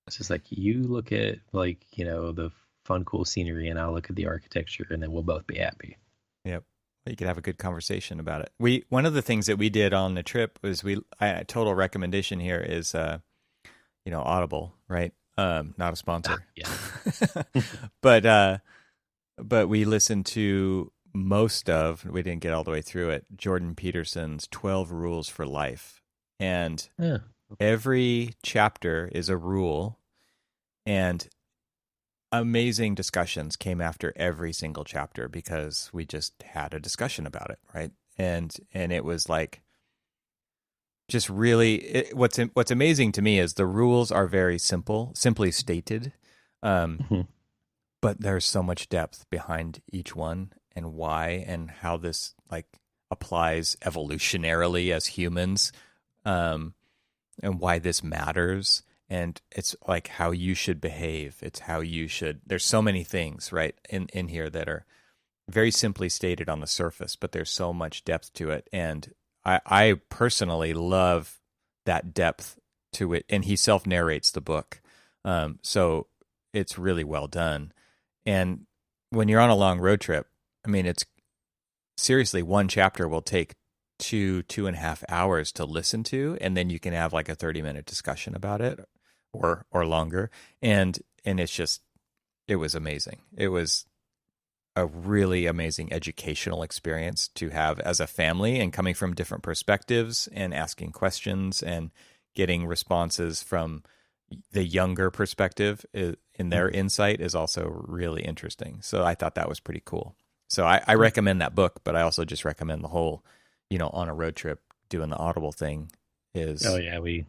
It's just like, you look at like, the fun, cool scenery, and I'll look at the architecture, and then we'll both be happy. Yep. You could have a good conversation about it. One of the things that we did on the trip was total recommendation here is, Audible, right? Not a sponsor. Yeah. But we listened to we didn't get all the way through it, Jordan Peterson's 12 Rules for Life. And every chapter is a rule, and amazing discussions came after every single chapter because we just had a discussion about it, right? And it was like, just really, what's amazing to me is the rules are very simply stated, but there's so much depth behind each one, and why, and how this like applies evolutionarily as humans, and why this matters. And it's like how you should behave. It's how you should. There's so many things, right, in here that are very simply stated on the surface, but there's so much depth to it. And I personally love that depth to it, and he self narrates the book, so it's really well done. And when you're on a long road trip, I mean, it's seriously, one chapter will take 2.5 hours to listen to, and then you can have like a 30-minute discussion about it, or longer. And it's just, it was amazing. It was a really amazing educational experience to have as a family, and coming from different perspectives and asking questions and getting responses from the younger perspective in their insight is also really interesting. So I thought that was pretty cool. So I recommend that book, but I also just recommend the whole, on a road trip, doing the Audible thing is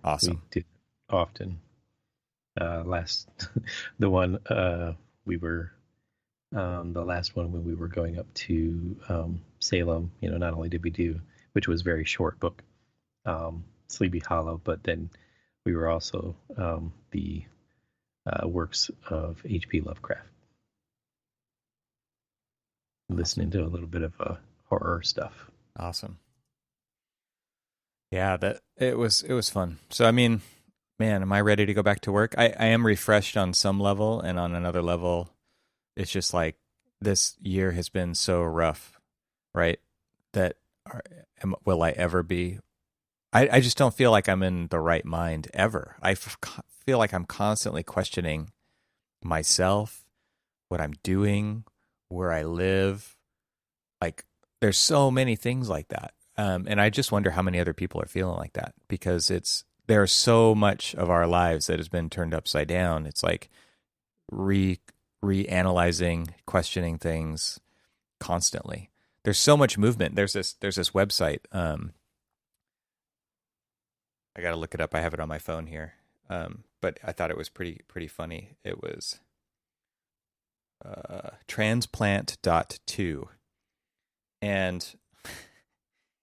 awesome. We did often. The last one when we were going up to Salem, not only did we do, which was a very short book, Sleepy Hollow, but then we were also the works of H.P. Lovecraft, listening to a little bit of horror stuff. Awesome. Yeah, that it was fun. So I mean, man, am I ready to go back to work? I am refreshed on some level, and on another level, it's just like this year has been so rough, right? That will I ever be? I just don't feel like I'm in the right mind ever. I feel like I'm constantly questioning myself, what I'm doing, where I live. Like, there's so many things like that. And I just wonder how many other people are feeling like that, because there's so much of our lives that has been turned upside down. It's like reanalyzing, questioning things constantly. There's so much movement. There's this website. I got to look it up. I have it on my phone here. But I thought it was pretty funny. It was transplant.to. And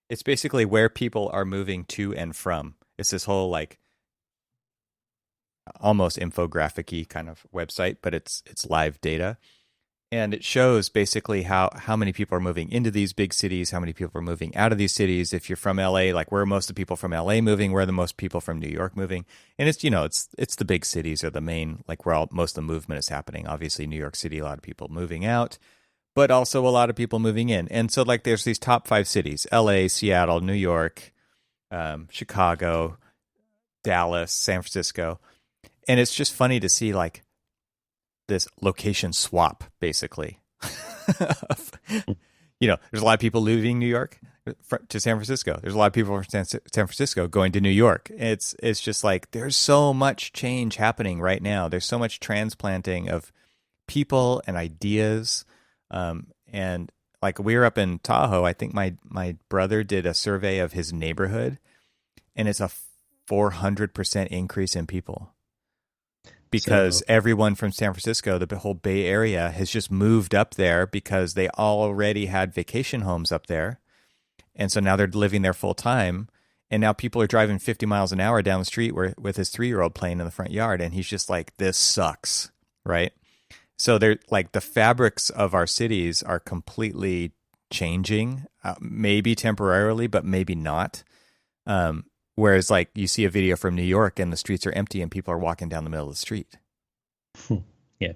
it's basically where people are moving to and from. It's this whole like almost infographic-y kind of website, but it's live data. And it shows basically how many people are moving into these big cities, how many people are moving out of these cities. If you're from LA, like where are most of the people from LA moving, where are the most people from New York moving? And it's, it's the big cities are the main, like where most of the movement is happening. Obviously, New York City, a lot of people moving out, but also a lot of people moving in. And so like there's these top 5 cities: LA, Seattle, New York, Chicago, Dallas, San Francisco. And it's just funny to see like this location swap, basically. There's a lot of people leaving New York to San Francisco. There's a lot of people from San Francisco going to New York. It's just like there's so much change happening right now. There's so much transplanting of people and ideas. And like we were up in Tahoe, I think my brother did a survey of his neighborhood, and it's a 400% increase in people. Because everyone from San Francisco, the whole Bay Area, has just moved up there because they already had vacation homes up there. And so now they're living there full time. And now people are driving 50 miles an hour down the street with his 3-year-old playing in the front yard. And he's just like, this sucks, right? So they're like the fabrics of our cities are completely changing, maybe temporarily, but maybe not. Whereas, like, you see a video from New York and the streets are empty and people are walking down the middle of the street. Yeah,